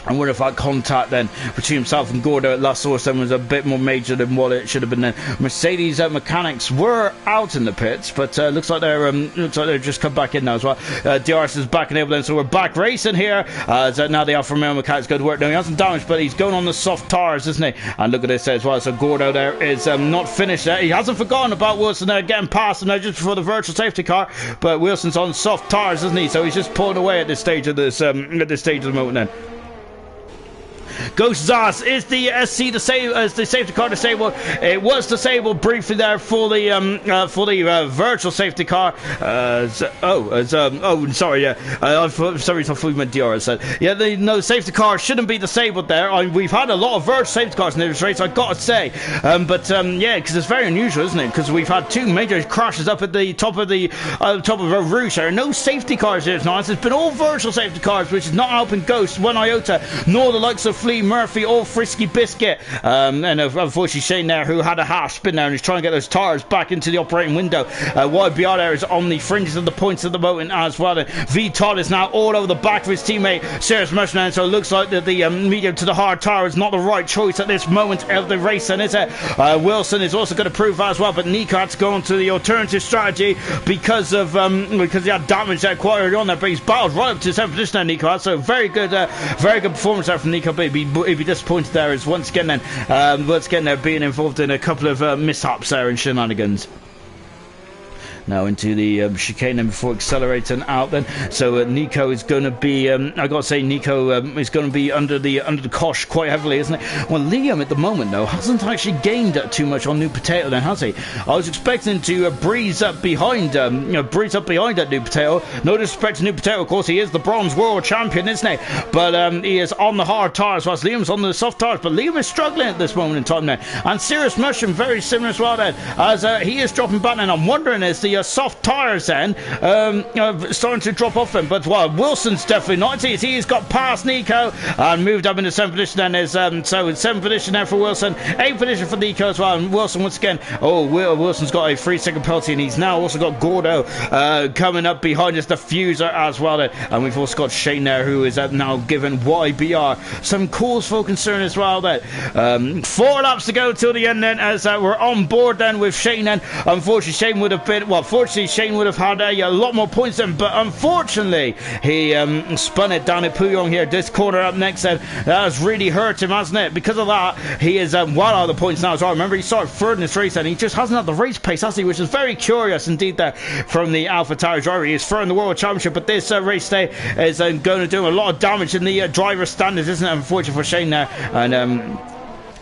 S1: And what if that contact then between himself and Gordo at last source then was a bit more major than what it should have been then. Mercedes mechanics were out in the pits, but looks like they've just come back in now as well. DRS is back enabled then, so we're back racing here. Now the Alfa Romeo mechanics go to work. Now he hasn't damaged, but he's going on the soft tyres, isn't he? And look at this as well. So Gordo there is not finished there. He hasn't forgotten about Wilson there getting past him there just before the virtual safety car, but Wilson's on soft tyres, isn't he? So he's just pulling away at this stage of the moment then. Ghost Zas is the SC the safety car disabled. It was disabled briefly there for the virtual safety car. Sorry, yeah. I thought we meant DRS. Yeah, the safety car shouldn't be disabled there. we've had a lot of virtual safety cars in this race, I got to say. Yeah, because it's very unusual, isn't it? Because we've had 2 major crashes up at the top of the route there. No safety cars here tonight. It's been all virtual safety cars, which is not helping Ghost one iota, nor the likes of Flea Murphy or Frisky Biscuit, and unfortunately Shane there, who had a half spin there and is trying to get those tyres back into the operating window. YBR there is on the fringes of the points at the moment as well. V Todd is now all over the back of his teammate Serious Mushroom, so it looks like that the medium to the hard tyre is not the right choice at this moment of the race, and is it? Wilson is also going to prove that as well, but Nico had to go on to the alternative strategy because he had damage there quite early on there, but he's battled right up to 7th position there, Nico. So very good performance there from Nico. But he'd be disappointed there, as once again they're being involved in a couple of mishaps there and shenanigans. now into the chicane and before accelerating out then. So Nico is going to be, I got to say, Nico is going to be under the cosh quite heavily, isn't it? Well, Liam at the moment, though, hasn't actually gained too much on New Potato then, has he? I was expecting to breeze up behind that New Potato. No disrespect to New Potato, of course, he is the bronze world champion, isn't he? But he is on the hard tires, whilst Liam's on the soft tires. But Liam is struggling at this moment in time now. And Serious Mushroom, very similar as well then, as he is dropping back. And I'm wondering, is the soft tires then starting to drop off him? But well, Wilson's definitely not. He's got past Nico and moved up into 7th position then. Is so in 7th position now for Wilson, 8th position for Nico as well. And Wilson once again, Wilson's got a 3-second penalty, and he's now also got Gordo coming up behind us, the Fuser as well then. And we've also got Shane there, who is now given YBR some cause for concern as well then. 4 laps to go till the end then, as we're on board then with Shane. And unfortunately Shane would have been, well, fortunately Shane would have had a lot more points then, but unfortunately he spun it down at Puyong here. This corner up next then, that has really hurt him, hasn't it? Because of that, he is well out of the points now as well. Remember, he started third in this race and he just hasn't had the race pace, has he? Which is very curious indeed there from the Alpha Tower driver. He is third in the World Championship, but this race day is going to do a lot of damage in the driver standards, isn't it? Unfortunately for Shane there. And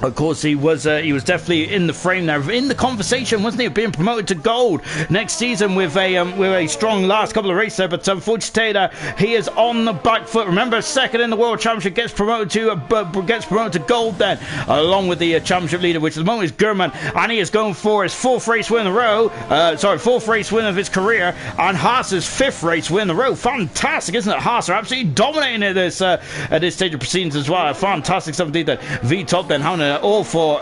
S1: of course, he was definitely in the frame there, in the conversation, wasn't he, of being promoted to gold next season with a strong last couple of races there. But unfortunately, he is on the back foot. Remember, second in the World Championship, gets promoted to gold then, along with the championship leader, which at the moment is Gurman, and he is going for his 4th race win in a row. 4th race win of his career, and Haas's 5th race win in a row. Fantastic, isn't it? Haas are absolutely dominating at this stage of proceedings as well. Fantastic stuff indeed. That V-Top then having an awful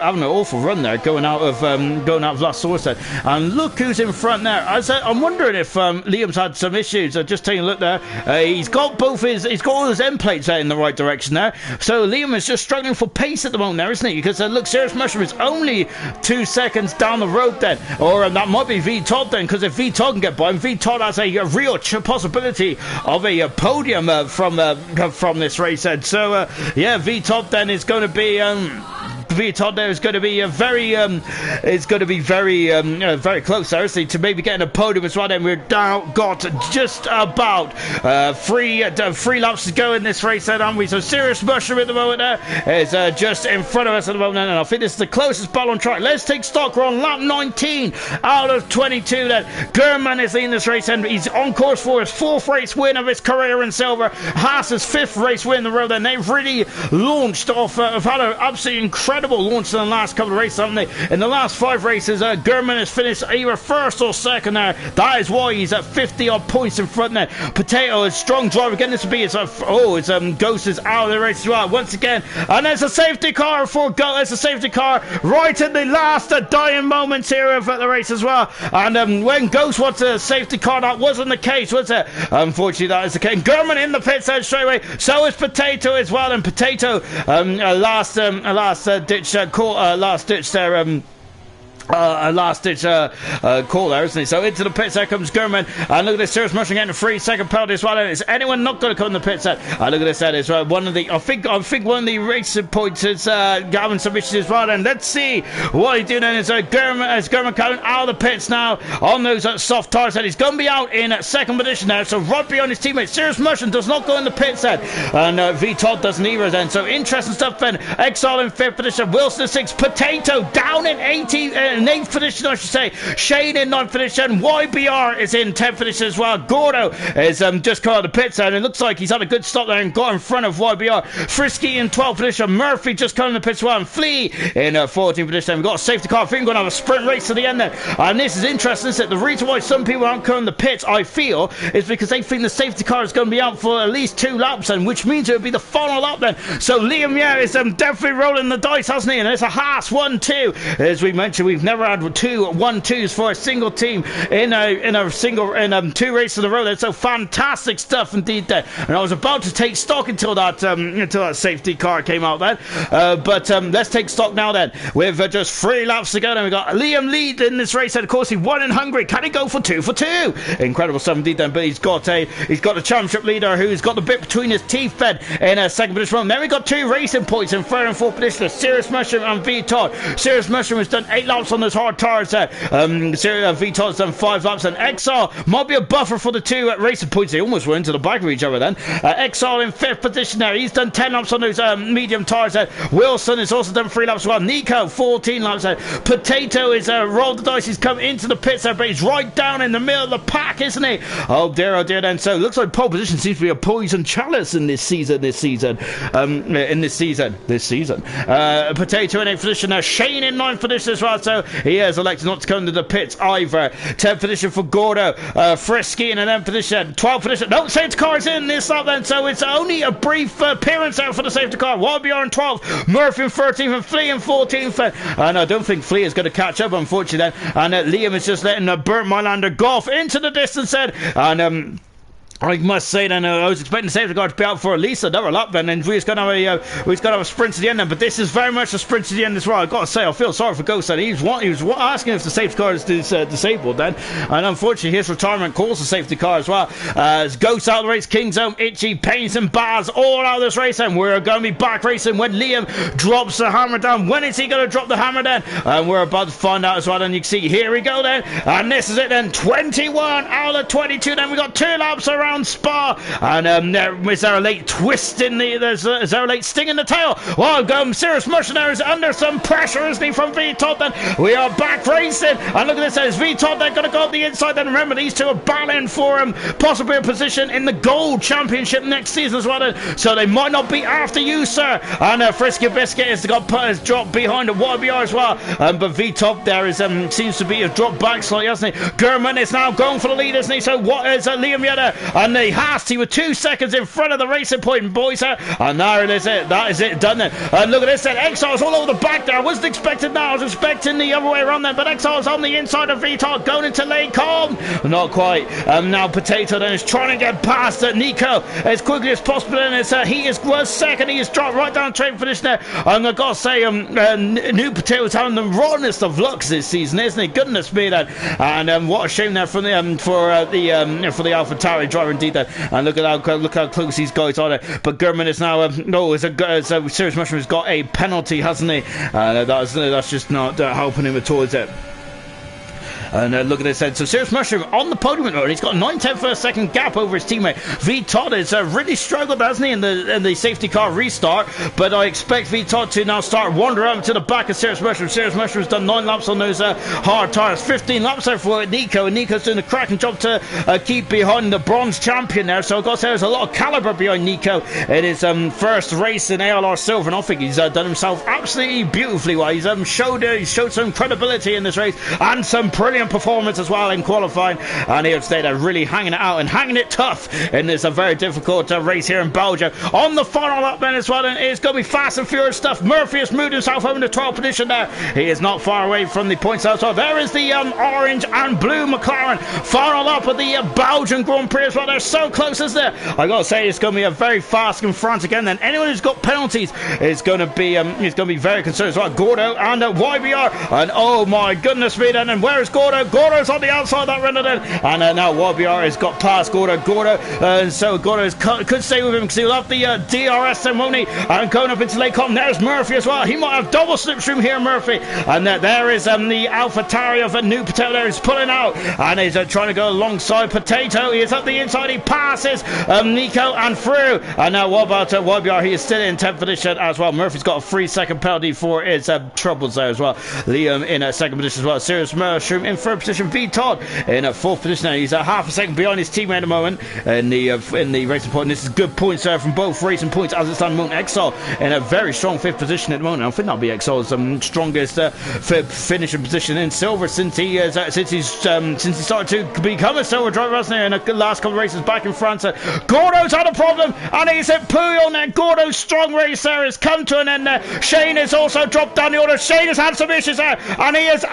S1: run there, going out of last source then. And look who's in front there. I'm wondering if Liam's had some issues. Just taking a look there, he's got all his end plates there in the right direction there. So Liam is just struggling for pace at the moment there, isn't he? Because look, Serious Mushroom is only 2 seconds down the road then, or that might be V-Todd then, because if V-Todd can get by him, V-Todd has a real possibility of a podium from this race then. So yeah, V-Todd then is going to be V-Todd there is going to be very close, seriously, to maybe getting a podium as well. Then we've now got just about 3 laps to go in this race then, haven't we? So Serious Mushroom at the moment there is just in front of us at the moment, and I think this is the closest battle on track. Let's take stock. We're on lap 19 out of 22 then. Gurman is in this race, and he's on course for his 4th race win of his career in silver. Haas's 5th race win in the row then. They've really launched off, have had an absolutely incredible launch in the last couple of races, haven't they? In the last 5 races, Gurman has finished either first or second there. That is why he's at 50 odd points in front there. Potato is strong driver. Again, this will be Ghost is out of the race as well once again, and there's a safety car for Ghost. There's a safety car right in the last dying moments here of the race as well. And when Ghost wants a safety car, that wasn't the case, was it? Unfortunately, that is the case. Gurman in the pits then straight away. So is Potato as well, and Potato a last call there, isn't it? So into the pits there comes Gurman, and look at this, Serious Mushroom getting a 3-second penalty as well. Is anyone not going to come in the pits there? Look at this, that is one of the, I think one of the racing points is having some issues as well. And let's see what he's doing then. Is Gurman coming out of the pits now on those soft tires, and he's going to be out in 2nd position now, so right behind his teammate. Serious Mushroom does not go in the pits then, and V-Todd doesn't either then. So interesting stuff then. Exile in 5th position, Wilson in 6th, Potato down in 8th position, I should say. Shane in 9th position. YBR is in 10th position as well. Gordo is just come out of the pits there, and it looks like he's had a good stop there and got in front of YBR. Frisky in 12th position. Murphy just come in the pits as well, and Flea in 14th position. We've got a safety car. I think we're going to have a sprint race to the end there. And this is interesting, isn't it? The reason why some people aren't coming in the pits, I feel, is because they think the safety car is going to be out for at least 2 laps then, which means it would be the final lap then. So Liam, is definitely rolling the dice, hasn't he? And it's a Haas 1-2. As we mentioned, we've never had 2 1-2s for a single team in 2 races in a row there. So fantastic stuff indeed there. And I was about to take stock until that safety car came out then. But let's take stock now then. With just 3 laps to go, then we've got Liam lead in this race, and of course he won in Hungary. Can he go for 2 for 2? Incredible stuff indeed then. But he's got the championship leader who's got the bit between his teeth then in 2nd position. Then we got 2 racing points in 3rd and 4th position. Serious Mushroom and V-Todd. Serious Mushroom has done 8 laps on on those hard tires there. Vitod's done 5 laps, and Exile might be a buffer for the two racing points. They almost were into the back of each other then. Exile in 5th position there. He's done 10 laps on those medium tires there. Wilson has also done 3 laps as well. Nico 14 laps there. Potato is rolled the dice. He's come into the pits there, but he's right down in the middle of the pack, isn't he? Oh dear then. So it looks like pole position seems to be a poison chalice in this season. Potato in 8th position there. Shane in 9th position as well, so he has elected not to come to the pits either. 10th position for Gordo. Frisky in an 10th position. 12th position. No, safety car's in this lap then, so it's only a brief appearance out for the safety car. YBR in 12th, Murphy in 13th, and Flea in 14th. And I don't think Flea is going to catch up, unfortunately then. And Liam is just letting Burnt Mylander golf into the distance then. And I must say then, I was expecting the safety car to be out for at least another lap then, and we've got to have a sprint to the end then, but this is very much a sprint to the end as well. I've got to say, I feel sorry for Ghost then. He was asking if the safety car is disabled then, and unfortunately his retirement calls the safety car as well. Ghost out of the race, King Zone, Itchy, Pains and Baz all out of this race, and we're going to be back racing when Liam drops the hammer down. When is he going to drop the hammer then? And we're about to find out as well, and you can see, here we go then, and this is it then, 21 out of 22 then. We got 2 laps around Spa, and is there a late twist in the is there a late sting in the tail? Well, Serious Mercenary is under some pressure, isn't he, from VTOP then? We are back racing, and look at this, is VTOP then going to go up the inside then. Remember, these two are battling for possibly a position in the Gold Championship next season as well then, so they might not be after you, sir. And Frisky Biscuit has dropped behind the YBR as well, but VTOP there is seems to be a drop back slightly, hasn't he? Gurman is now going for the lead, isn't he? So what is Liam Yetta? And the Haas, he was 2 seconds in front of the racing point, boys, and there it is, that is it done then. And look at this then, Exile's all over the back there. I wasn't expecting that, I was expecting the other way around then, but Exile's on the inside of VTOP going into Lake Calm, not quite. Now Potato then is trying to get past Nico as quickly as possible, and he was second. He has dropped right down to 8th position there, and I've got to say, New Potato's having the rottenness of lucks this season, isn't he? Goodness me then. And what a shame there for the AlphaTauri driver indeed then. And look how close these guys are there. But Gurman is now Serious Mushroom has got a penalty, hasn't he? That's just not helping him at all, is it? And look at this then. So Serious Mushroom on the podium, and he's got a 9/10 first second gap over his teammate. VTOD has really struggled, hasn't he, in the safety car restart. But I expect VTOD to now start wandering up to the back of Serious Mushroom. Serious Mushroom's done 9 laps on those hard tires. 15 laps there for Nico, and Nico's doing a cracking job to keep behind the bronze champion there. So I've got to say, there's a lot of calibre behind Nico in his first race in ALR Silver, and I think he's done himself absolutely beautifully well. He's showed some credibility in this race and some brilliant performance as well in qualifying, and here today they're really hanging it out and hanging it tough in this very difficult race here in Belgium. On the final lap then as well, and it's going to be fast and furious stuff. Murphy has moved himself over to 12th position there. He is not far away from the points out, so there is the orange and blue McLaren final lap of the Belgian Grand Prix as well. They're so close, isn't it? I gotta say, it's going to be a very fast and France again then. Anyone who's got penalties is going to be very concerned as well. Gordo and YBR, and oh my goodness me then, and where is Gordo? Gordo's on the outside of that runner then, and now YBR has got past Gordo, so Gordo could stay with him because he'll have the DRS then, won't he? And going up into Lake Calm, there's Murphy as well. He might have double slipstream here, Murphy, and there is the AlphaTauri of New Potato there is pulling out, and he's trying to go alongside Potato. He is up the inside, he passes Nico and through, and now what about YBR? He is still in 10th position as well. Murphy's got a 3-second penalty for his troubles there as well. Liam in 2nd position as well. Serious Mushroom in 3rd position. VTOD in 4th position now. He's half a second behind his teammate at the moment in the racing point. And this is good points there from both racing points as it's done. Moon Exile in a very strong 5th position at the moment. I think that'll be Exile's strongest finishing position in silver since he started to become a silver driver, hasn't he, in the last couple of races back in France. Gordo's had a problem, and he's at Pouillon there. Gordo's strong race there has come to an end there. Shane has also dropped down the order. Shane has had some issues there, and he is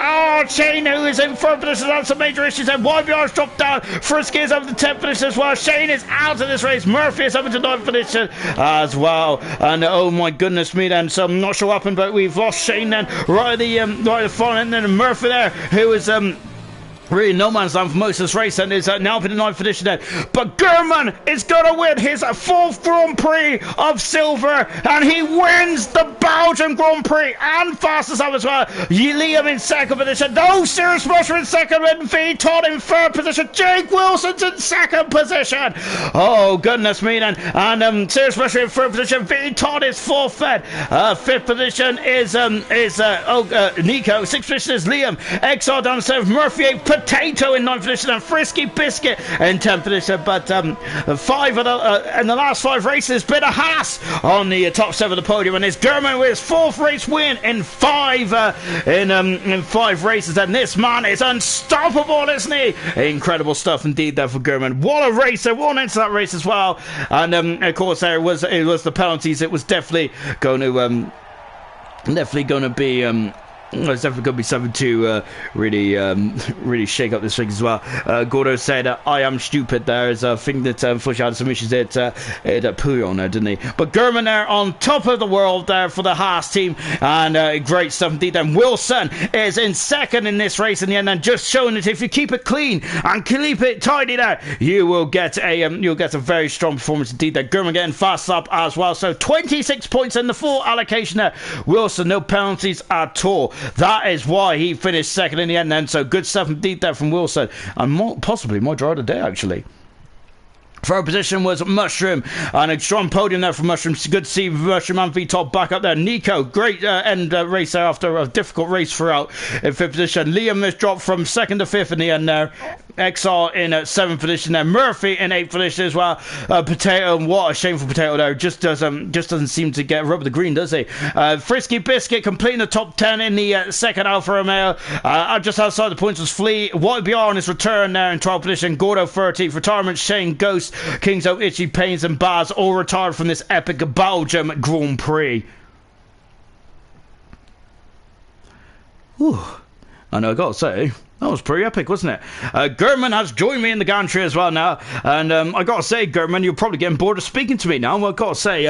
S1: Shane, who is in 3rd position, has some major issues, and YBR's dropped down. Frisky is up to 10th position as well. Shane is out of this race. Murphy is up into 9th position as well, and oh my goodness me then, so I'm not sure what happened, but we've lost Shane then right at the front, and then Murphy there, who is really no man's land for most of this race, and is now up in the 9th position then. But Gurman is going to win his 4th Grand Prix of silver, and he wins the Belgian Hungarian Grand Prix and fastest up as well. Liam in second position. No, Serious Rusher in second. V Todd in third position. Jake Wilson's in second position. Oh goodness me then. And Serious Rusher in third position. V Todd is fourth then. Fifth position is Nico. Sixth position is Liam. XR down seventh. Murphy 8. Potato in ninth position, and Frisky Biscuit in 10th position. But five of the in the last 5 races, been a Haas on the top 7 of the podium, and it's German with his 4th race win in 5 races, and this man is unstoppable, isn't he? Incredible stuff indeed there for German. What a race! They won into that race as well, and of course it was the penalties. It was definitely going to be. It's definitely going to be something to really shake up this thing as well. Gordo said, I am stupid there. Is a thing that unfortunately had some issues at Puyon there, didn't he? But German there on top of the world there for the Haas team, and great stuff indeed. And Wilson is in second in this race in the end, and just showing that if you keep it clean and keep it tidy there, you will get a very strong performance indeed there. German getting fast up as well. So 26 points in the full allocation there. Wilson, no penalties at all. That is why he finished second in the end then. So good stuff indeed there from Wilson, and possibly my driver of the day actually. Third position was Mushroom, and a strong podium there for Mushroom. Good to see Mushroom and V-Top back up there. Nico, great end race there after a difficult race throughout in 5th position. Liam has dropped from 2nd to 5th in the end there. XR in 7th position there. Murphy in 8th position as well. Potato, what a shameful Potato there. Just doesn't seem to get rub of the green, does he? Frisky Biscuit completing the top 10 in the second Alfa Romeo. Just outside the points was Flea. YBR on his return there in 12th position. Gordo 13th. Retirement Shane Ghost. Kings Oak, Itchy, Pains and Baz all retired from this epic Belgium Grand Prix. Ooh. I know, I gotta say, that was pretty epic, wasn't it? German has joined me in the gantry as well now, and I gotta say, German, you're probably getting bored of speaking to me now. I gotta say,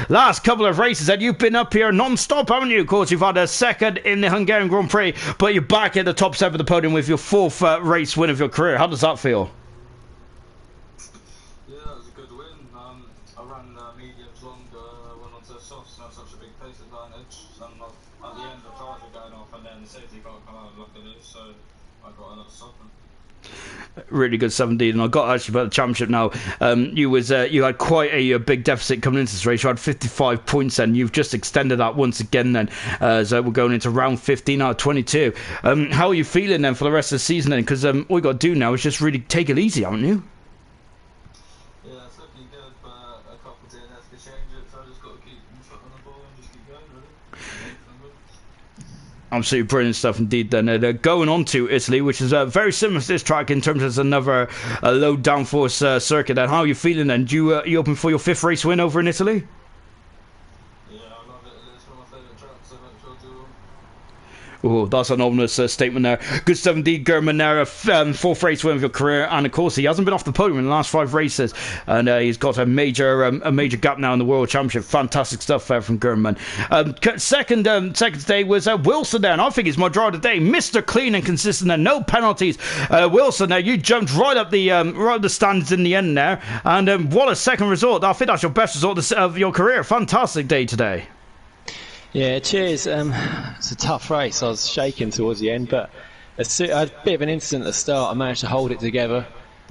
S1: last couple of races that you've been up here non-stop, haven't you? Of course, you've had a second in the Hungarian Grand Prix, but you're back at the top 7 of the podium with your 4th race win of your career. How does that feel? Really good stuff indeed, and I got actually about the championship now. You had quite a big deficit coming into this race. You had 55 points, and you've just extended that once again. Then, so we're going into round 15 out of 22. How are you feeling then for the rest of the season? Then, because all you got to do now is just really take it easy, haven't you?
S2: Yeah, it's looking good, but a couple of DNS could change it. So I just got to keep my foot on the ball and just keep going, really.
S1: Absolutely brilliant stuff indeed. Then going on to Italy, which is very similar to this track in terms of another low downforce circuit. And how are you feeling then? You open for your 5th race win over in Italy?
S2: Yeah, I love it. It's one of my favourite tracks, so I'm sure to.
S1: Oh, that's an ominous statement there. Good stuff indeed, German there. A 4th race win of your career, and of course he hasn't been off the podium in the last 5 races, and he's got a major gap now in the World Championship. Fantastic stuff from German. Second today was Wilson there, and I think he's my driver today. Mr. Clean and consistent, and no penalties. Wilson there, you jumped right up the stands in the end there, and what a second result. I think that's your best result of your career. Fantastic day today.
S3: Yeah, cheers. It's a tough race. I was shaking towards the end, but I had a bit of an incident at the start. I managed to hold it together,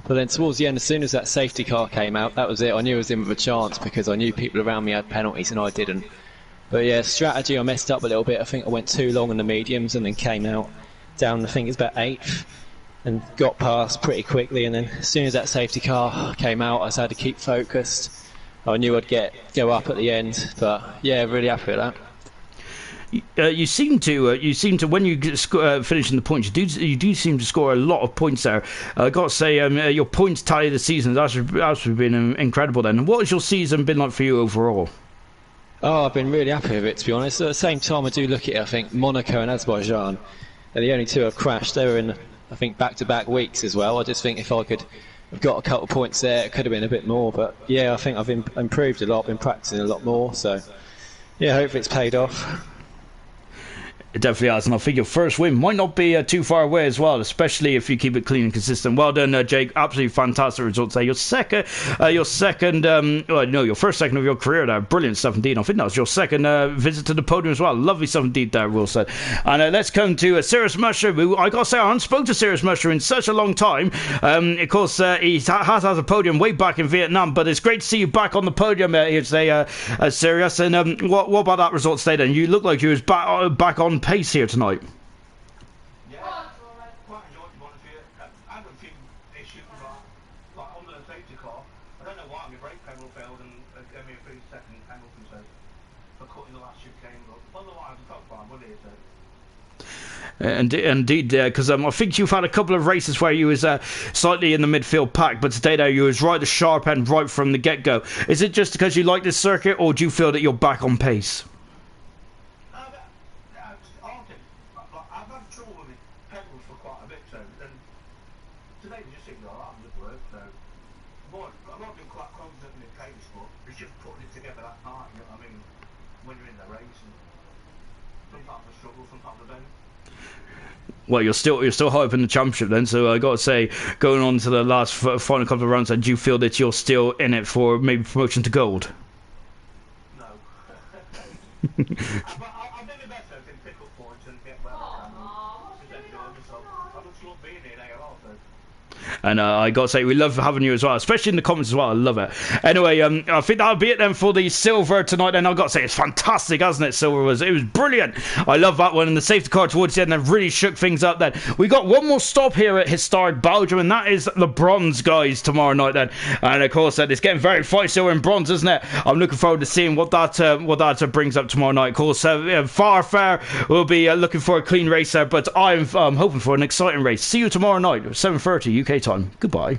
S3: but then towards the end, as soon as that safety car came out, that was it. I knew I was in with a chance because I knew people around me had penalties and I didn't. But yeah, strategy, I messed up a little bit. I think I went too long on the mediums and then came out down, I think it's about 8th, and got past pretty quickly. And then as soon as that safety car came out, I just had to keep focused. I knew I'd go up at the end, but yeah, really happy with that.
S1: You seem to when you finish in the points, you do seem to score a lot of points there. I got to say, your points tally this season has actually been incredible. Then, what has your season been like for you overall?
S3: Oh, I've been really happy with it, to be honest. At the same time, I do look at it. I think Monaco and Azerbaijan are the only 2 I've crashed. They were in, I think, back-to-back weeks as well. I just think if I could have got a couple of points there, it could have been a bit more. But yeah, I think I've improved a lot. Been practicing a lot more. So yeah, hopefully it's paid off.
S1: It definitely has, and I think your first win might not be too far away as well, especially if you keep it clean and consistent. Well done, Jake. Absolutely fantastic results there. Your first second of your career there. Brilliant stuff indeed. I think that was your second visit to the podium as well. Lovely stuff indeed there, Will said. And let's come to Sirius Mushroom, who I gotta say, I haven't spoken to Sirius Mushroom in such a long time. Of course, he has had a podium way back in Vietnam, but it's great to see you back on the podium here today, Sirius. And what about that result today then? You look like you was back on pace here tonight.
S4: Yeah, quite enjoyed to be honest with you. I had a few issues like under the safety car. I don't know why my brake pedal failed and gave me a 3-second penalty for cutting the last chicane, but otherwise I felt fine, wasn't it?
S1: Indeed, because I think you've had a couple of races where you was slightly in the midfield pack, but today though you was right the sharp end right from the get-go. Is it just because you like this circuit, or do you feel that you're back on pace?
S4: I've had trouble with my pedals for quite a bit, so then today we just seemed alright with work, so I've not been quite confident in the pace, but it's just putting it together that night, you know what I mean, when you're in the race, and sometimes I struggle, sometimes I don't.
S1: Well, you're still high up in the championship then, so I got to say, going on to the last final couple of rounds, do you feel that you're still in it for maybe promotion to gold?
S4: No. I've been the best though, to pick up points and get where I can. So I just love being here in ALR, so.
S1: And I got to say, we love having you as well, especially in the comments as well. I love it. Anyway, I think that'll be it then for the silver tonight. And I've got to say, it's fantastic, hasn't it? Silver was brilliant. I love that one. And the safety car towards the end then really shook things up then. We got one more stop here at historic Belgium, and that is the bronze, guys, tomorrow night then. And of course, it's getting very feisty in bronze, isn't it? I'm looking forward to seeing what that brings up tomorrow night. Of course, Fair will be looking for a clean race there, but I'm hoping for an exciting race. See you tomorrow night, 7:30 UK time. Goodbye.